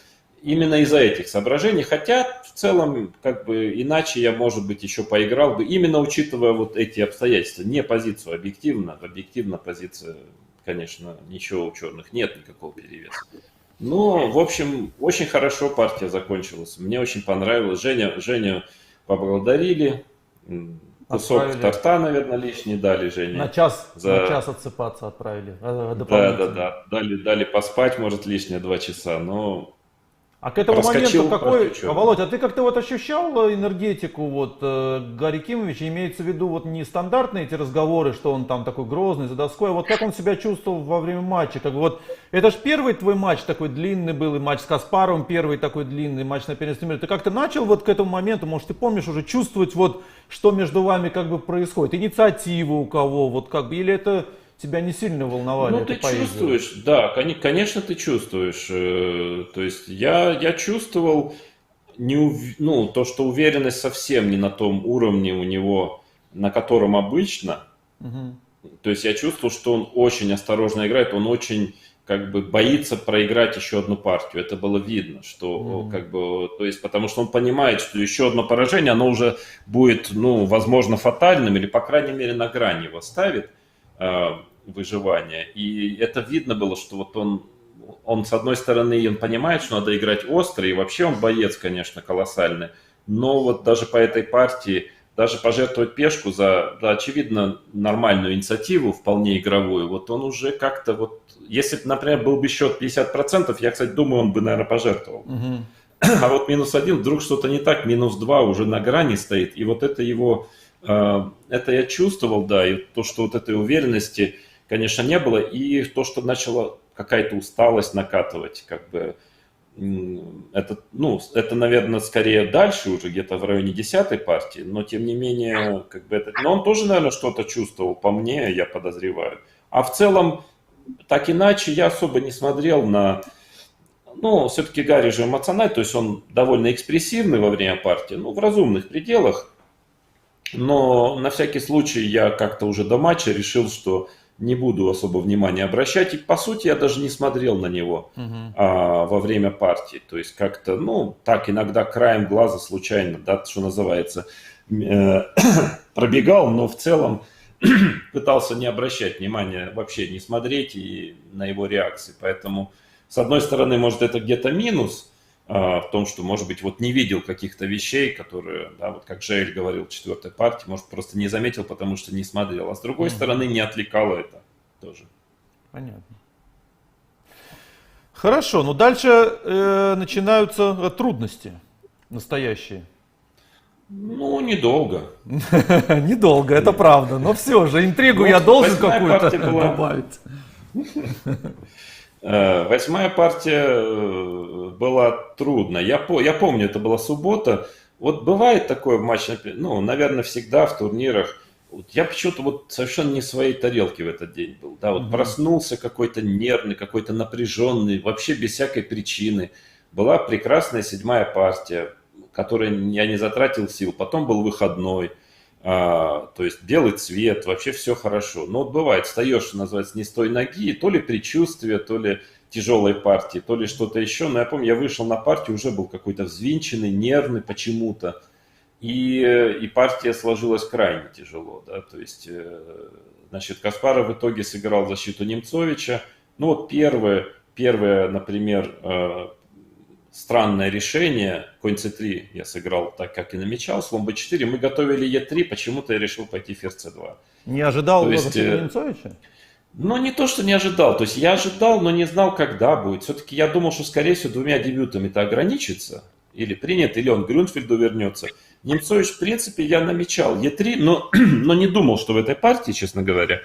именно из-за этих соображений, хотя в целом как бы иначе я, может быть, еще поиграл бы, именно учитывая вот эти обстоятельства, не позицию объективно позиция, конечно, ничего у черных нет, никакого перевеса. Но, в общем, очень хорошо партия закончилась, мне очень понравилось, Женю поблагодарили. Кусок торта, наверное, лишний дали Жене. На час отсыпаться отправили. Да. Дали поспать, может, лишние 2 часа, но... А к этому моменту какой... Володь, а ты как-то вот ощущал энергетику вот Гарри Кимовича? Имеется в виду вот не стандартные эти разговоры, что он там такой грозный за доской, а вот как он себя чувствовал во время матча? Как вот, это же первый твой матч такой длинный был, и матч с Каспаровым, первый такой длинный матч на первенстве мира. Ты как-то начал вот к этому моменту, может, ты помнишь уже, чувствовать вот, что между вами как бы происходит? Инициативу у кого, вот как бы, или это тебя не сильно волновали Ну, этой ты поэзии? чувствуешь, да, конечно, ты чувствуешь. То есть я чувствовал ну, то, что уверенность совсем не на том уровне у него, на котором обычно. Мгм. То есть я чувствовал, что он очень осторожно играет, он очень как бы боится проиграть еще одну партию. Это было видно, что как бы, то есть потому что он понимает, что еще одно поражение, оно уже будет, ну, возможно, фатальным или, по крайней мере, на грани его ставит выживания. И это видно было, что вот он с одной стороны, он понимает, что надо играть остро, и вообще он боец, конечно, колоссальный. Но вот даже по этой партии даже пожертвовать пешку за очевидно, нормальную инициативу, вполне игровую, вот он уже как-то вот... Если бы, например, был бы счет 50%, я, кстати, думаю, он бы, наверное, пожертвовал. А вот -1, вдруг что-то не так, -2 уже на грани стоит. И вот это его... Это я чувствовал, да, и то, что вот этой уверенности, конечно, не было. И то, что начала какая-то усталость накатывать, как бы... Это, ну, это, наверное, скорее дальше, уже где-то в районе 10-й партии, но тем не менее, как бы это... Но он тоже, наверное, что-то чувствовал по мне, я подозреваю. А в целом, так иначе, я особо не смотрел на... Ну, все-таки Гарри же эмоциональный, то есть он довольно экспрессивный во время партии, ну, в разумных пределах. Но на всякий случай я как-то уже до матча решил, что не буду особо внимания обращать. И, по сути, я даже не смотрел на него во время партии. То есть как-то, ну, так иногда краем глаза случайно, да, что называется, пробегал, но в целом пытался не обращать внимания, вообще не смотреть и на его реакции. Поэтому, с одной стороны, может, это где-то минус, в том, что, может быть, вот не видел каких-то вещей, которые, да, вот как Жаэль говорил в 4-й партии, может, просто не заметил, потому что не смотрел. А с другой стороны, не отвлекало это тоже. Понятно. Хорошо, но дальше начинаются трудности настоящие. Ну, недолго. Недолго, это правда, но все же, интригу я должен какую-то добавить. 8-я партия была трудна. Я помню, это была суббота. Вот бывает такое в матче, ну, наверное, всегда в турнирах. Вот я почему-то вот совершенно не в своей тарелке в этот день был. Да, вот проснулся какой-то нервный, какой-то напряженный, вообще без всякой причины. Была прекрасная 7-я партия, которой я не затратил сил. Потом был выходной. То есть белый цвет, вообще все хорошо. Но вот бывает, встаешь, что называется, не с той ноги, то ли предчувствие, то ли тяжелой партии, то ли что-то еще. Но я помню, я вышел на партию, уже был какой-то взвинченный, нервный почему-то. И партия сложилась крайне тяжело. Да? То есть, значит, Каспаров в итоге сыграл защиту Немцовича. Ну вот первое, например, странное решение. Конь c3 я сыграл так, как и намечал. Слон b4. Мы готовили e3. Почему-то я решил пойти ферзь c2. Не ожидал защиты Немцовича? Ну, не то, что не ожидал. То есть я ожидал, но не знал, когда будет. Все-таки я думал, что, скорее всего, 2 дебютами это ограничится. Или принят, или он к Грюнфельду вернется. Немцович, в принципе, я намечал e3, но не думал, что в этой партии, честно говоря.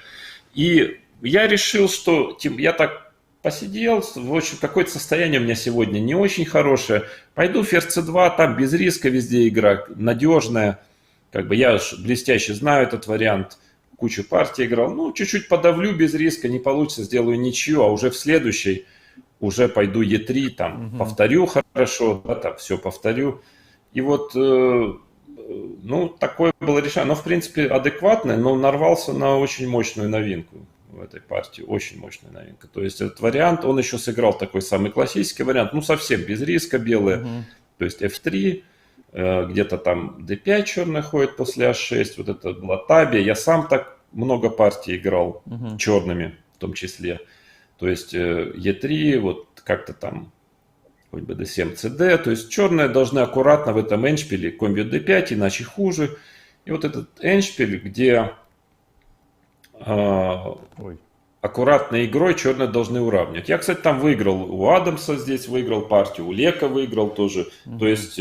И я решил, что я так посидел, в общем, какое-то состояние у меня сегодня не очень хорошее. Пойду ферзь c2, там без риска везде игра, надежная. Как бы я блестяще знаю этот вариант, кучу партий играл. Ну, чуть-чуть подавлю без риска, не получится, сделаю ничью, а уже в следующей уже пойду e3, там, повторю хорошо, да, там, все повторю. И вот, ну, такое было решение. Оно, в принципе, адекватное, но нарвался на очень мощную новинку в этой партии, очень мощная новинка. То есть этот вариант, он еще сыграл такой самый классический вариант, ну совсем без риска белые, то есть f3, где-то там d5 черный ходит после a6, вот это была табия. Я сам так много партий играл черными в том числе. То есть e3, вот как-то там хоть бы d7, cd, то есть черные должны аккуратно в этом эндшпиле конь бьет d5, иначе хуже. И вот этот эндшпиль, где аккуратной игрой черные должны уравнивать. Я, кстати, там выиграл у Адамса, здесь выиграл партию, у Лека выиграл тоже. То есть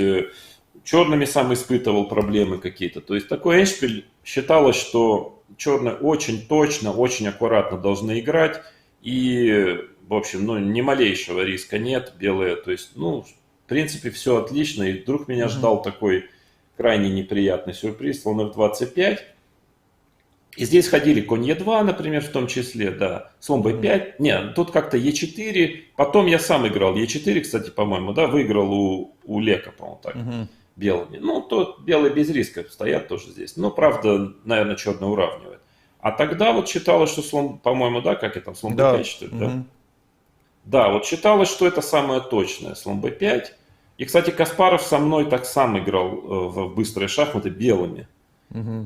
черными сам испытывал проблемы какие-то. То есть такой эндшпиль считалось, что черные очень точно, очень аккуратно должны играть. И, в общем, ну, ни малейшего риска нет, белые. То есть, ну, в принципе, все отлично. И вдруг меня ждал такой крайне неприятный сюрприз. Слон f25. И здесь ходили конь Е2, например, в том числе, да, слон Б5. Не, тут как-то Е4. Потом я сам играл Е4, кстати, по-моему, да, выиграл у Лека, по-моему, так, белыми. Ну, то белые без риска стоят тоже здесь. Но, правда, наверное, черный уравнивает. А тогда вот считалось, что слон, по-моему, да, как это, слон Да. Б5, что ли, да? Да, вот считалось, что это самое точное, слон Б5. И, кстати, Каспаров со мной так сам играл в быстрые шахматы белыми.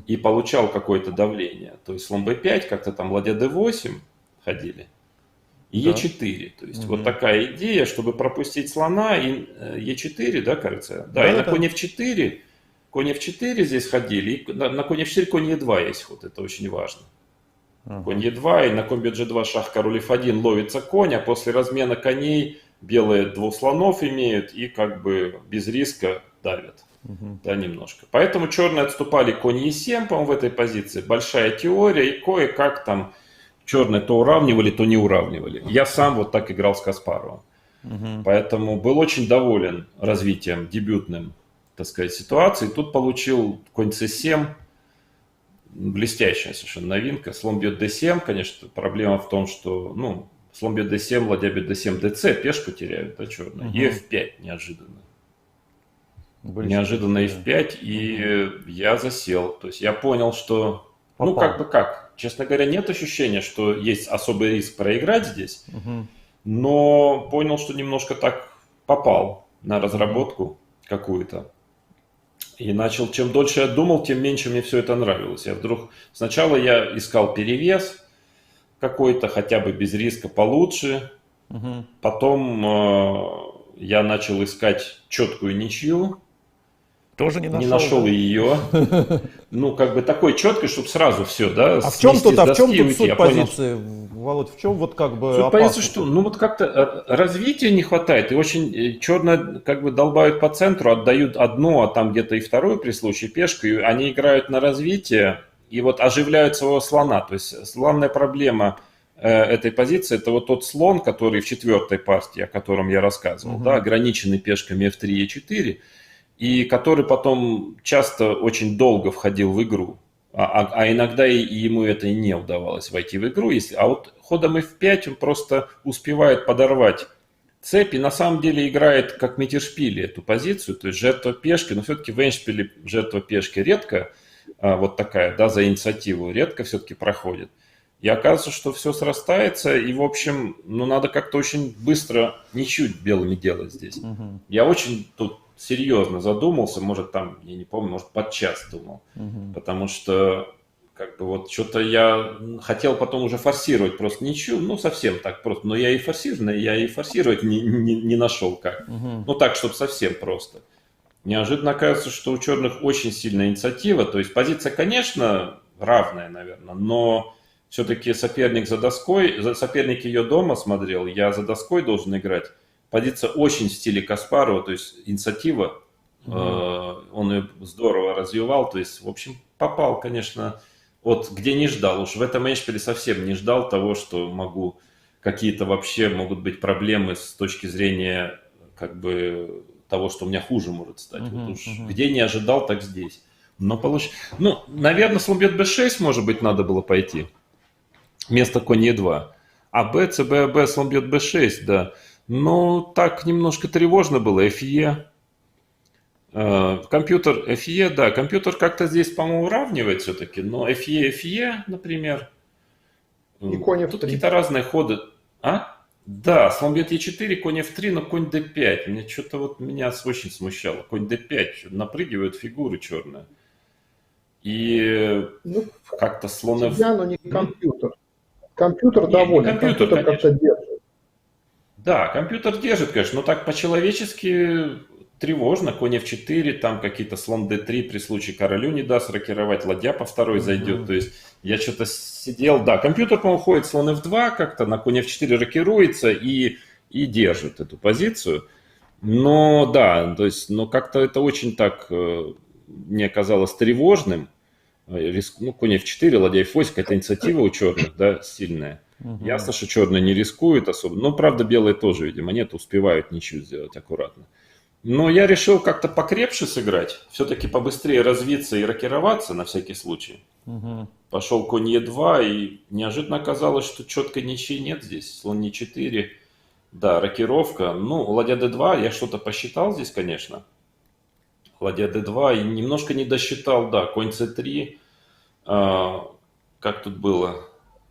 И получал какое-то давление. То есть слон b5, как-то там ладья d8 ходили. И Да. e4. То есть вот такая идея, чтобы пропустить слона, и e4, да, кажется? Да, Да, и на да. конь f4 здесь ходили. И на конь f4 конь e2 есть ход. Это очень важно. Конь e2, и на конь bg2 шах король f1 ловится конь, а после размена коней белые двух слонов имеют и как бы без риска давят. Да, немножко. Поэтому черные отступали конь e7, по-моему, в этой позиции. Большая теория, и кое-как там черные то уравнивали, то не уравнивали. Я сам вот так играл с Каспаровым. Поэтому был очень доволен развитием дебютным, так сказать, ситуации. Тут получил конь c7, блестящая совершенно новинка. Слон бьет d7, конечно, проблема в том, что, ну, слон бьет d7, ладья бьет d7, dc, пешку теряют, да, черные. И f5 неожиданно. Неожиданно f5, и я засел. То есть я понял, что, ну, как бы как. Честно говоря, нет ощущения, что есть особый риск проиграть здесь. Но понял, что немножко так попал на разработку какую-то. И начал, чем дольше я думал, тем меньше мне все это нравилось. Сначала я искал перевес какой-то, хотя бы без риска получше. Потом я начал искать четкую ничью. Тоже не нашел. Не нашел да? ее. Ну, как бы такой четкой, чтобы сразу все, да, А в чем тут уйти. суть Я понял, позиции, Володь? В чем вот как бы суть позиции, опасность? что, ну, вот как-то развития не хватает. И очень черно как бы долбают по центру, отдают одну, а там где-то и вторую при случае пешку. И они играют на развитие и вот оживляют своего слона. То есть главная проблема этой позиции — это вот тот слон, который в четвертой партии, о котором я рассказывал, да, ограниченный пешками f3 и e4, и который потом часто очень долго входил в игру. А иногда и ему это и не удавалось войти в игру. А вот ходом f5 он просто успевает подорвать цепь и на самом деле играет как Миттельшпиле эту позицию, то есть жертва пешки, но все-таки в эндшпиле жертва пешки редко, вот такая, да, за инициативу, редко все-таки проходит. И оказывается, что все срастается, и, в общем, ну, надо как-то очень быстро ничью белыми делать здесь. Я очень тут серьезно задумался, может, там, я не помню, может, под час думал, потому что, как бы, вот, что-то я хотел потом уже форсировать просто ничью, ну, совсем так просто, но я и форсировать не нашел как, ну, так, чтобы совсем просто. Неожиданно оказывается, что у черных очень сильная инициатива, то есть позиция, конечно, равная, наверное, но все-таки соперник за доской, соперник ее дома смотрел, я за доской должен играть. Позиция очень в стиле Каспарова, то есть инициатива, он ее здорово развивал, то есть, в общем, попал, конечно, вот где не ждал. Уж в этом эндшпиле совсем не ждал того, что какие-то вообще могут быть проблемы с точки зрения, как бы, того, что у меня хуже может стать. Вот уж где не ожидал, так здесь. Но ну, наверное, слон бьет b6, может быть, надо было пойти. Вместо конь e2. А b, c, b, слон бьет b6, да. Но так немножко тревожно было. Fe. Компьютер Fe, да. Компьютер как-то здесь, по-моему, уравнивает все-таки. Но Fe, например. И конь f3. Тут какие-то разные ходы. Да, слон бьет e4, конь f3, но конь d5. Мне что-то вот меня очень смущало. Конь d5. Напрыгивают фигуры черные. И Ну, как-то слон f... Тебя, но не компьютер. Компьютер доволен. Компьютер как-то держит. Да, компьютер держит, конечно, но так по-человечески тревожно. Конь f4, там какие-то слон d3 при случае королю не даст рокировать, ладья по второй зайдет. То есть я что-то сидел, да, компьютер, по-моему, ходит слон f2 как-то, на конь f4 рокируется и держит эту позицию. Но да, то есть, но как-то это очень так мне казалось тревожным. Ну, конь f4, ладья f8, какая-то инициатива у черных, да, сильная. Ясно, что черные не рискуют особо. Но, правда, белые тоже, видимо, нет, успевают ничью сделать аккуратно. Но я решил как-то покрепше сыграть, все-таки побыстрее развиться и рокироваться на всякий случай. Мгм. Пошел конь Е2, и неожиданно оказалось, что четкой ничьей нет здесь. Слон Е4. Да, рокировка. Ну, ладья d2, я что-то посчитал здесь, конечно. Ладья d2, и немножко не досчитал, да, конь c3. Как тут было?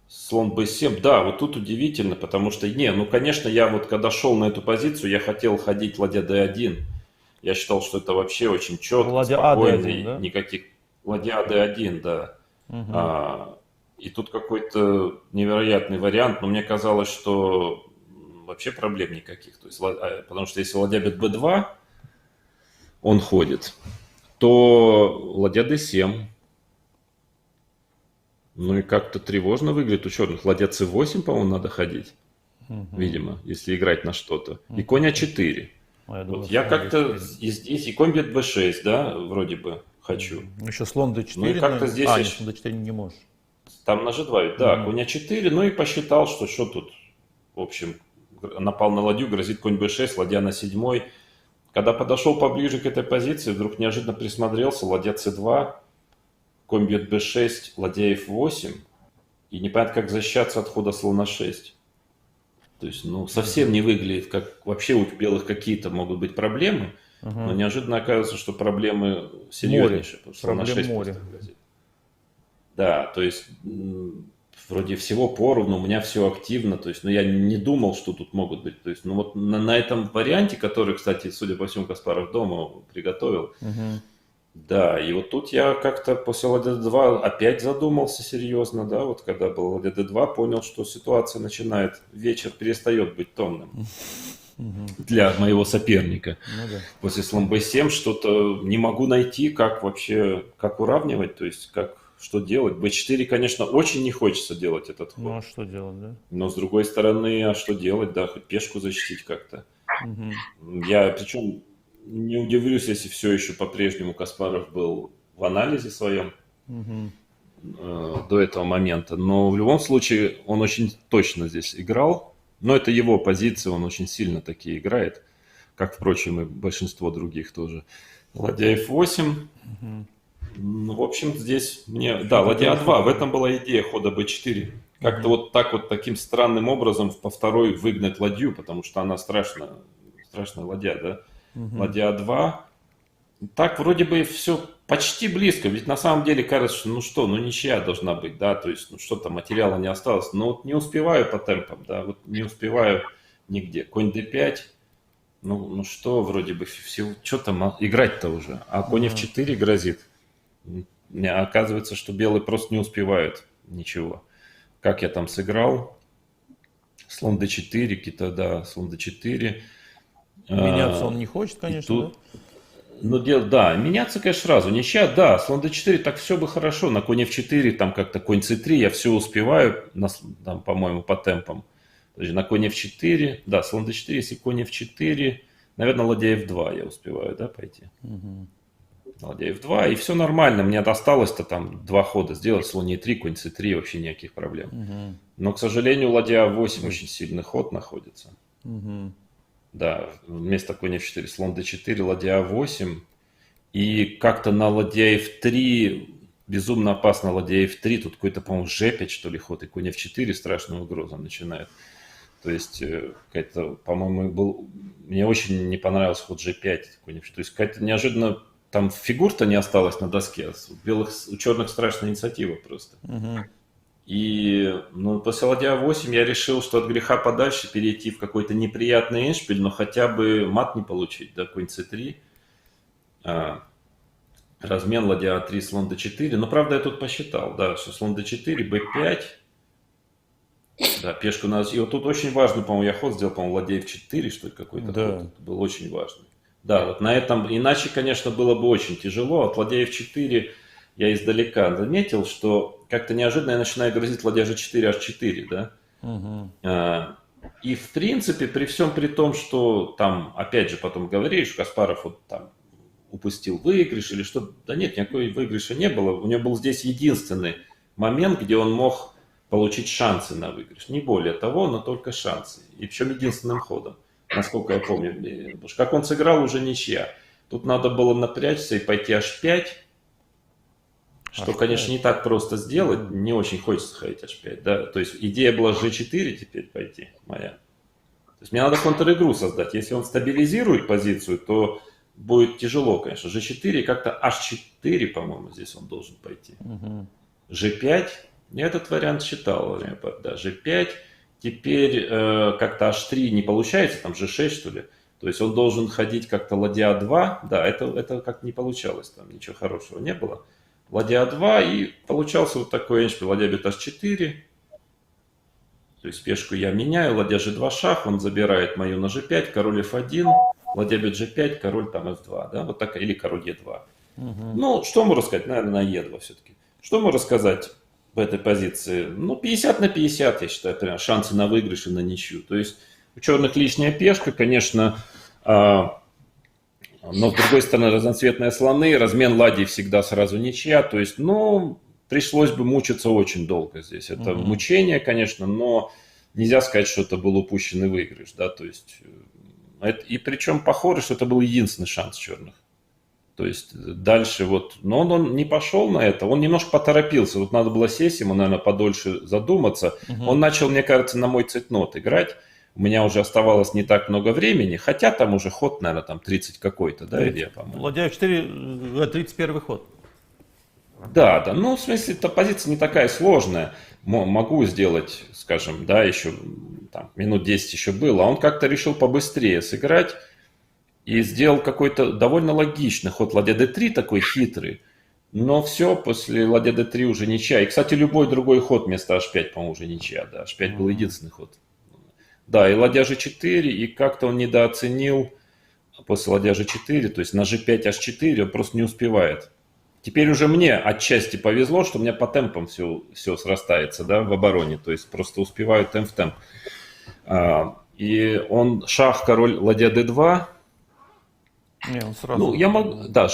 Слон b7. Да, вот тут удивительно, потому что, не, ну, конечно, я вот когда шел на эту позицию, я хотел ходить ладья d1. Я считал, что это вообще очень четко, Ладья спокойно, d1, и да? никаких... Ладья d1, да. Мгм. И тут какой-то невероятный вариант, но мне казалось, что вообще проблем никаких. То есть, потому что если ладья бьет b2, он ходит, то ладья d7. Ну и как-то тревожно выглядит у черных. Ладья c8, по-моему, надо ходить, видимо, если играть на что-то. И конь a4. А я Вот думаю, я слон как-то d4. и здесь, и конь бьет b6, да, вроде бы хочу. Еще слон Ну и d4. как-то здесь А, я нет, слон d4 не можешь. там на g2, да, конь a4, ну и посчитал, что тут, в общем, напал на ладью, грозит конь b6, ладья на 7. Когда подошел поближе к этой позиции, вдруг неожиданно присмотрелся, ладья c2, конь бьет b6, ладья f8, и непонятно, как защищаться от хода слона 6. То есть, ну, совсем не выглядит, как вообще у белых какие-то могут быть проблемы, но неожиданно оказывается, что проблемы серьезнейшие, потому что слона Проблем 6 море. просто грозит. Да, то есть вроде всего поровну, у меня все активно, то есть, но я не думал, что тут могут быть. То есть, ну вот на этом варианте, который, кстати, судя по всему, Каспаров дома приготовил, да, и вот тут я как-то после ладья d2 опять задумался серьезно, да, вот когда был ладья d2, понял, что ситуация начинает, вечер перестает быть томным для моего соперника. Ну да. После слон b7 что-то не могу найти, как вообще, как уравнивать, то есть как, что делать. b4, конечно, очень не хочется делать этот Ну ход. а что делать, да? Но с другой стороны, а что делать, да, хоть пешку защитить как-то. Я причем не удивлюсь, если все еще по-прежнему Каспаров был в анализе своем до этого момента. Но в любом случае он очень точно здесь играл. Но это его позиция, он очень сильно такие играет. Как, впрочем, и большинство других тоже. Ладья f8. Ну, в общем, здесь мне... Да, ладья a2. В этом была идея хода b4. Как-то вот так вот, таким странным образом по второй выгнать ладью, потому что она страшная ладья, да? Ладья a2. Так вроде бы все почти близко. Ведь на самом деле кажется, что, ну ничья должна быть, да? То есть, ну что-то материала не осталось. Но вот не успеваю по темпам, да? Вот не успеваю нигде. Конь d5. Ну что, вроде бы всего, что там играть-то уже? А конь f4 грозит. Оказывается, что белые просто не успевают ничего. Как я там сыграл? Слон d4, какие-то, да, слон d4. Меняться он не хочет, конечно, тут, ну, да, меняться, конечно, сразу. Ничья, да, слон d4, так все бы хорошо. На конь f4, там как-то конь c3, я все успеваю, там, по-моему, по темпам. Подожди, на конь f4, да, слон d4, если конь f4, наверное, ладья f2 я успеваю, да, пойти. Ладья f2, и все нормально. Мне осталось-то там 2 хода сделать, слон e3, конь c3, вообще никаких проблем. Но, к сожалению, ладья a8 очень сильный ход находится. Да, вместо коня f4, слон d4, ладья a8. И как-то на ладья f3, безумно опасно ладья f3, тут какой-то, по-моему, g5, что ли, ход, и конь f4 страшная угроза начинает. То есть, какая-то, по-моему, мне очень не понравился ход g5, конь f4. То есть, какая-то неожиданно, там фигур-то не осталось на доске, у черных страшная инициатива просто. И после ладья 8 я решил, что от греха подальше перейти в какой-то неприятный эндшпиль, но хотя бы мат не получить, да, конь c3, размен ладья a3, слон d4, но правда я тут посчитал, да, что слон d4, b5, да, пешку на... И вот тут очень важный, по-моему, я ход сделал, по-моему, ладья f4, что ли, какой-то да. ход, был очень важный. Да, вот на этом, иначе, конечно, было бы очень тяжело, от ладья f4 я издалека заметил, что как-то неожиданно я начинаю грозить ладья g4, h4, да. И в принципе, при всем при том, что там, опять же, потом говоришь, Каспаров вот там упустил выигрыш или что, да нет, никакой выигрыша не было. У него был здесь единственный момент, где он мог получить шансы на выигрыш. Не более того, но только шансы. И причем единственным ходом, насколько я помню. Потому что как он сыграл, уже ничья. Тут надо было напрячься и пойти h5. Что, H5. конечно, не так просто сделать, не очень хочется ходить H5, да. То есть идея была G4 теперь пойти, моя. То есть мне надо контр-игру создать. Если он стабилизирует позицию, то будет тяжело, конечно. G4 и как-то H4, по-моему, здесь он должен пойти. G5, я этот вариант считал, да, G5. Теперь как-то H3 не получается, там G6, что ли. То есть он должен ходить как-то ладья 2. Да, это как не получалось, там ничего хорошего не было. Ладья 2, и получался вот такой эндшпиль. Ладья бьет H4. То есть пешку я меняю, ладья G2 шах, он забирает мою на G5, король F1, ладья бьет G5, король там F2, да, вот так, или король E2. Ну, что можно сказать, наверное, на E2 все-таки. Что можно сказать в этой позиции? Ну, 50 на 50, я считаю, прям шансы на выигрыш и на ничью. То есть у черных лишняя пешка, конечно, но с другой стороны разноцветные слоны, размен ладьи всегда сразу ничья. То есть, ну, пришлось бы мучиться очень долго здесь. Это мучение, конечно, но нельзя сказать, что это был упущенный выигрыш, да, то есть, и причем похоже, что это был единственный шанс черных. То есть дальше вот, но он не пошел на это, он немножко поторопился, вот надо было сесть ему, наверное, подольше задуматься. Он начал, мне кажется, на мой цейтнот играть, у меня уже оставалось не так много времени, хотя там уже ход, наверное, там 30 какой-то, да, Илья, по-моему. Ладья 4, 31 ход. Да, ну, в смысле, эта позиция не такая сложная. Могу сделать, скажем, да, еще там, минут 10 еще было. А он как-то решил побыстрее сыграть и сделал какой-то довольно логичный ход ладья d3, такой хитрый. Но все, после ладья d3 уже ничья. И, кстати, любой другой ход вместо h5, по-моему, уже ничья. Да, h5 был единственный ход. Да, и ладья g4, и как-то он недооценил после ладья g4, то есть на g5, h4 он просто не успевает. Теперь уже мне отчасти повезло, что у меня по темпам все срастается, да, в обороне. То есть просто успеваю темп в темп. И он шах, король, ладья d2. Не, он сразу... Ну, я могу... Да,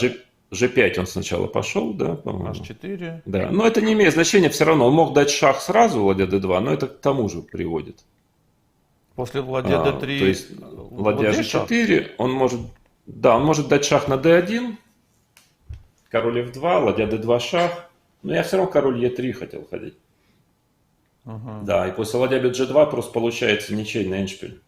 g5 он сначала пошел, да, по-моему. H4. Да, но это не имеет значения все равно. Он мог дать шах сразу, ладья d2, но это к тому же приводит. После ладья d3... То есть ладья g4, он может... Да, он может дать шах на d1. Король F2, ладья D2 шах. Но я все равно король E3 хотел ходить. Да, и после ладья бьет G2 просто получается ничейный эндшпиль.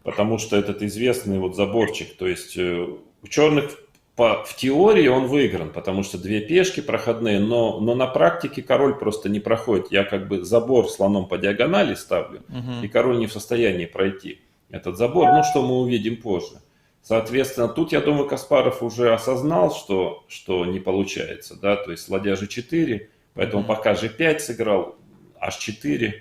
Потому что этот известный вот заборчик. То есть у черных в теории он выигран, потому что две пешки проходные, но на практике король просто не проходит. Я как бы забор слоном по диагонали ставлю, и король не в состоянии пройти этот забор. Ну, что мы увидим позже. Соответственно, тут, я думаю, Каспаров уже осознал, что не получается, да, то есть ладья G4, поэтому пока G5 сыграл, H4,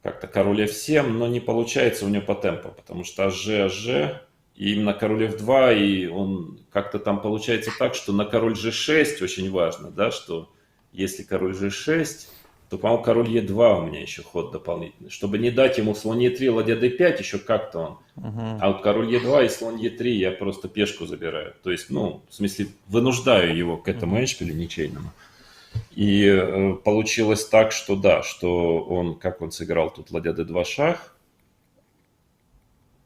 как-то король F7, но не получается у него по темпу, потому что HG, и именно король F2, и он как-то там получается так, что на король G6 очень важно, да, что если король G6, то, по-моему, король E2 у меня еще ход дополнительный. Чтобы не дать ему слон E3, ладья D5, еще как-то он. А вот король E2 и слон E3 я просто пешку забираю. То есть, ну, в смысле, вынуждаю его к этому эндшпилю ничейному. И получилось так, что да, что он, как он сыграл тут ладья D2 шах.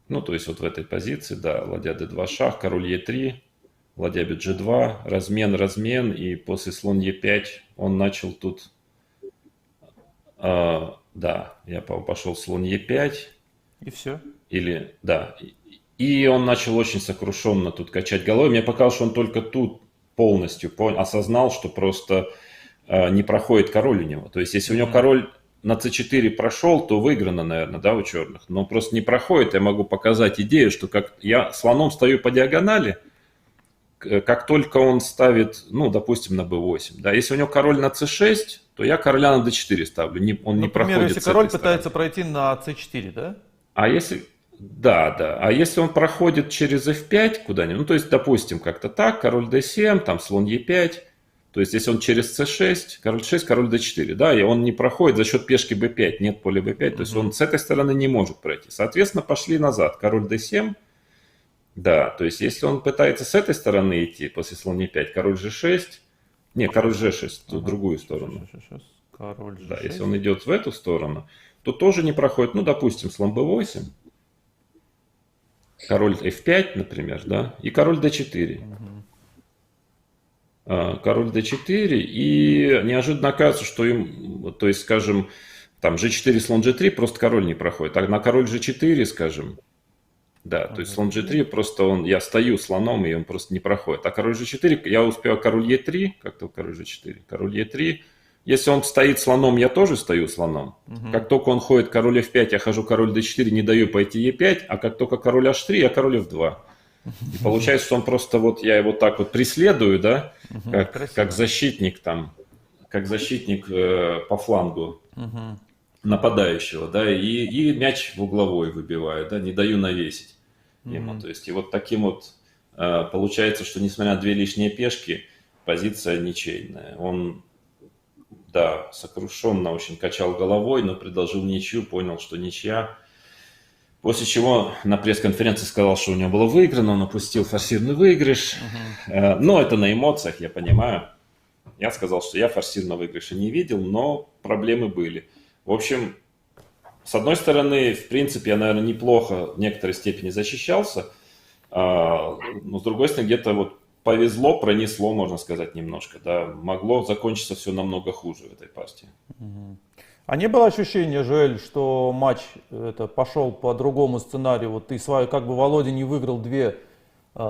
Ну, то есть вот в этой позиции, да, ладья D2 шах, король E3, ладья бьет G2, размен, и после слон E5 он начал тут... да, я пошел слон Е5. И все. Или, да. И он начал очень сокрушенно тут качать головой. Мне показалось, что он только тут полностью осознал, что просто не проходит король у него. То есть, если у него король на c4 прошел, то выиграно, наверное, да, у черных. Но просто не проходит. Я могу показать идею, что как я слоном стою по диагонали, как только он ставит, ну, допустим, на b8, да, если у него король на c6, то я короля на d4 ставлю, он не проходит. Например, если король пытается пройти на c4, да? А если, да, а если он проходит через f5 куда-нибудь, ну, то есть, допустим, как-то так, король d7, там слон e5, то есть, если он через c6, король 6, король d4, да, и он не проходит за счет пешки b5, нет поля b5, то есть, он с этой стороны не может пройти. Соответственно, пошли назад, король d7, да, то есть, если он пытается с этой стороны идти, после слон e5, король g6, не, король g6, в другую сторону. Король g6. Да, если он идет в эту сторону, то тоже не проходит, ну, допустим, слон b8, король f5, например, да, и король d4. король d4, и неожиданно оказывается, что им, то есть, скажем, там g4, слон g3, просто король не проходит. А на король g4, скажем, да, то есть слон g3, просто я стою слоном, и он просто не проходит. А король g4, я успел король e3, как-то король g4, король e3. Если он стоит слоном, я тоже стою слоном. Как только он ходит король f5, я хожу король d4, не даю пойти e5, а как только король h3, я король f2. И получается, что он просто вот, я его так вот преследую, да, как защитник там, как защитник по флангу нападающего, да, и мяч в угловой выбиваю, да, не даю навесить ему. То есть и вот таким вот получается, что несмотря на 2 лишние пешки, позиция ничейная. Он, да, сокрушенно очень качал головой, но предложил ничью, понял, что ничья. После чего на пресс-конференции сказал, что у него было выиграно, он опустил форсированный выигрыш. Но это на эмоциях, я понимаю. Я сказал, что я форсированного выигрыша не видел, но проблемы были. В общем, с одной стороны, в принципе, я, наверное, неплохо в некоторой степени защищался. Но с другой стороны, где-то вот повезло, пронесло, можно сказать, немножко. Да. Могло закончиться все намного хуже в этой партии. А не было ощущения, Жоэль, что матч пошел по другому сценарию? Вот ты свою, как бы Володя не выиграл 2,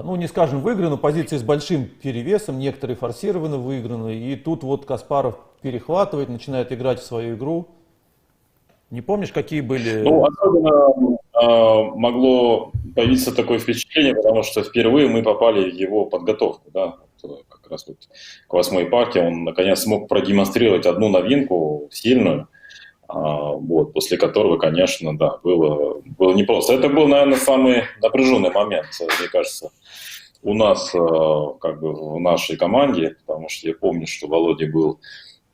ну не скажем выиграны, позиции с большим перевесом, некоторые форсированно выиграны, и тут вот Каспаров перехватывает, начинает играть в свою игру. Не помнишь, какие были? Ну, особенно могло появиться такое впечатление, потому что впервые мы попали в его подготовку, да, как раз вот к 8-й партии он наконец смог продемонстрировать одну новинку сильную, вот, после которого, конечно, да, было непросто. Это был, наверное, самый напряженный момент, мне кажется, у нас как бы в нашей команде, потому что я помню, что Володя был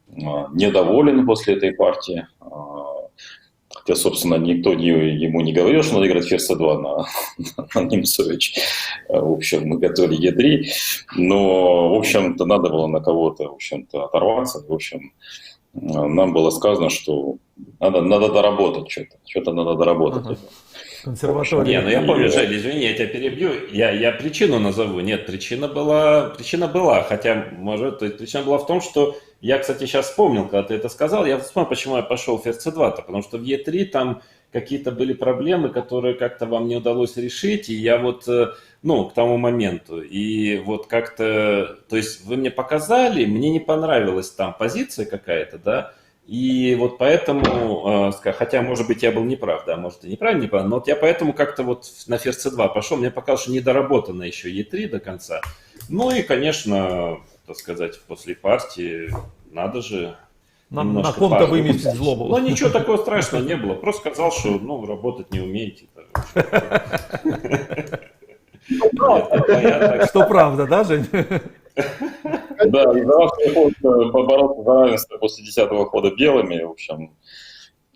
недоволен после этой партии. Хотя, собственно, никто ему не говорил, что надо играть ферзь c2 на Немцович. В общем, мы готовили e3. Но, в общем-то, надо было на кого-то, в общем-то, оторваться. В общем, нам было сказано, что надо доработать что-то. Что-то надо доработать. Консерватория. Не, ну я помню, Жаль, извини, я тебя перебью. Я причину назову. Нет, причина была. Хотя, может, то есть причина была в том, что я, кстати, сейчас вспомнил, когда ты это сказал, я вспомнил, почему я пошел в ферзь c2, потому что в e3 там какие-то были проблемы, которые как-то вам не удалось решить, и я вот, ну, к тому моменту, и вот как-то, то есть вы мне показали, мне не понравилась там позиция какая-то, да, и вот поэтому, хотя, может быть, я был неправ, да, может, и неправильно, но вот я поэтому как-то вот на ферзь c2 пошел, мне показалось, что недоработано еще e3 до конца. Ну и, конечно, так сказать, после партии надо же на ком-то выместить злобу. Ну, ничего такого страшного не было, просто сказал, что, ну, работать не умеете. Что правда, да, Жень? Да, и за ваший ход побороться за равенство после 10-го хода белыми, в общем,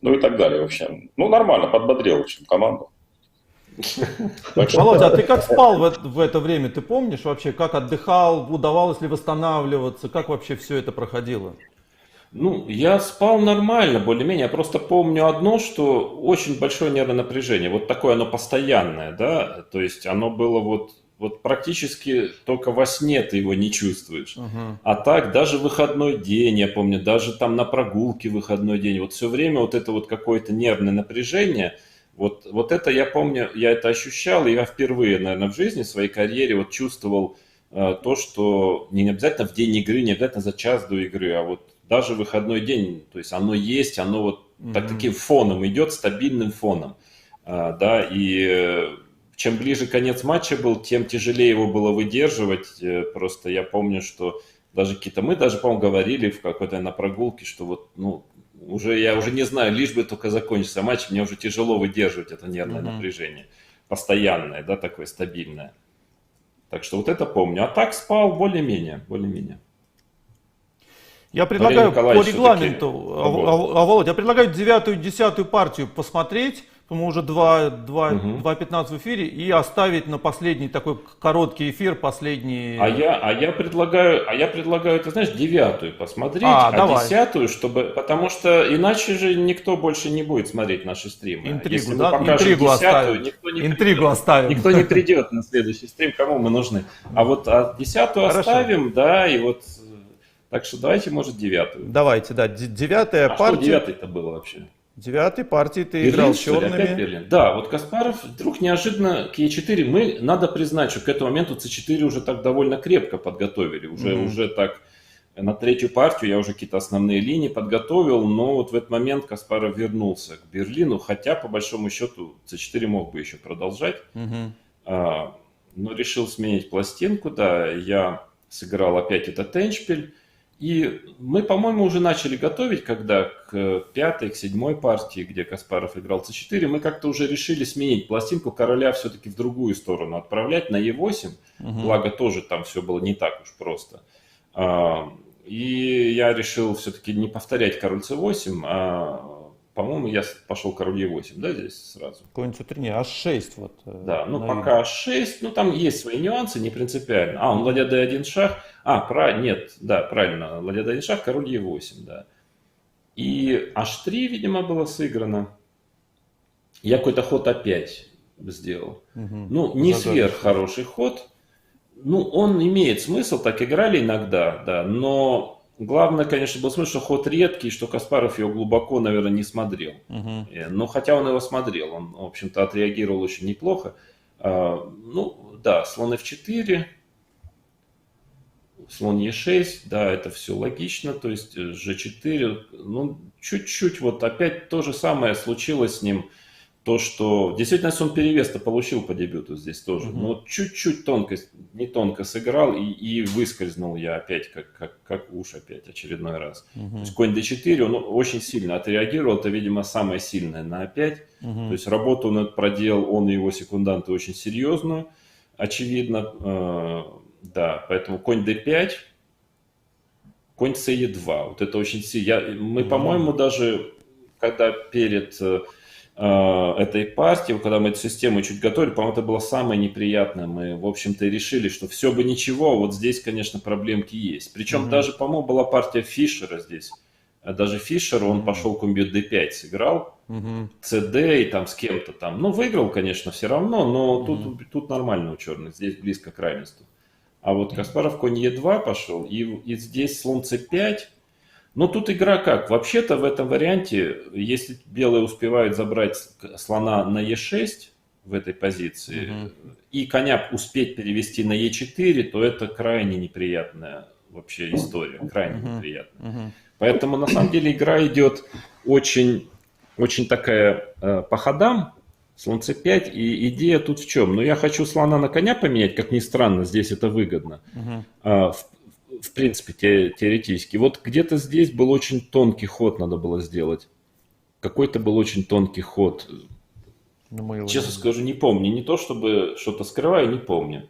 ну и так далее, в общем. Ну, нормально, подбодрил, в общем, команду. Володя, а ты как спал в это время? Ты помнишь вообще, как отдыхал, удавалось ли восстанавливаться, как вообще все это проходило? Ну, я спал нормально, более-менее. Я просто помню одно, что очень большое нервное напряжение. Вот такое оно постоянное, да. То есть оно было вот практически только во сне ты его не чувствуешь. А так, даже выходной день, я помню, даже там на прогулке выходной день, вот все время вот это вот какое-то нервное напряжение, вот это я помню, я это ощущал, и я впервые, наверное, в жизни, в своей карьере вот чувствовал то, что не обязательно в день игры, не обязательно за час до игры, а вот даже выходной день, то есть оно есть, оно вот таким фоном идет, стабильным фоном, да, и чем ближе конец матча был, тем тяжелее его было выдерживать, просто я помню, что мы даже, по-моему, говорили в какой-то на прогулке, что вот, ну, я уже не знаю, лишь бы только закончился матч, мне уже тяжело выдерживать это нервное напряжение, постоянное, да, такое стабильное. Так что вот это помню. А так спал более-менее. Я предлагаю по регламенту, Володя, я предлагаю 9-ю, 10-ю партию посмотреть, Мы уже Мгм. 2:15 в эфире, и оставить на последний такой короткий эфир, последний... Я предлагаю, ты знаешь, 9-ю посмотреть, а Давай. 10-ю, потому что иначе же никто больше не будет смотреть наши стримы. Интригу, Если мы да? покажем Интригу 10-ю, оставим. Интригу оставим. никто не придет на следующий стрим, кому мы нужны. А вот 10-ю Хорошо. оставим, да, и вот, так что давайте, может, 9-ю. Давайте, да. 9-я А что партия. 9-й-то было вообще? 9-й партии ты играл Берлин, что ли? Опять черными. Берлин? Да, вот Каспаров вдруг неожиданно к Е4, надо признать, что к этому моменту С4 уже так довольно крепко подготовили. Уже так на третью партию я уже какие-то основные линии подготовил, но вот в этот момент Каспаров вернулся к Берлину, хотя по большому счету С4 мог бы еще продолжать, Мгм. но решил сменить пластинку, да, я сыграл опять этот эндшпиль. И мы, по-моему, уже начали готовить, когда к 5-й, к 7-й партии, где Каспаров играл С4, мы как-то уже решили сменить пластинку короля все-таки в другую сторону, отправлять на Е8, благо тоже там все было не так уж просто. И я решил все-таки не повторять король С8, по-моему, я пошел король Е8, да, здесь сразу. Конь С3, не, H6 вот. Да, ну на пока 6, там есть свои нюансы, не принципиально. Он ладья d1 шах, нет, да, правильно, ладья d1 шах, король Е8, да. И H3, видимо, было сыграно. Я какой-то ход А5 сделал. Ну, не сверх хороший ход. Ну, он имеет смысл, так играли иногда, да, но главное, конечно, был смысл, что ход редкий, что Каспаров его глубоко, наверное, не смотрел. Но хотя он его смотрел, он, в общем-то, отреагировал очень неплохо. Ну, да, слон F4, слон Е6, да, это все логично, то есть G4, ну, чуть-чуть вот опять то же самое случилось с ним, то, что в действительности он перевес-то получил по дебюту здесь тоже, но чуть-чуть не тонко сыграл и выскользнул я опять, как уж опять очередной раз. То есть конь d4, он очень сильно отреагировал, это, видимо, самое сильное на А5, то есть работу он проделал, он и его секунданты очень серьезную, очевидно, да, поэтому конь d5, конь ce2, вот это очень сильно. Мы, по-моему, даже когда перед этой партии, когда мы эту систему чуть готовили, по-моему, это было самое неприятное. Мы, в общем-то, и решили, что все бы ничего, вот здесь, конечно, проблемки есть. Причем даже, по-моему, была партия Фишера здесь. Даже Фишер, он пошел комбит d5 сыграл, cd и там с кем-то там. Ну, выиграл, конечно, все равно, но тут нормально у черных, здесь близко к равенству. А вот Каспаров конь e2 пошел, и здесь слон c5. Но тут игра как? Вообще-то в этом варианте, если белые успевают забрать слона на e6 в этой позиции, и коня успеть перевести на e4, то это крайне неприятная вообще история, крайне неприятная. Поэтому на самом деле игра идет очень, очень такая по ходам, слон c5, и идея тут в чем? Ну, я хочу слона на коня поменять, как ни странно, здесь это выгодно. В принципе, теоретически. Вот где-то здесь был очень тонкий ход, надо было сделать. Какой-то был очень тонкий ход. Честно скажу, не помню. Не то, чтобы что-то скрываю, не помню.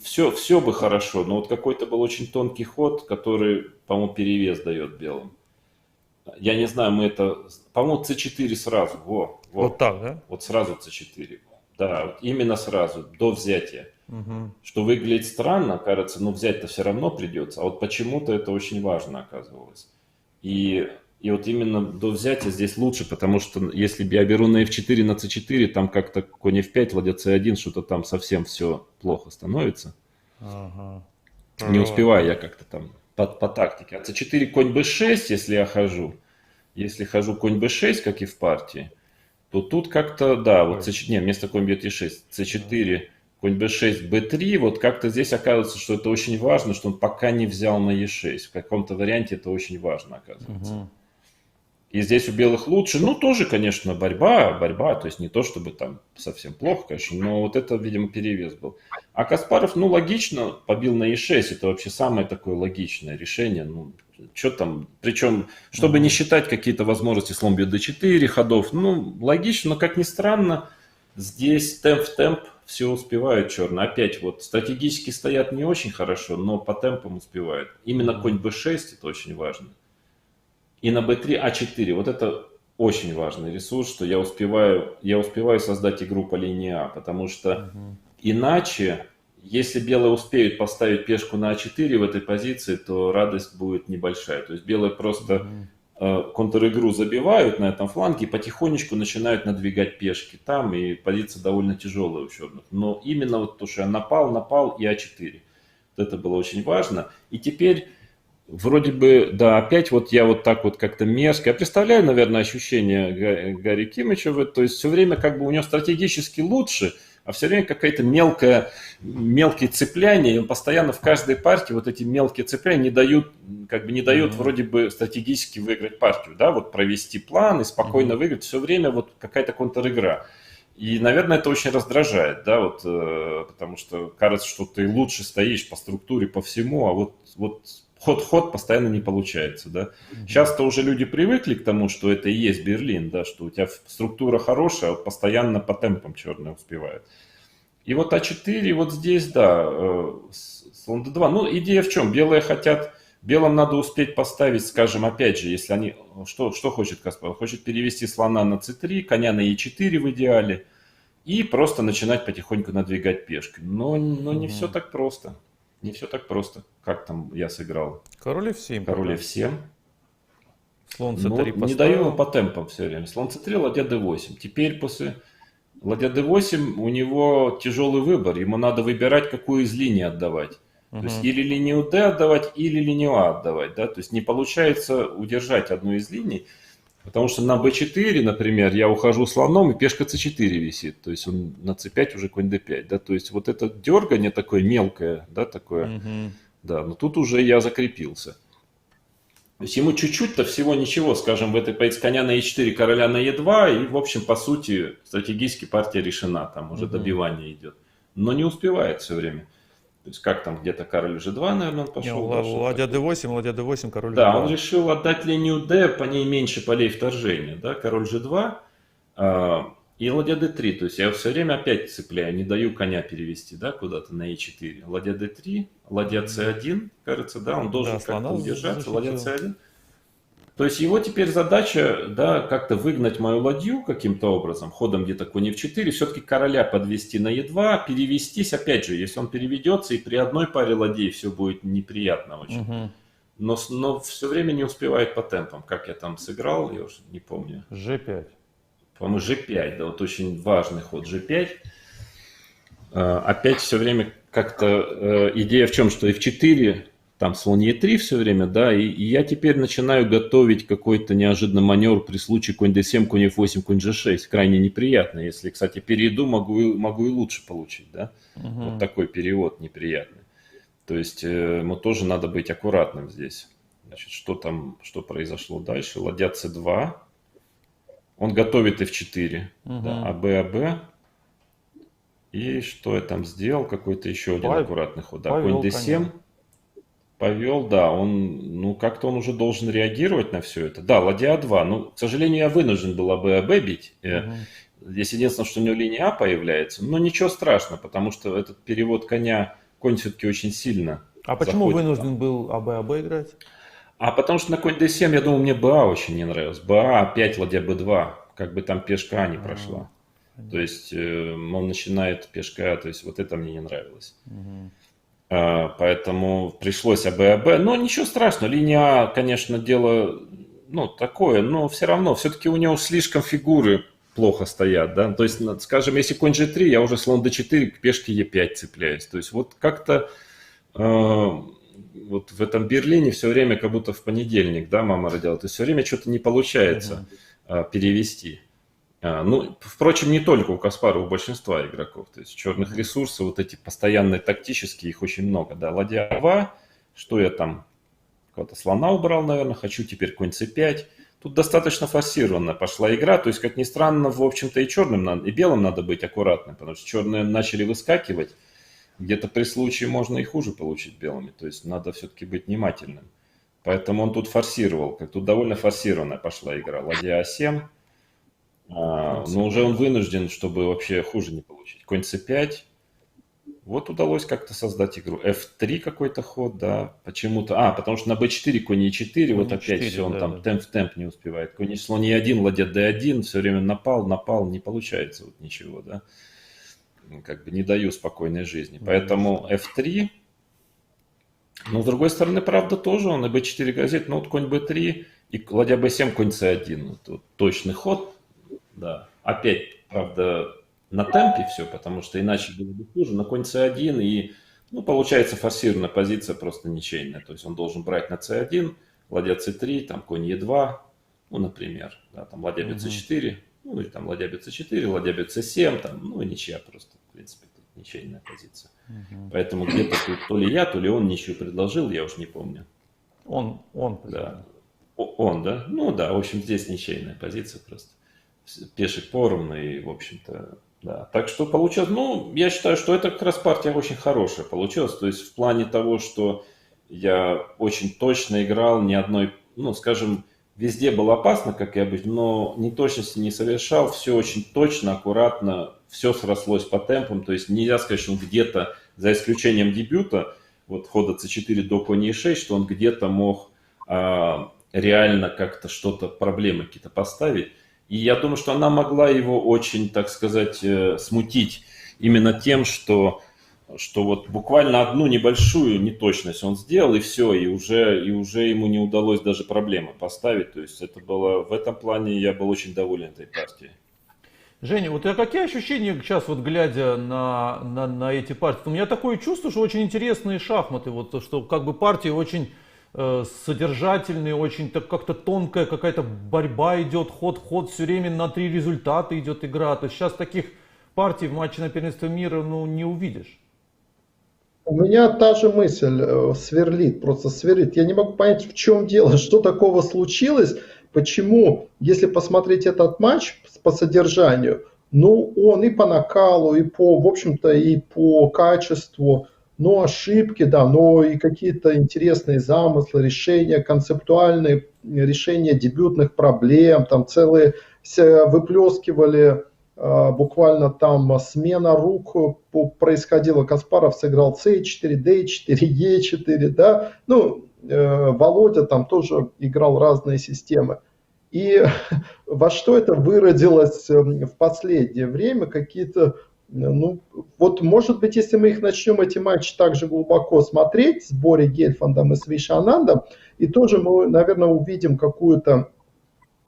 Все бы хорошо, но вот какой-то был очень тонкий ход, который, по-моему, перевес дает белым. Я не знаю, мы это... По-моему, c4 сразу. Вот так, да? Вот сразу c4. Да, вот именно сразу, до взятия. Что выглядит странно, кажется, но взять-то все равно придется. А вот почему-то это очень важно оказывалось. И вот именно до взятия здесь лучше, потому что если я беру на f4, на c4, там как-то конь f5, ладья c1, что-то там совсем все плохо становится. Не успеваю я как-то там по тактике. А c4, конь b6, если я хожу. Если хожу конь b6, как и в партии, то тут как-то, да, вот c4, вместо конь бьет e6, c4, конь b6, b3, вот как-то здесь оказывается, что это очень важно, что он пока не взял на e6. В каком-то варианте это очень важно, оказывается. И здесь у белых лучше, ну, тоже, конечно, борьба, то есть не то, чтобы там совсем плохо, конечно, но вот это, видимо, перевес был. А Каспаров, ну, логично побил на e6, это вообще самое такое логичное решение, ну, что там, причем, чтобы не считать какие-то возможности слон бьет d4 ходов, ну, логично, но, как ни странно, здесь темп в темп все успевают черные. Опять вот стратегически стоят не очень хорошо, но по темпам успевают. Именно конь b6 это очень важно. И на b3 a4. Вот это очень важный ресурс, что я успеваю создать игру по линии А, потому что иначе, если белые успеют поставить пешку на А4 в этой позиции, то радость будет небольшая. То есть белые просто контр-игру забивают на этом фланге и потихонечку начинают надвигать пешки там, и позиция довольно тяжелая у черных. Но именно вот то, что я напал и А4. Вот это было очень важно. И теперь вроде бы, да, опять вот я вот так вот как-то мерзко. Я представляю, наверное, ощущение Гарри Кимича, то есть все время как бы у него стратегически лучше, а все время какая-то мелкие цепляния, и он постоянно в каждой партии вот эти мелкие цепляния не дают вроде бы стратегически выиграть партию, да, вот провести план и спокойно выиграть, все время вот какая-то контр-игра. И, наверное, это очень раздражает, да, вот, потому что кажется, что ты лучше стоишь по структуре, по всему, а вот ход постоянно не получается, да. Сейчас-то уже люди привыкли к тому, что это и есть Берлин, да, что у тебя структура хорошая, а вот постоянно по темпам черные успевают. И вот А4, вот здесь, да, слон d2. Ну, идея в чем? Белым надо успеть поставить, скажем, опять же, если они, что хочет Каспаров? Хочет перевести слона на c3, коня на e4 в идеале, и просто начинать потихоньку надвигать пешки. Но не все так просто. Не все так просто. Как там я сыграл? Король F7. Король F7. Слон Ну, C3 не даю ему по темпам все время. Слон C3, ладья D8. Теперь после ладья D8 у него тяжелый выбор. Ему надо выбирать, какую из линий отдавать. То есть или линию D отдавать, или линию А отдавать. Да? То есть не получается удержать одну из линий. Потому что на b4, например, я ухожу слоном, и пешка c4 висит. То есть он на c5 уже конь d5. Да? То есть вот это дергание такое мелкое, да, такое. Да, но тут уже я закрепился. То есть ему чуть-чуть-то всего ничего, скажем, в этой позиции коня на e4, короля на e2, и, в общем, по сути, стратегически партия решена. Там уже добивание идет. Но не успевает все время. То есть как там где-то король g2, наверное, он пошел. Ладья d8, король g2. Да, он решил отдать линию d, по ней меньше полей вторжения. Да? Король g2 и ладья d3. То есть я все время опять цепляю, не даю коня перевести, да, куда-то на e4. Ладья d3, ладья c1, кажется, да, он должен как-то удержаться, ладья c1. То есть его теперь задача, да, как-то выгнать мою ладью каким-то образом, ходом где-то конь f4, все-таки короля подвести на e2, перевестись, опять же, если он переведется, и при одной паре ладей все будет неприятно очень. Но все время не успевает по темпам. Как я там сыграл, я уже не помню. G5. По-моему, G5, да, вот очень важный ход G5. Опять все время как-то идея в чем, что f4... Там слон Е3 все время, да, и я теперь начинаю готовить какой-то неожиданный маневр при случае конь d7, конь f8, конь g6. Крайне неприятно. Если, кстати, перейду, могу и лучше получить, да. Вот такой перевод неприятный. То есть ему тоже надо быть аккуратным здесь. Значит, что произошло дальше? Ладья c2. Он готовит f4, да, АБ. И что я там сделал? Какой-то еще один аккуратный ход. Да, конь d7. Повел, да, как-то он уже должен реагировать на все это. Да, ладья А2, ну, к сожалению, я вынужден был АБ бить. Здесь единственное, что у него линия А появляется, но ничего страшного, потому что этот перевод коня, конь все-таки очень сильно А почему вынужден был АБ играть? А потому что на конь d7, я думал, мне БА очень не нравилось. БА, опять ладья Б2, как бы там пешка А не прошла. То есть он начинает пешка А, то есть вот это мне не нравилось. Поэтому пришлось АБ. Но ничего страшного. Линия А, конечно, дело такое, но все равно. Все-таки у него слишком фигуры плохо стоят. Да? То есть, скажем, если конь G3, я уже слон D4 к пешке Е5 цепляюсь. То есть вот как-то вот в этом Берлине все время как будто в понедельник, да, мама родила. То есть все время что-то не получается перевести. Впрочем, не только у Каспарова, у большинства игроков. То есть черных ресурсов, вот эти постоянные тактические, их очень много. Да, ладья А2, что я там, какого-то слона убрал, наверное, хочу теперь конь С5. Тут достаточно форсированно пошла игра. То есть, как ни странно, в общем-то и черным, и белым надо быть аккуратным, потому что черные начали выскакивать. Где-то при случае можно и хуже получить белыми. То есть надо все-таки быть внимательным. Поэтому он тут форсировал. Тут довольно форсированная пошла игра. Ладья А7. Но уже он вынужден, чтобы вообще хуже не получить. Конь С5. Вот удалось как-то создать игру. F3 какой-то ход, да, почему-то. Потому что на B4 конь E4, вот опять E4, все, он да, там да. темп в темп не успевает. Конь слон E1, ладья D1, все время напал, не получается вот ничего, да. Как бы не даю спокойной жизни. Поэтому F3. Но с другой стороны, правда, тоже он и B4 грозит. Ну вот конь B3 и ладья B7, конь C1. Вот точный ход, да. Опять, правда, на темпе все, потому что иначе было бы хуже. На конь c1 и, ну, получается форсированная позиция просто ничейная. То есть он должен брать на c1, ладья c3, там конь e2, ну, например, да, там ладья bc4, ну, или там ладья bc4, ладья bc7, там, ну, и ничья просто, в принципе, тут ничейная позиция. Поэтому где-то тут то ли я, то ли он ничью предложил, я уж не помню. Он. Да. Он, да? Ну, да, в общем, здесь ничейная позиция просто. Пешек поровну и, в общем-то, да. Так что получилось, ну, я считаю, что это как раз партия очень хорошая получилась. То есть в плане того, что я очень точно играл, ни одной, ну, скажем, везде было опасно, как и обычно, но неточности не совершал, все очень точно, аккуратно, все срослось по темпам. То есть нельзя сказать, что он где-то, за исключением дебюта, вот хода c4 до конь e6, что он где-то мог реально как-то что-то, проблемы какие-то поставить. И я думаю, что она могла его очень, так сказать, смутить именно тем, что вот буквально одну небольшую неточность он сделал, и все, и уже ему не удалось даже проблемы поставить. То есть это было, в этом плане я был очень доволен этой партией. Женя, вот какие ощущения сейчас, вот глядя на эти партии? У меня такое чувство, что очень интересные шахматы, вот что как бы партии очень содержательные, очень так как-то тонкая какая-то борьба идет, ход все время на 3 результата идет игра. То есть сейчас таких партий в матче на первенство мира, ну, не увидишь. У меня та же мысль сверлит, просто сверлит. Я не могу понять, в чем дело, что такого случилось, почему, если посмотреть этот матч по содержанию, ну, он и по накалу, и по, в общем-то, и по качеству, но ошибки, да, но и какие-то интересные замыслы, решения, концептуальные решения дебютных проблем, там целые выплескивали, буквально там смена рук происходила. Каспаров сыграл c4, d4, e4, да, ну, Володя там тоже играл разные системы. И во что это выродилось в последнее время, какие-то, ну, вот может быть, если мы их начнем, эти матчи, также глубоко смотреть с Бори Гельфандом и с Вишанандом, и тоже мы, наверное, увидим какую-то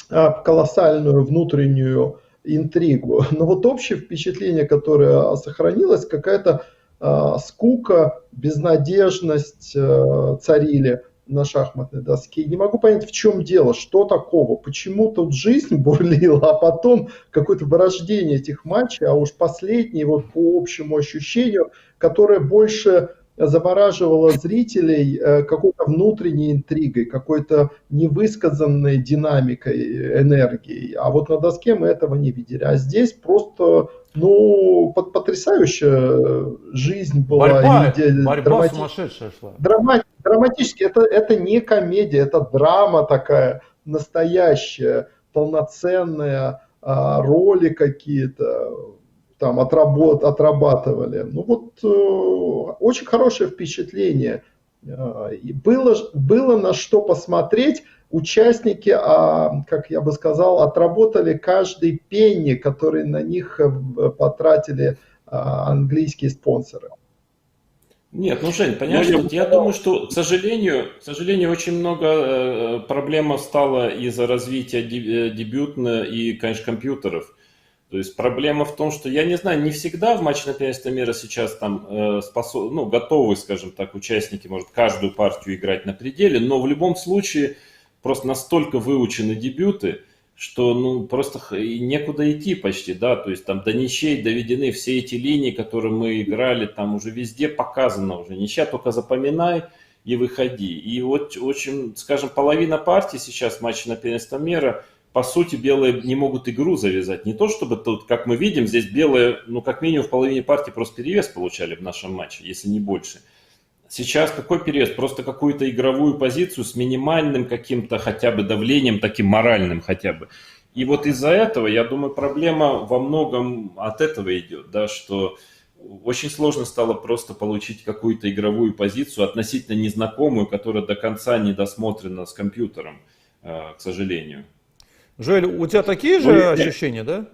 колоссальную внутреннюю интригу. Но вот общее впечатление, которое сохранилось, какая-то скука, безнадежность царили на шахматной доске. Не могу понять, в чем дело, что такого, почему тут жизнь бурлила, а потом какое-то вырождение этих матчей, а уж последний, вот по общему ощущению, которое больше завораживало зрителей какой-то внутренней интригой, какой-то невысказанной динамикой, энергией. А вот на доске мы этого не видели. А здесь просто, ну, потрясающая жизнь была. Борьба сумасшедшая шла. Драматически, это не комедия, это драма такая настоящая, полноценная, роли какие-то там отрабатывали. Ну вот очень хорошее впечатление. И было на что посмотреть. Участники, как я бы сказал, отработали каждый пенни, который на них потратили английские спонсоры. Нет, ну, Жень, понимаешь, я думаю, что, к сожалению, очень много проблем стало из-за развития дебютно и, конечно, компьютеров. То есть проблема в том, что, я не знаю, не всегда в матче на первенство мира сейчас там готовы, скажем так, участники, может, каждую партию играть на пределе, но в любом случае просто настолько выучены дебюты, что, ну, просто некуда идти почти, да, то есть там до ничей доведены все эти линии, которые мы играли, там уже везде показано уже, ничья только запоминай и выходи. И вот очень, скажем, половина партий сейчас в матче на первенство мира, по сути, белые не могут игру завязать. Не то, чтобы тут, как мы видим, здесь белые, ну, как минимум в половине партий просто перевес получали в нашем матче, если не больше. Сейчас какой перевес? Просто какую-то игровую позицию с минимальным каким-то хотя бы давлением, таким моральным хотя бы. И вот из-за этого, я думаю, проблема во многом от этого идет, да, что очень сложно стало просто получить какую-то игровую позицию, относительно незнакомую, которая до конца не досмотрена с компьютером, к сожалению. Жоэль, у тебя такие же ощущения, да?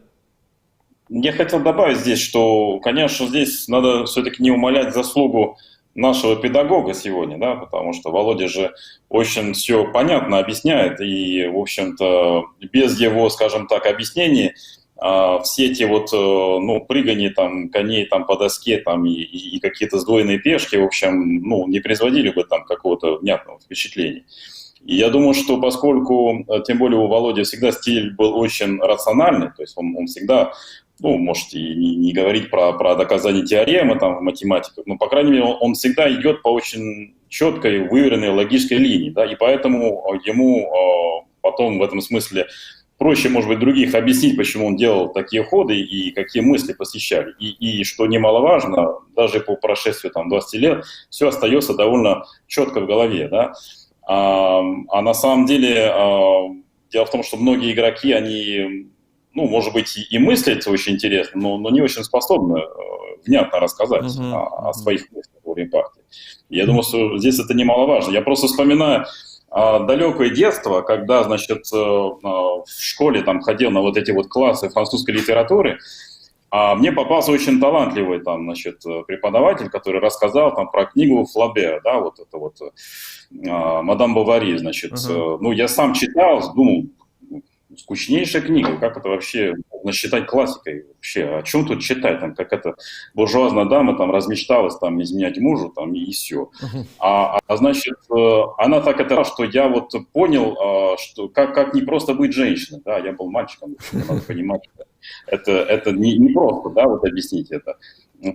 Я хотел добавить здесь, что, конечно, здесь надо все-таки не умалять заслугу нашего педагога сегодня, да, потому что Володя же очень все понятно объясняет, и, в общем-то, без его, скажем так, объяснений все эти вот, ну, прыгания там коней там по доске там и какие-то сдвоенные пешки, в общем, ну, не производили бы там какого-то внятного впечатления. И я думаю, что поскольку, тем более у Володи всегда стиль был очень рациональный, то есть он всегда, ну, можете не говорить про доказание теоремы там в математике, но, по крайней мере, он всегда идет по очень четкой, выверенной логической линии, да, и поэтому ему потом в этом смысле проще, может быть, других объяснить, почему он делал такие ходы и какие мысли посещали. И что немаловажно, даже по прошествии там 20 лет, все остается довольно четко в голове, да. А на самом деле дело в том, что многие игроки, они, ну, может быть, и мыслят очень интересно, но не очень способны внятно рассказать о своих мыслях во время партии. Я думаю, что здесь это немаловажно. Я просто вспоминаю далекое детство, когда, значит, в школе там ходил на вот эти вот классы французской литературы, а мне попался очень талантливый там, значит, преподаватель, который рассказал там про книгу Флабера, да, вот это вот «Мадам Бовари», значит. Ну, я сам читал, думал, скучнейшая книга, как это вообще можно считать классикой вообще, о чем тут читать, там, как эта буржуазная дама там размечталась там изменять мужу, там, и все. Значит, она так это, что я вот понял, что как не просто быть женщиной, да, я был мальчиком, надо понимать, это не просто, да, вот объяснить это.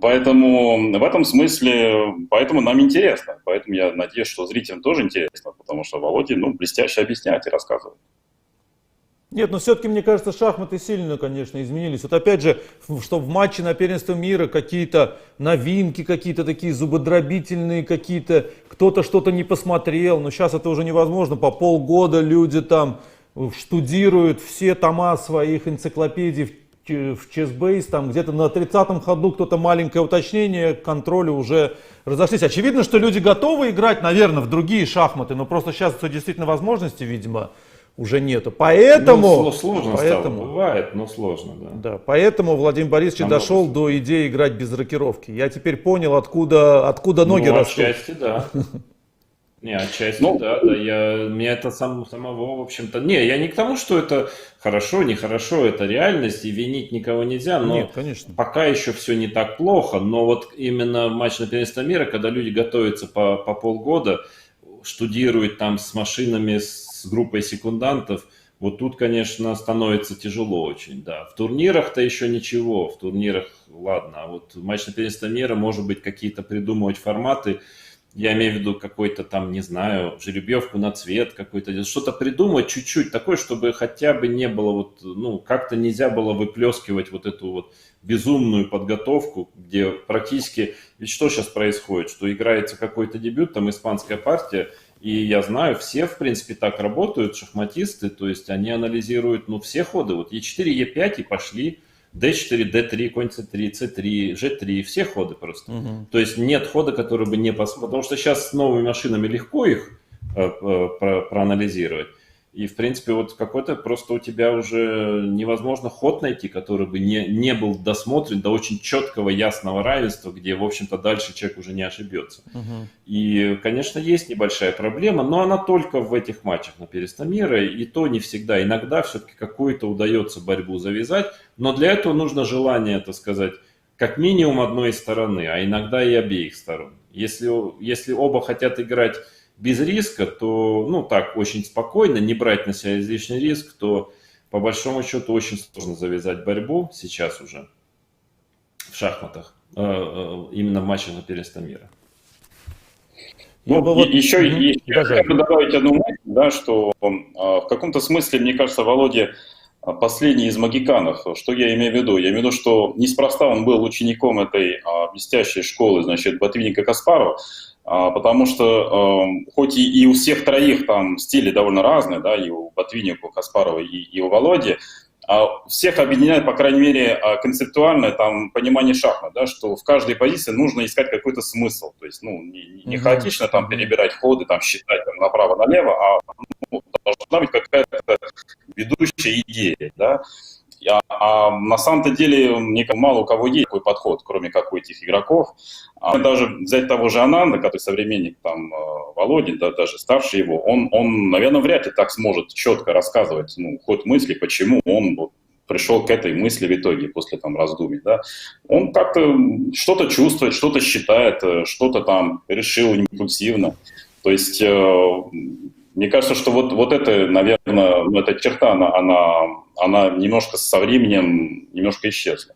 Поэтому в этом смысле, поэтому нам интересно, поэтому я надеюсь, что зрителям тоже интересно, потому что Володя, ну, блестяще объясняет и рассказывает. Нет, но все-таки, мне кажется, шахматы сильно, конечно, изменились. Вот опять же, что в матче на первенство мира какие-то новинки, какие-то такие зубодробительные, какие-то, кто-то что-то не посмотрел, но сейчас это уже невозможно. По полгода люди там штудируют все тома своих энциклопедий в Chessbase, там где-то на 30-м ходу кто-то маленькое уточнение, к контролю уже разошлись. Очевидно, что люди готовы играть, наверное, в другие шахматы, но просто сейчас действительно возможности, видимо, уже нету. Поэтому... Ну, сложно стало, бывает, но сложно, да. Да, поэтому Владимир Борисович дошел до идеи играть без рокировки. Я теперь понял, откуда ноги растут. Отчасти, да. Не, отчасти, да. Меня это самого, в общем-то... Не, я не к тому, что это хорошо, нехорошо, это реальность, и винить никого нельзя, но нет, конечно. Пока еще все не так плохо, но вот именно матч на первенство мира, когда люди готовятся по полгода, штудируют там с машинами, с группой секундантов, вот тут, конечно, становится тяжело очень, да. В турнирах-то еще ничего, в турнирах, ладно, а вот матч на первенство мира, может быть, какие-то придумывать форматы, я имею в виду какой-то там, не знаю, жеребьевку на цвет какой-то, что-то придумать чуть-чуть такое, чтобы хотя бы не было вот, ну, как-то нельзя было выплескивать вот эту вот безумную подготовку, где практически, ведь что сейчас происходит, что играется какой-то дебют, там испанская партия, и я знаю, все, в принципе, так работают, шахматисты, то есть они анализируют, ну, все ходы, вот Е4, Е5 и пошли, D4, D3, конь C3, C3, G3, все ходы просто. То есть нет хода, который бы не посмотрел, потому что сейчас с новыми машинами легко их проанализировать. И, в принципе, вот какой-то просто у тебя уже невозможно ход найти, который бы не был досмотрен до очень четкого, ясного равенства, где, в общем-то, дальше человек уже не ошибется. И, конечно, есть небольшая проблема, но она только в этих матчах на первенство мира, и то не всегда. Иногда все-таки какую-то удается борьбу завязать, но для этого нужно желание, так сказать, как минимум одной стороны, а иногда и обеих сторон. Если оба хотят играть без риска, то, ну так, очень спокойно, не брать на себя излишний риск, то по большому счету очень сложно завязать борьбу сейчас уже в шахматах, именно в матчах на первенство мира. Еще я хочу добавить одну мысль, да, что в каком-то смысле, мне кажется, Володя последний из могиканов. Что я имею в виду? Я имею в виду, что неспроста он был учеником этой блестящей школы, значит, Ботвинника-Каспарова, потому что хоть и у всех троих там стили довольно разные, да, и у Ботвинника, у Каспарова, и у Володи, всех объединяет, по крайней мере, концептуальное там, понимание шахмат, да, что в каждой позиции нужно искать какой-то смысл. То есть, ну, не хаотично там перебирать ходы, там, считать там, направо-налево, а ну, должна быть какая-то ведущая идея, да. На самом-то деле мало у кого есть такой подход, кроме как у этих игроков. Даже взять того же Ананда, который современник там, Володи, да, даже старше его, он, наверное, вряд ли так сможет четко рассказывать ход мысли, почему он вот пришел к этой мысли в итоге после там, раздумий. Да. Он как-то что-то чувствует, что-то считает, что-то там решил импульсивно. То есть мне кажется, что вот это, наверное, эта черта, она немножко со временем немножко исчезла.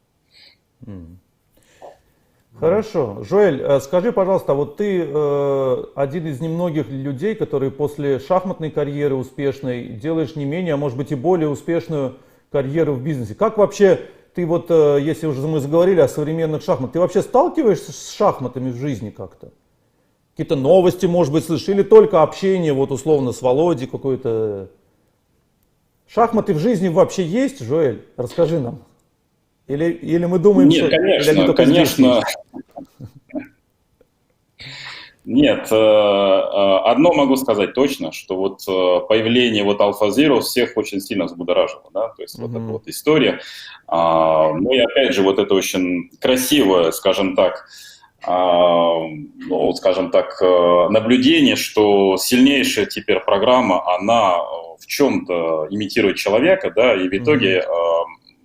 Хорошо. Жоэль, скажи, пожалуйста, вот ты один из немногих людей, которые после шахматной карьеры успешной делаешь не менее, а может быть и более успешную карьеру в бизнесе. Как вообще ты вот, если уже мы заговорили о современных шахматах, ты вообще сталкиваешься с шахматами в жизни как-то? Какие-то новости, может быть, слышишь, или только общение, вот условно, с Володей какой-то? Шахматы в жизни вообще есть, Жоэль? Расскажи нам. Или мы думаем, Нет, что... конечно, конечно. Нет, одно могу сказать точно, что вот появление вот AlphaZero всех очень сильно взбудоражило, да, то есть вот эта вот история. Ну и опять же, вот это очень красивое, скажем так, ну, скажем так, наблюдение, что сильнейшая теперь программа, она в чем-то имитирует человека, да, и в итоге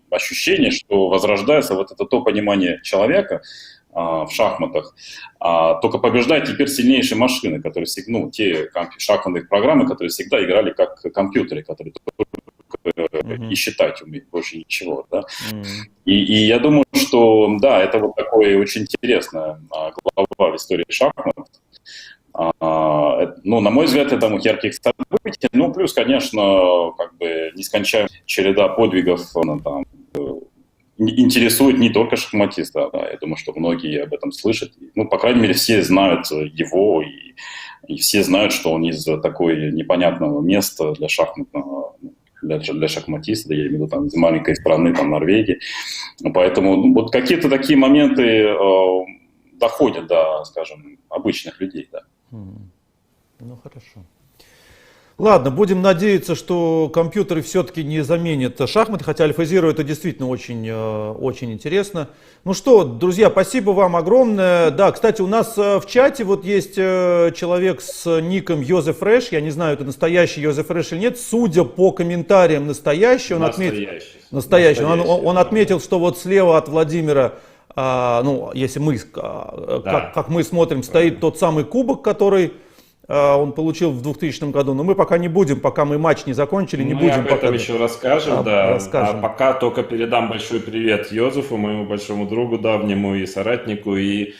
ощущение, что возрождается вот это то понимание человека в шахматах, только побеждают теперь сильнейшие машины, которые, ну, те шахматные программы, которые всегда играли как компьютеры, которые и считать умеют, больше ничего, да. И я думаю, что, да, это вот такое очень интересная глава в истории шахмат. Ну, на мой взгляд, это ярких событий. Ну, плюс, конечно, как бы нескончаемая череда подвигов там, интересует не только шахматиста, да. Я думаю, что многие об этом слышат. Ну, по крайней мере, все знают его, и все знают, что он из такой непонятного места для шахматного, для шахматиста, я имею в виду там, из маленькой страны, там, Норвегии. Поэтому вот какие-то такие моменты доходят до, скажем, обычных людей, да. Ну, хорошо. Ладно, будем надеяться, что компьютеры все-таки не заменят шахматы, хотя AlphaZero это действительно очень, очень интересно. Ну что, друзья, спасибо вам огромное. Да, кстати, у нас в чате вот есть человек с ником Йозеф Рэш. Я не знаю, это настоящий Йозеф Рэш или нет. Судя по комментариям, настоящий. Настоящий. Он отметил, что вот слева от Владимира, ну, если мы, как мы смотрим, стоит тот самый кубок, который он получил в 2000 году. Но мы пока не будем, пока мы матч не закончили, не будем. Мы об этом еще расскажем, да. Расскажем. А пока только передам большой привет Йозефу, моему большому другу давнему и соратнику, и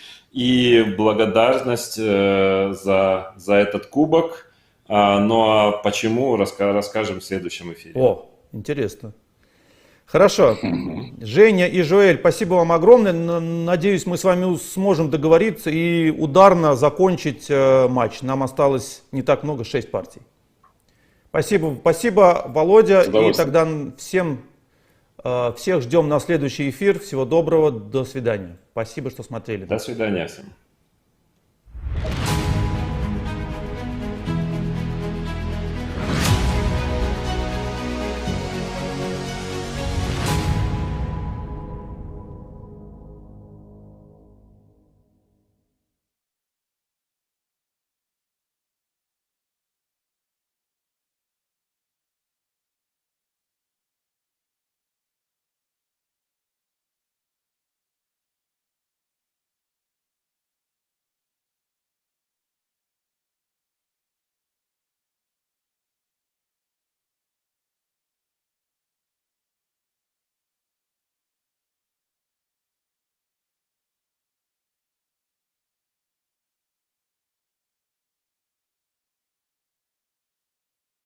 благодарность за этот кубок. Ну а почему, расскажем в следующем эфире. О, интересно. Хорошо. Женя и Жоэль, спасибо вам огромное. Надеюсь, мы с вами сможем договориться и ударно закончить матч. Нам осталось не так много, 6 партий. Спасибо, Володя. И тогда всех ждем на следующий эфир. Всего доброго, до свидания. Спасибо, что смотрели. До свидания всем.